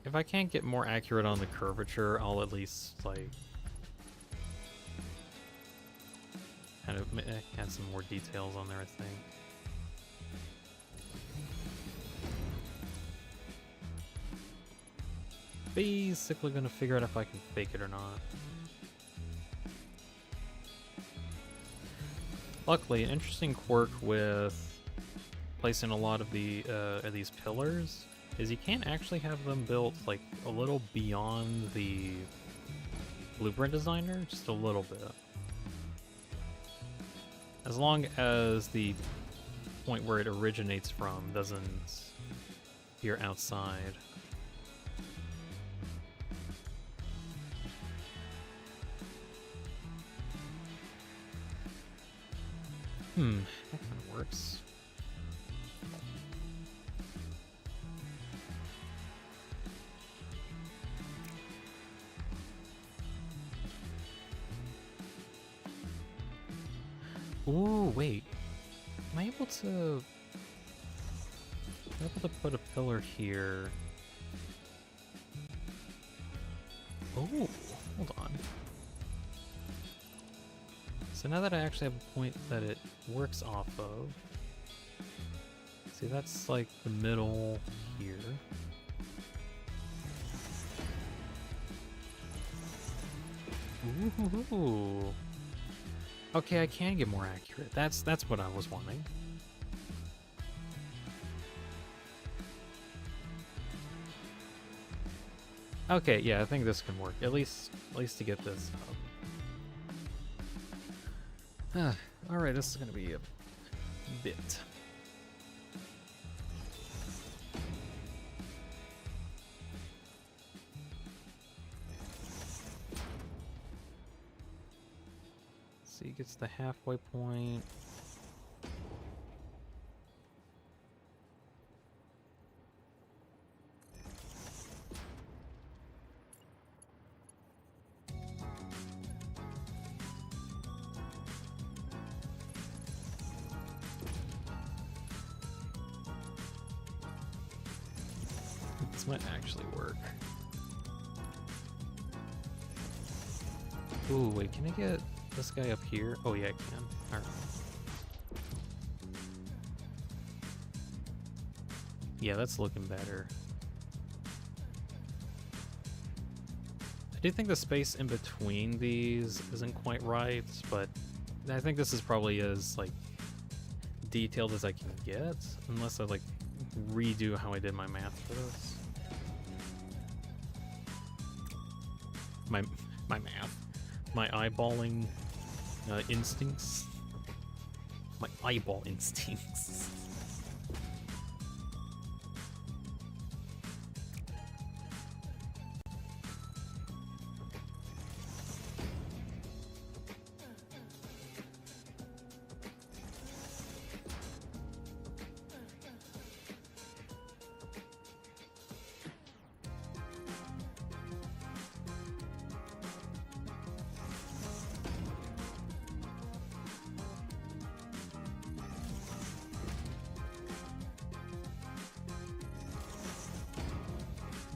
If I can't get more accurate on the curvature, I'll at least, like, kind of add some more details on there, I think. Basically gonna figure out if I can fake it or not. Luckily, an interesting quirk with placing a lot of these pillars is you can't actually have them built like a little beyond the blueprint designer, just a little bit. As long as the point where it originates from doesn't appear outside. That kind of works. Ooh, wait. Am I able to put a pillar here? Oh, hold on. So now that I actually have a point that it works off of, see, that's like the middle here. Ooh. Okay, I can get more accurate. That's what I was wanting. Okay, yeah, I think this can work. At least to get this up. Alright, this is gonna be a bit. See, gets the halfway point. This might actually work. Ooh, wait, can I get this guy up here? Oh yeah, I can. Alright. Yeah, that's looking better. I do think the space in between these isn't quite right, but I think this is probably as, like, detailed as I can get, unless I, like, redo how I did my math for this. My math. My eyeballing instincts. My eyeball instincts.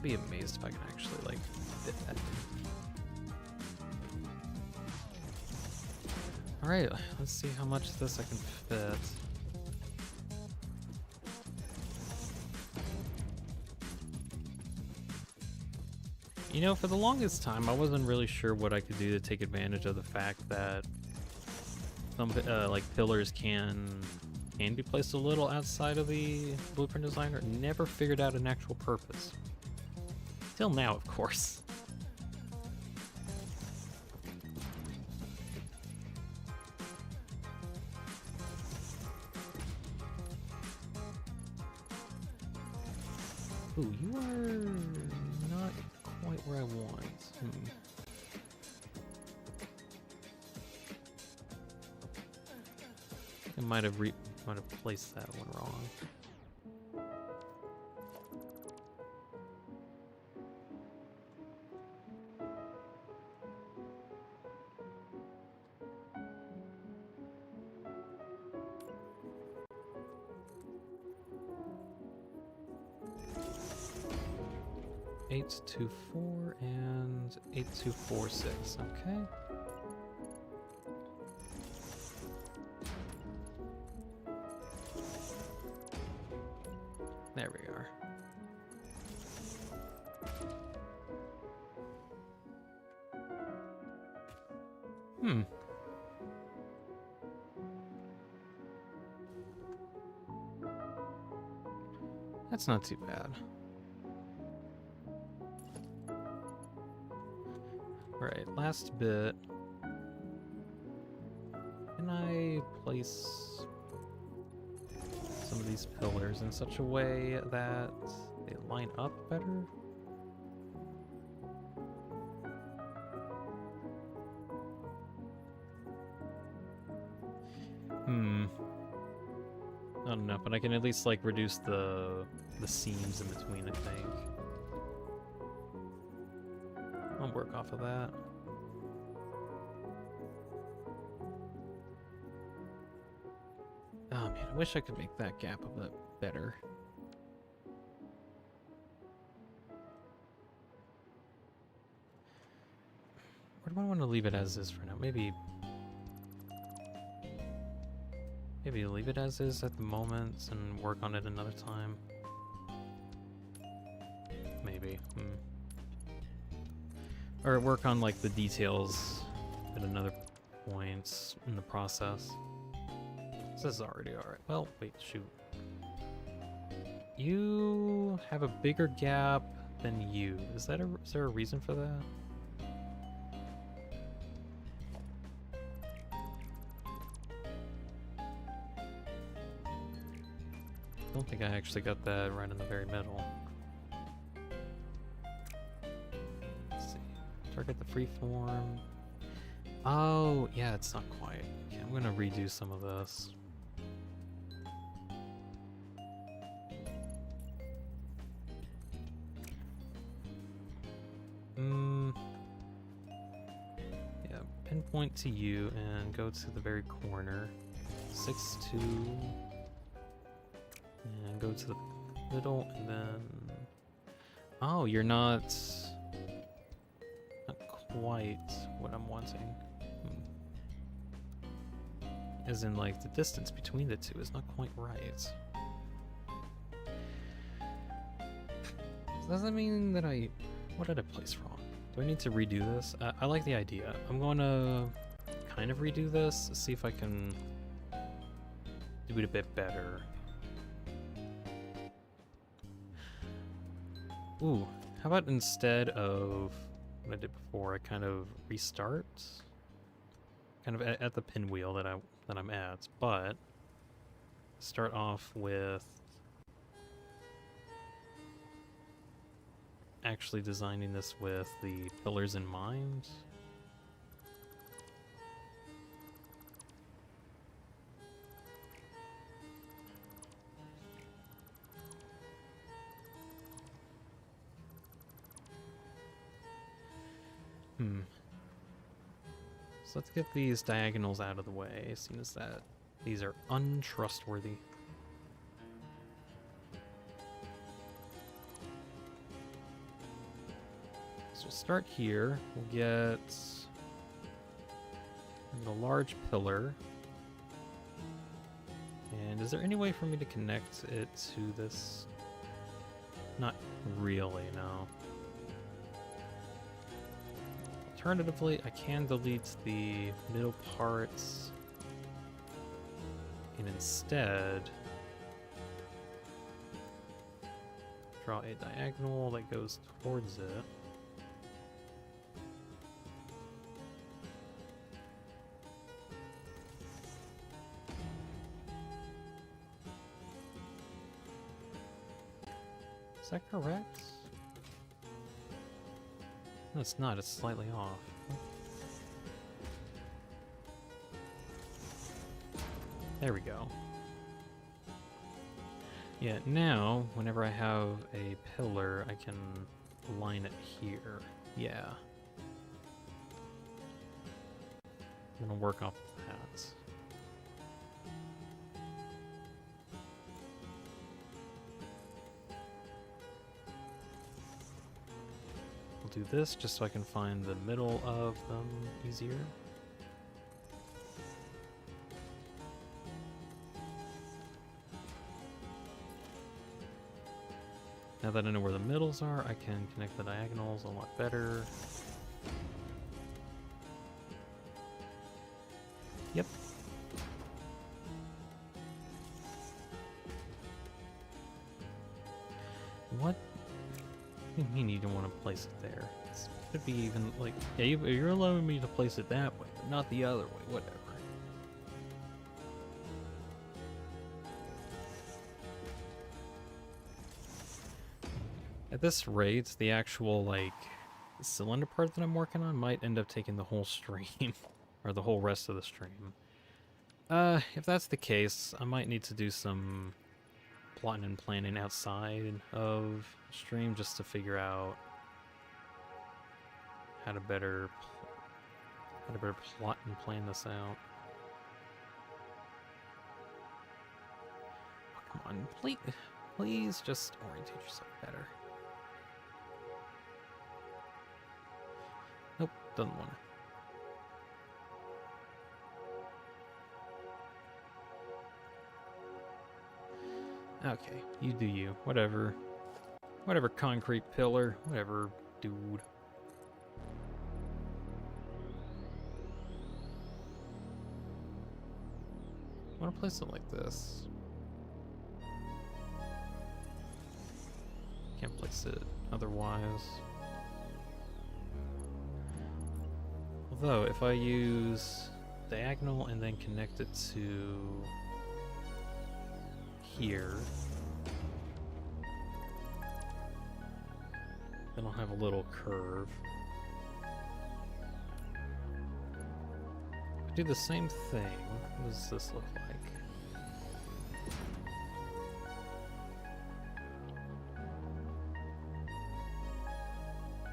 be amazed if I can actually, like, fit that. Alright, let's see how much of this I can fit. You know, for the longest time, I wasn't really sure what I could do to take advantage of the fact that some, like, pillars can be placed a little outside of the blueprint designer. Never figured out an actual purpose. Till now, of course. Ooh, you are not quite where I want. I might have placed that one wrong. Eight, 2, 4, and 8, 2, 4, 6. Okay. There we are. That's not too bad. Alright, last bit. Can I place some of these pillars in such a way that they line up better? I don't know, but I can at least like reduce the seams in between, I think. I'll work off of that. Oh man, I wish I could make that gap a bit better. Or do I want to leave it as is for now? Maybe leave it as is at the moment and work on it another time. Maybe. Or work on like the details at another point in the process. This is already alright. Well, wait, shoot. You have a bigger gap than you. Is there a reason for that? I don't think I actually got that right in the very middle. Let's see. Target the freeform. Oh, yeah, it's not quite. Okay, I'm gonna redo some of this. Yeah, pinpoint to you and go to the very corner. 6, 2. And go to the middle, and then... Oh, you're not quite what I'm wanting. As in, like, the distance between the two is not quite right. So does that mean that what did I place wrong? Do I need to redo this? I like the idea. I'm going to kind of redo this, see if I can do it a bit better. Ooh, how about instead of what I did before, I kind of restart? Kind of at the pinwheel that I'm at, but start off with actually designing this with the pillars in mind. So let's get these diagonals out of the way, seeing as that these are untrustworthy. So we'll start here. We'll get the large pillar. And is there any way for me to connect it to this? Not really, no. Alternatively, I can delete the middle parts and instead draw a diagonal that goes towards it. Is that correct? No, it's not. It's slightly off. There we go. Yeah, now, whenever I have a pillar, I can line it here. Yeah. I'm gonna work off that. I'll do this just so I can find the middle of them easier. Now that I know where the middles are, I can connect the diagonals a lot better. Yep. What do you mean you don't want to place it there? It could be even like, yeah, you're allowing me to place it that way, but not the other way, whatever. At this rate, the actual, like, cylinder part that I'm working on might end up taking the whole stream, or the whole rest of the stream. If that's the case, I might need to do some plotting and planning outside of stream just to figure out how to better plot and plan this out. Oh, come on, please just orientate yourself better. Nope, doesn't want to. Okay, you do you. Whatever. Whatever, concrete pillar. Whatever, dude. I want to place it like this. Can't place it otherwise. Although, if I use diagonal and then connect it to here, then I'll have a little curve. If I do the same thing, what does this look like?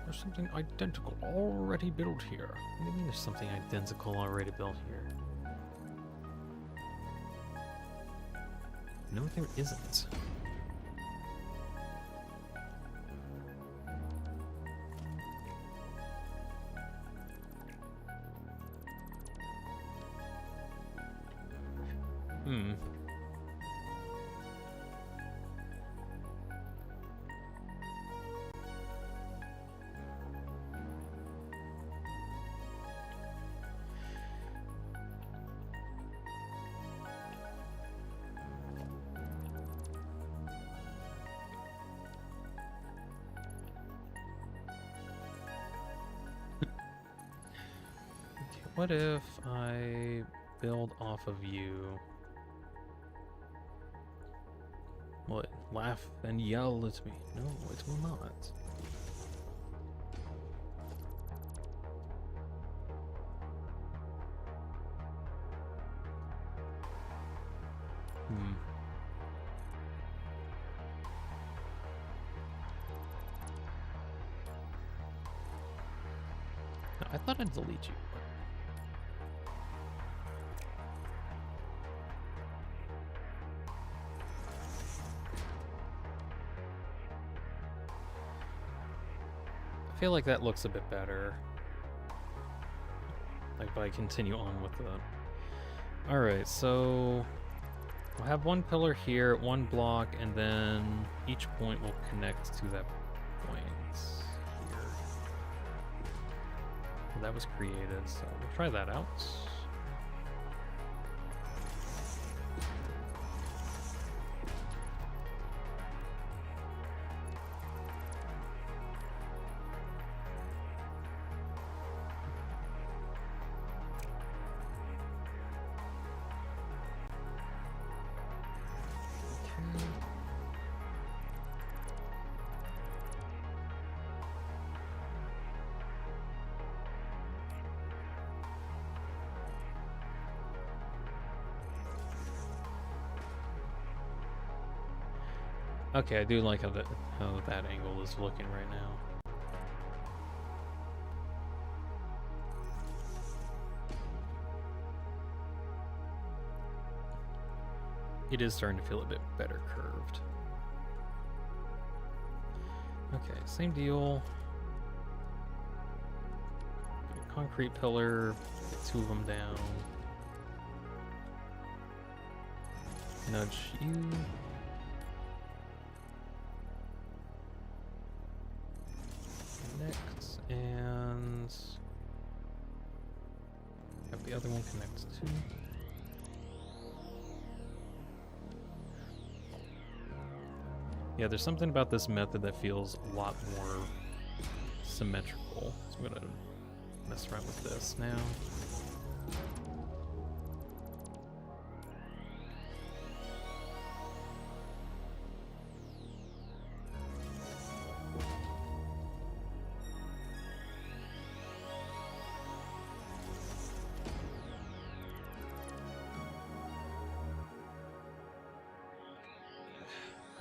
There's something identical already built here. What do you mean there's something identical already built here? No, there isn't. What if I build off of you? Will it laugh and yell at me? No, it will not. No, I thought I'd delete you. I feel like that looks a bit better. Like if I continue on with the... Alright, so we'll have one pillar here, one block, and then each point will connect to that point here. Well, that was created, so we'll try that out. Okay, I do like how that angle is looking right now. It is starting to feel a bit better curved. Okay, same deal. Get a concrete pillar, get 2 of them down. Nudge you. Connect, and have the other one connect too. Yeah, there's something about this method that feels a lot more symmetrical. So I'm gonna mess around with this now.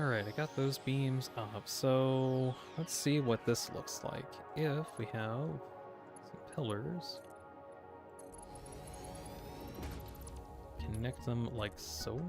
Alright, I got those beams up, so let's see what this looks like if we have some pillars. Connect them like so.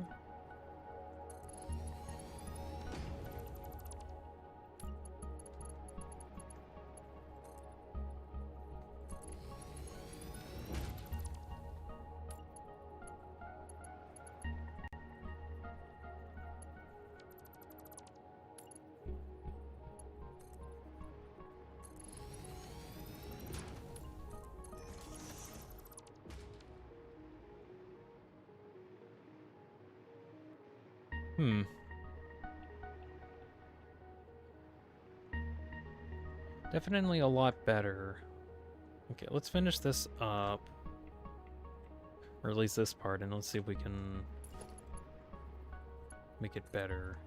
Definitely a lot better. Okay, let's finish this up. Or at least this part, and let's see if we can make it better.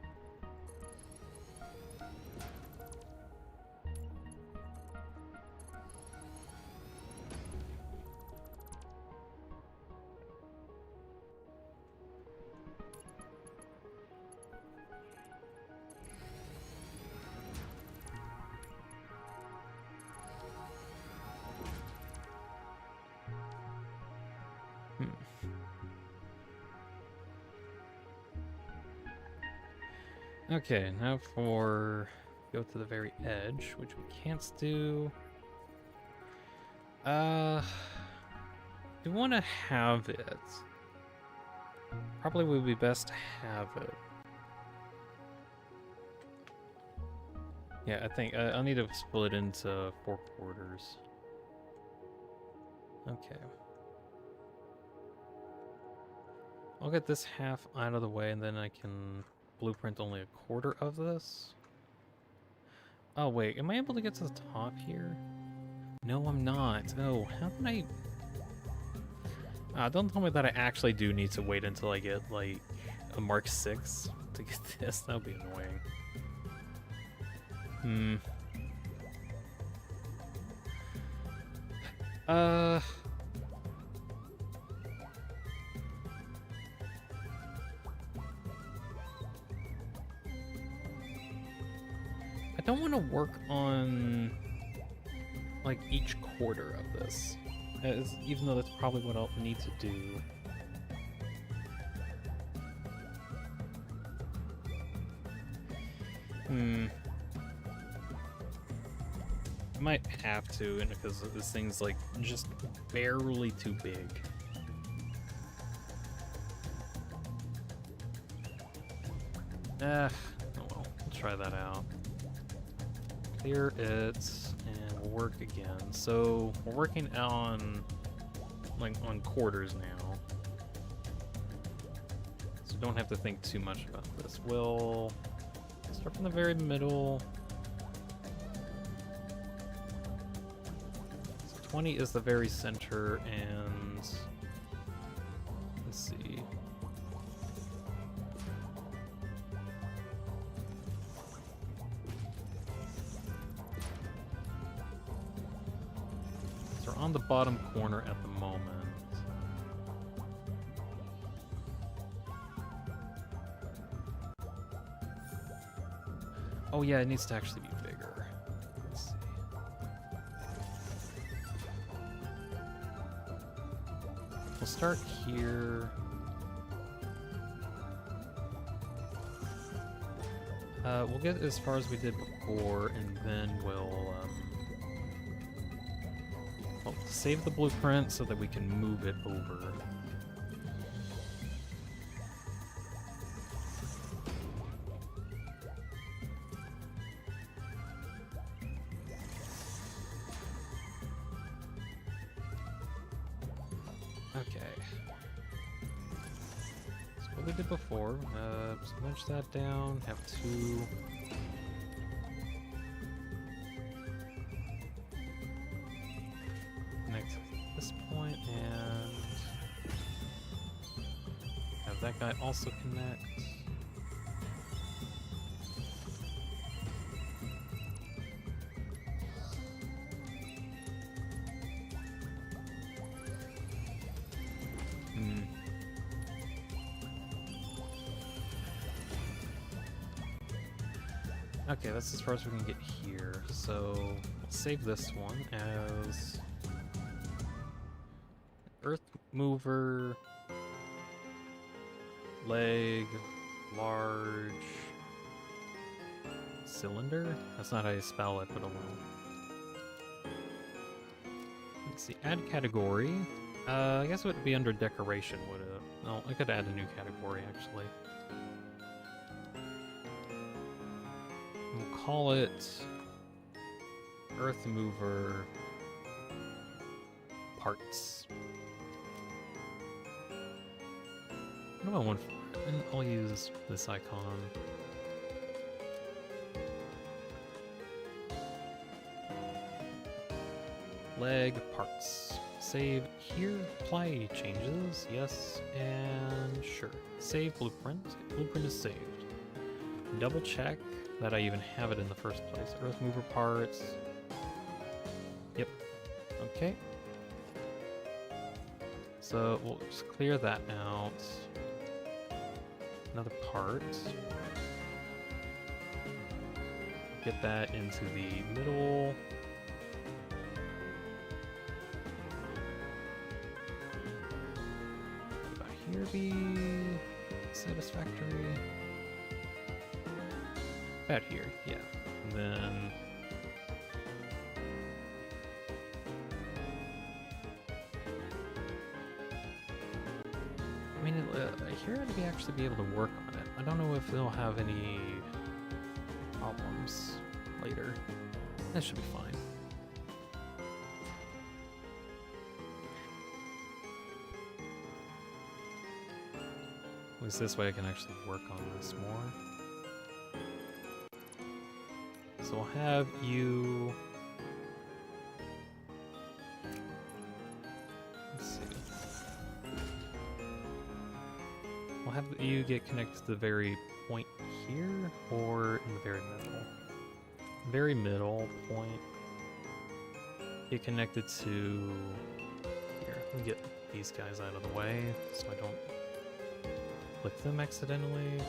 Okay, now for go to the very edge, which we can't do. We want to have it. Probably would be best to have it. Yeah, I think I'll need to split it into 4 quarters. Okay. I'll get this half out of the way, and then I can blueprint only a quarter of this. Oh wait, am I able to get to the top here? No, I'm not. Oh, how can I... don't tell me that I actually do need to wait until I get, like, a Mark 6 to get this. That would be annoying. I don't want to work on, like, each quarter of this, even though that's probably what I'll need to do. I might have to, and because this thing's like just barely too big. Oh well, we'll try that out. Clear it, and we'll work again. So we're working on quarters now, so don't have to think too much about this. We'll start from the very middle. So 20 is the very center, and let's see. So we're on the bottom corner at the moment. Oh yeah, it needs to actually be bigger. Let's see. We'll start here. We'll get as far as we did before, and then we'll save the blueprint so that we can move it over. Okay. So what we did before, smudge that down, have two. Connect to this point, and have that guy also connect. Okay, that's as far as we can get here. So we'll save this one as Earthmover, leg, large, cylinder? That's not how you spell it, but oh well. Let's see, add category. I guess it would be under decoration, would it? No, I could add a new category, actually. We'll call it Earthmover Parts. What do I want for it? And I'll use this icon. Leg parts. Save here. Apply changes. Yes. And sure. Save blueprint. Blueprint is saved. Double check that I even have it in the first place. Earthmover parts. Yep. Okay. So we'll just clear that out. Another part. Get that into the middle. About here be satisfactory. About here, yeah. And then I mean, here I'd actually be able to work on it. I don't know if they'll have any problems later. That should be fine. At least this way I can actually work on this more. So we'll have you... Let's see. We'll have you get connected to the very point here, or in the very middle. Very middle point. Get connected to... Here, let me get these guys out of the way, so I don't click them accidentally.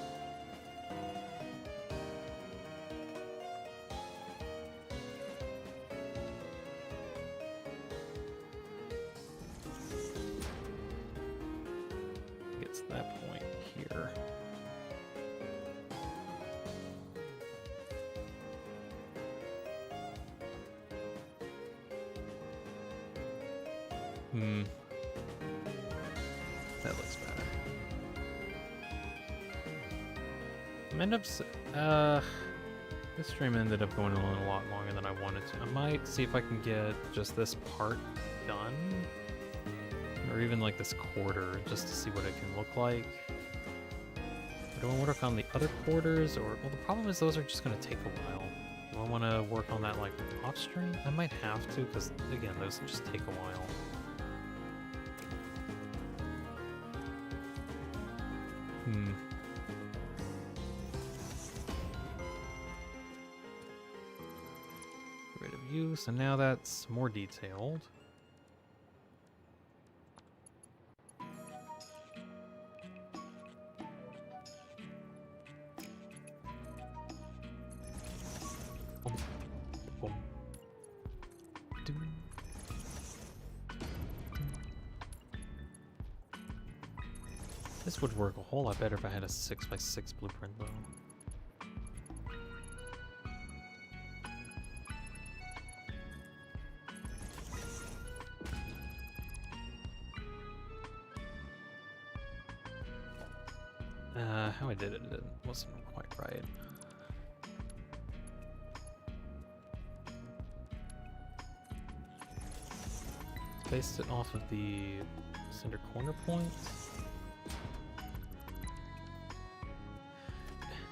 Gets that point here. Hmm. That looks better. This stream ended up going a lot longer than I wanted to. I might see if I can get just this part done. Or even like this quarter, just to see what it can look like. Do I want to work on the other quarters, or... Well, the problem is those are just going to take a while. Do I want to work on that, like, off-stream? I might have to, because, again, those just take a while. Hmm. Get rid of you, so now that's more detailed. This would work a whole lot better if I had a 6x6 blueprint, though. How I did it wasn't quite right. Based it off of the center corner points.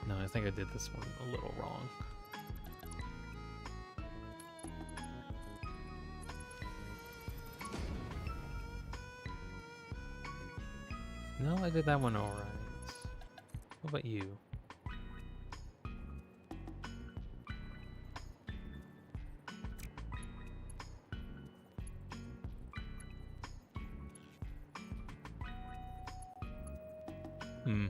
No, I think I did this one a little wrong. No, I did that one alright. What about you? Hmm.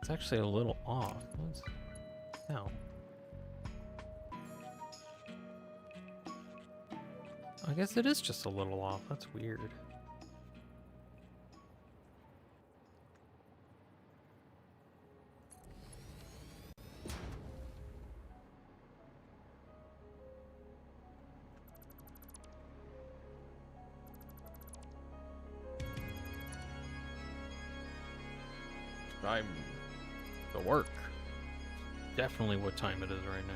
It's actually a little off. What's... No. I guess it is just a little off. That's weird. I'm the work. Definitely what time it is right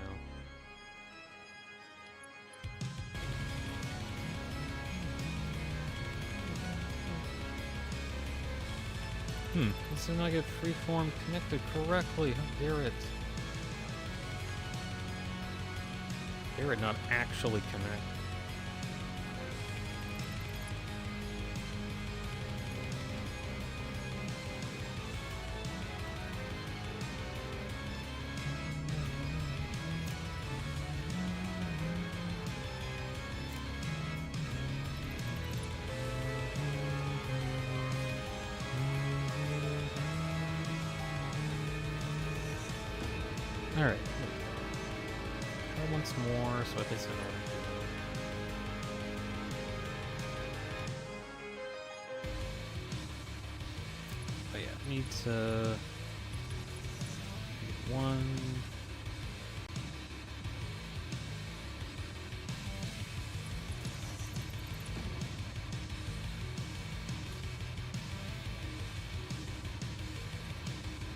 now. This did not get freeform connected correctly. How dare it? Dare it not actually connect. Alright. Try once more, so I think so. Oh yeah, need to... one...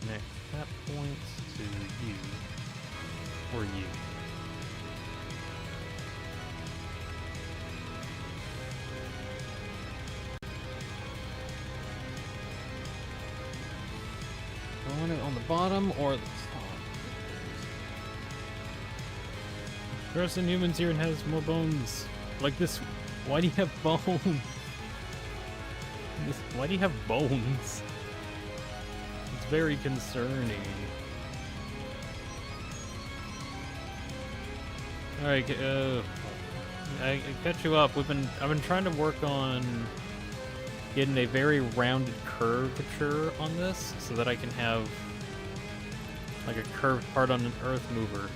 Connect that point to you. Or you. I want it on the bottom or the top. There are some humans here and has more bones. Like this. Why do you have bones? Why do you have bones? It's very concerning. Alright, I catch you up. I've been trying to work on getting a very rounded curvature on this so that I can have like a curved part on an Earthmover.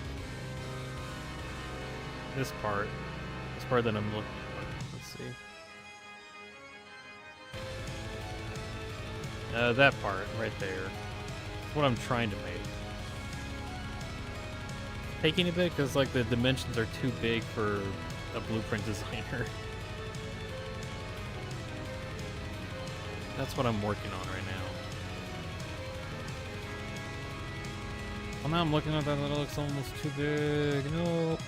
This part that I'm looking for. Let's see. That part right there. That's what I'm trying to make. Taking a bit because like the dimensions are too big for a blueprint designer. That's what I'm working on right now. Well, now I'm looking at that, that looks almost too big. No.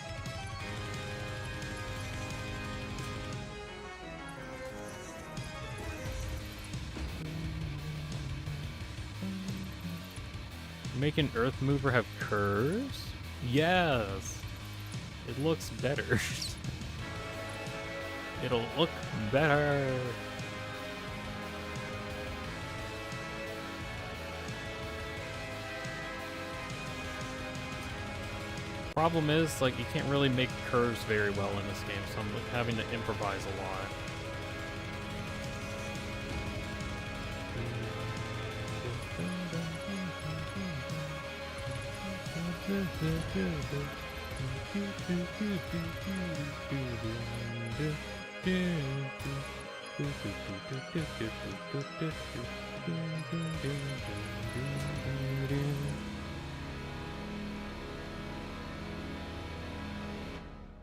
Make an Earthmover have curves? Yes. It looks better. It'll look better. Problem is, like, you can't really make curves very well in this game, so I'm having to improvise a lot.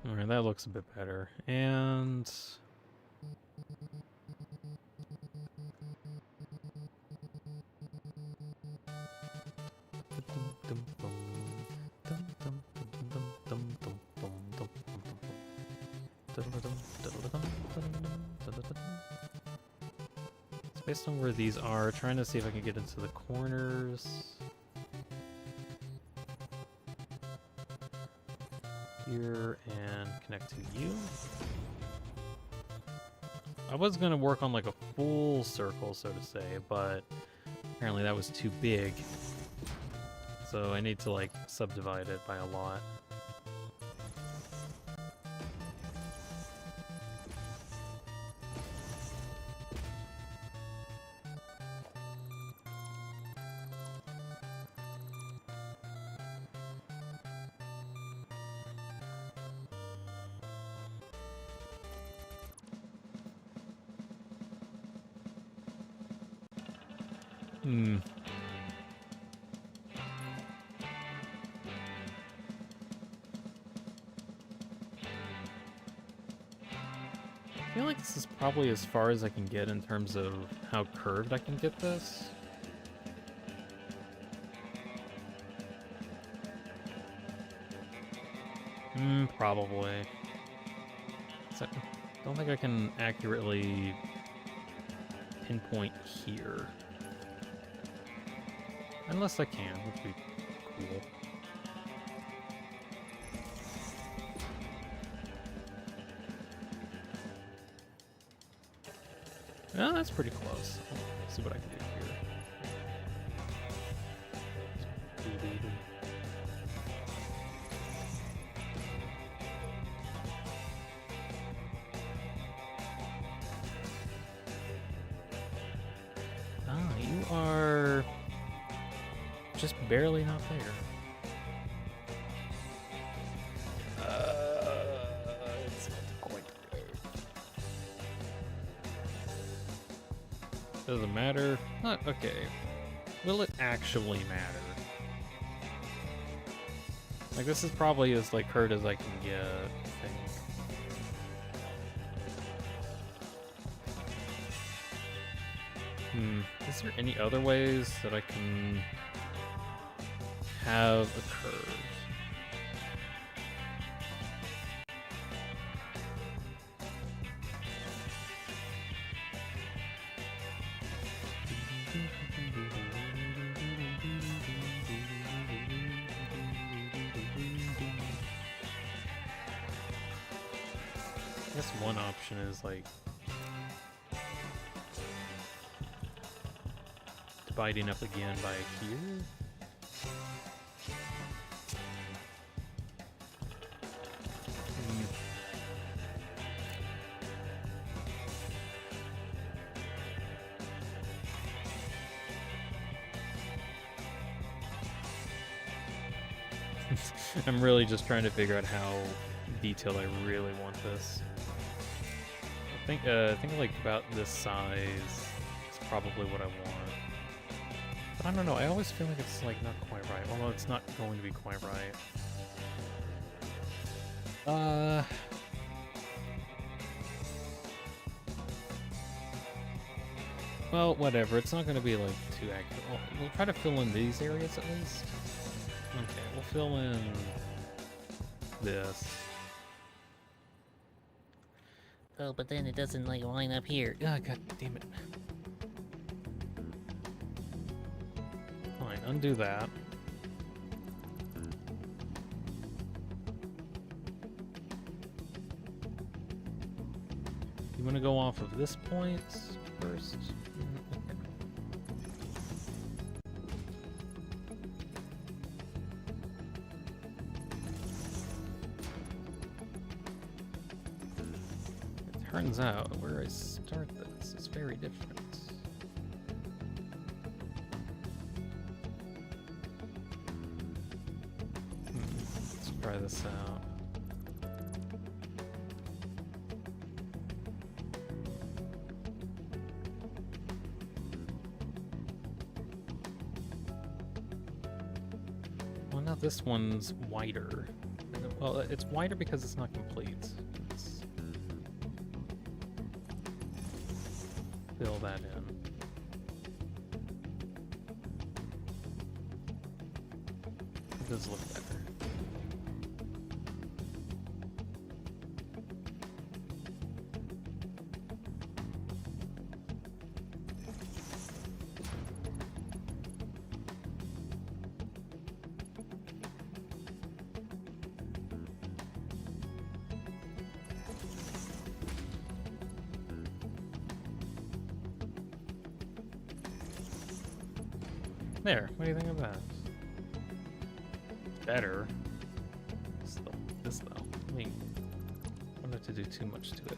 Alright, that looks a bit better. And it's based on where these are, trying to see if I can get into the corners. Here and connect to you. I was gonna work on like a full circle, so to say, but apparently that was too big. So I need to like subdivide it by a lot. I feel like this is probably as far as I can get in terms of how curved I can get this. Probably. So, I don't think I can accurately pinpoint here. Unless I can, which would be cool. Oh, that's pretty close. Let's see what I can do here. Ah, you are just barely not there. It's not quite there. Does it matter? Not okay. Will it actually matter? Like, this is probably as like hurt as I can get, I think. Is there any other ways that I can have a curve? I guess one option is like dividing up again by here. I'm really just trying to figure out how detailed I really want this. I think like about this size is probably what I want. But I don't know, I always feel like it's like not quite right. Although it's not going to be quite right. Well, whatever. It's not going to be like too accurate. We'll try to fill in these areas at least. Okay, we'll fill in this. Oh, but then it doesn't like line up here. Ah, god damn it. Fine, undo that. You want to go off of this point first? Okay. It turns out where I start this is very different. Let's try this out. Well, now this one's wider. Well, it's wider because it's not complete. Let's fill that in. It does look better. There, what do you think of that? Better. Still, this though. I mean, I don't have to do too much to it.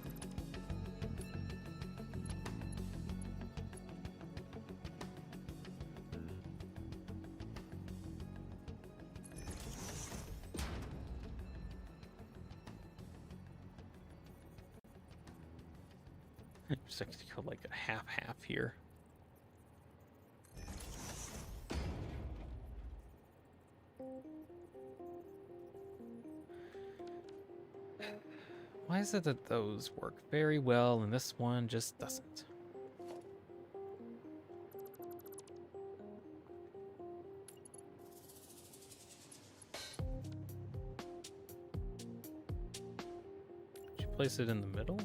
Just like to go like a half-half here. Why is it that those work very well and this one just doesn't? Did you place it in the middle?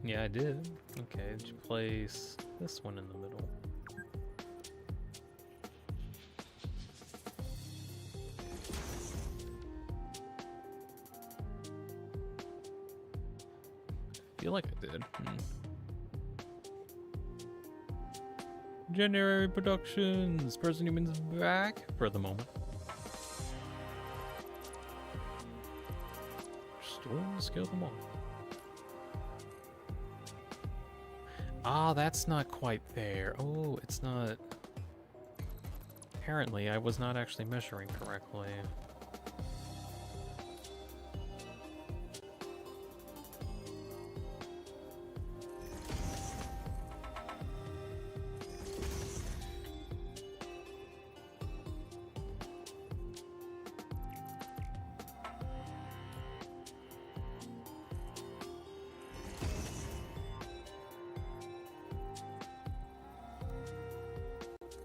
Yeah, I did. Okay, did you place this one in the middle? I feel like I did. January Productions! Person Humans back for the moment. Restore and scale them all. Ah, that's not quite there. Oh, it's not. Apparently, I was not actually measuring correctly.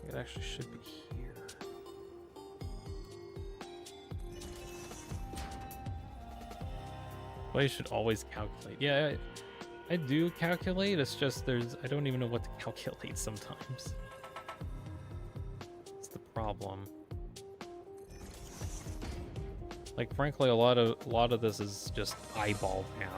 It actually should be here. Well, you should always calculate. Yeah, I do calculate. It's just I don't even know what to calculate sometimes. It's the problem. Like, frankly, a lot of this is just eyeball math.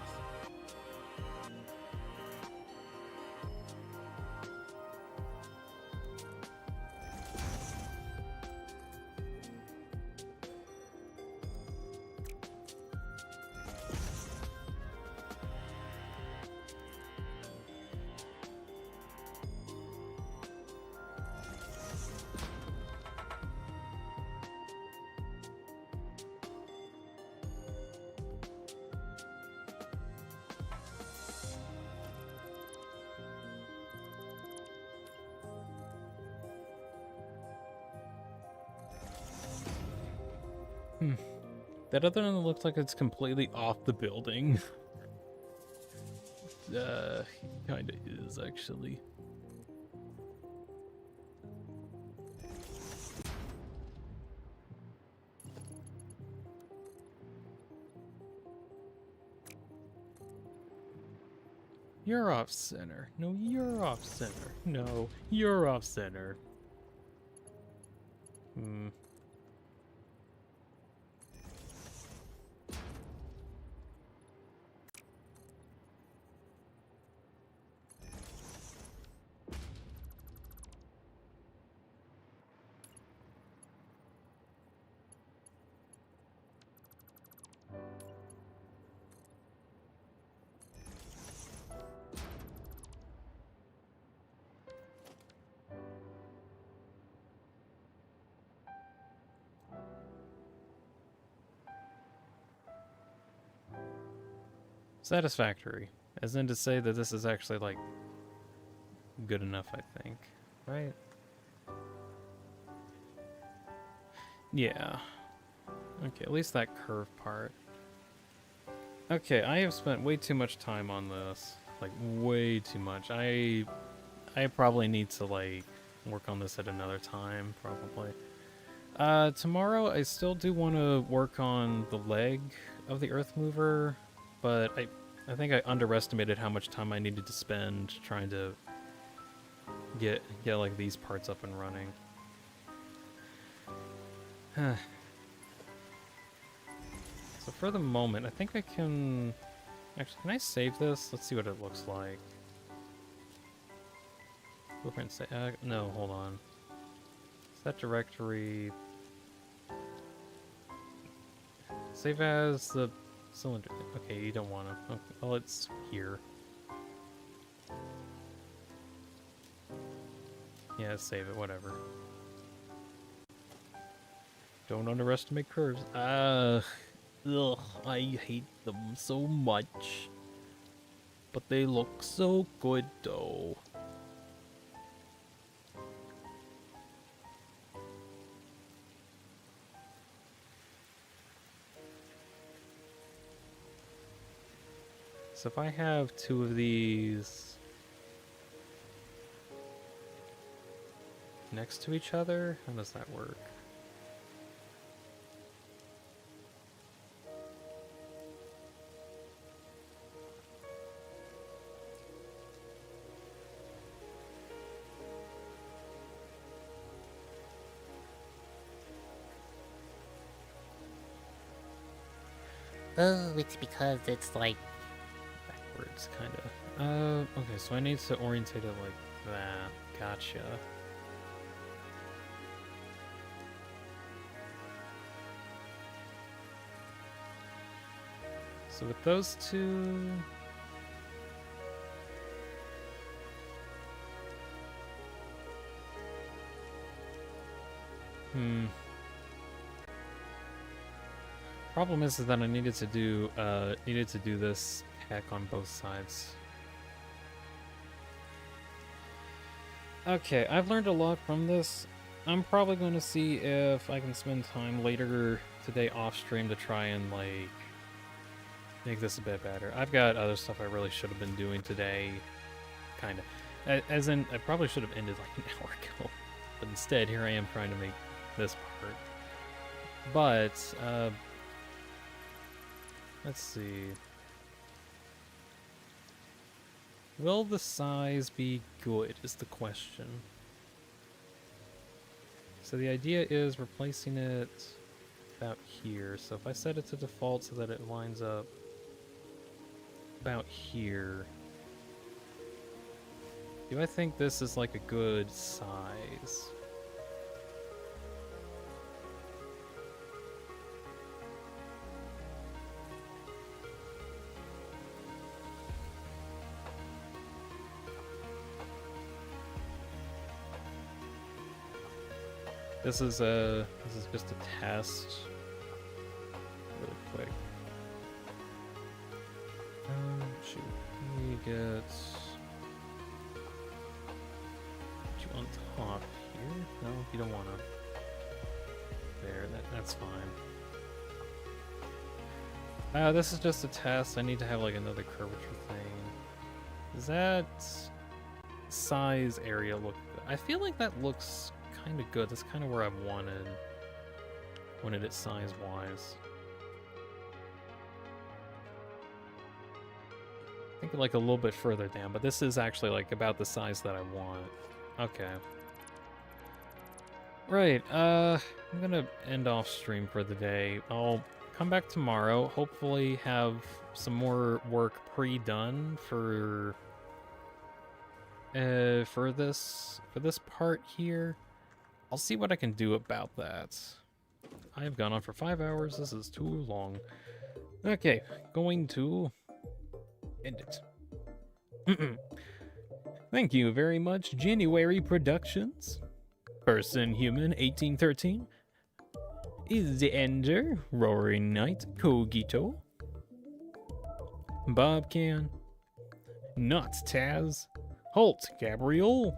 That other one looks like it's completely off the building. Kinda is, actually. You're off center. No, you're off center. No, you're off center. Hmm. Satisfactory. As in to say that this is actually, like, good enough, I think. Right? Yeah. Okay, at least that curve part. Okay, I have spent way too much time on this. Like, way too much. I probably need to, like, work on this at another time, probably. Tomorrow I still do want to work on the leg of the Earthmover, but I think I underestimated how much time I needed to spend trying to get like these parts up and running. So for the moment, I think I can... Actually, can I save this? Let's see what it looks like. Blueprint no, hold on. Set directory... Save as the cylinder. Okay, you don't want to. Okay, well, it's here. Yeah, save it, whatever. Don't underestimate curves. Ugh, I hate them so much. But they look so good, though. So if I have two of these next to each other, how does that work? Oh, it's because it's like... Backwards, kind of. Okay, so I need to orientate it like that. Gotcha. So with those two... Problem is that I needed to do this heck on both sides. Okay, I've learned a lot from this. I'm probably going to see if I can spend time later today off stream to try and, like, make this a bit better. I've got other stuff I really should have been doing today, kind of. As in, I probably should have ended like an hour ago. But instead, here I am trying to make this part. But, let's see. Will the size be good is the question. So the idea is replacing it about here. So if I set it to default so that it lines up about here, do I think this is like a good size? This is just a test. Really quick. Shoot. We get you on top here? No, you don't want to. There, that's fine. This is just a test. I need to have like another curvature thing. Does that size area look good? I feel like that looks kind of good. That's kind of where I wanted it size-wise. I think like a little bit further down, but this is actually like about the size that I want. Okay. Right, I'm gonna end off stream for the day. I'll come back tomorrow, hopefully have some more work pre-done for this part here. I'll see what I can do about that. I've gone on for 5 hours, this is too long. Okay, going to end it. Thank you very much, January Productions. Person Human 1813 is the Ender, Roaring Knight, Kogito, Bobcan, Not Taz, Holt, Gabriel,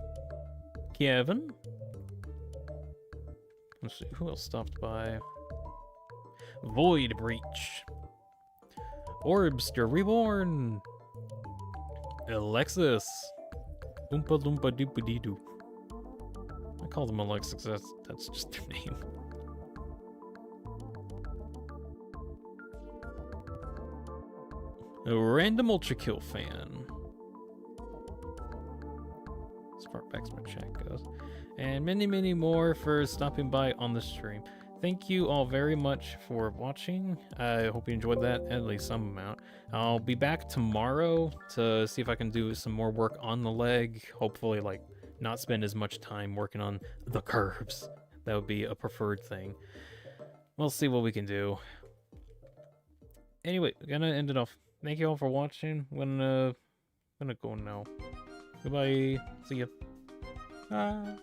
Kevin. Let's see who else stopped by. Void Breach, Orbster Reborn, Alexis, Oompa Loompa Doopa Dee Doo. I call them Alexis, that's just their name. A random Ultra Kill fan. As far back as my chat goes. And many, many more for stopping by on the stream. Thank you all very much for watching. I hope you enjoyed that, at least some amount. I'll be back tomorrow to see if I can do some more work on the leg. Hopefully, like, not spend as much time working on the curves. That would be a preferred thing. We'll see what we can do. Anyway, gonna end it off. Thank you all for watching. Gonna go now. Goodbye. See ya. Bye.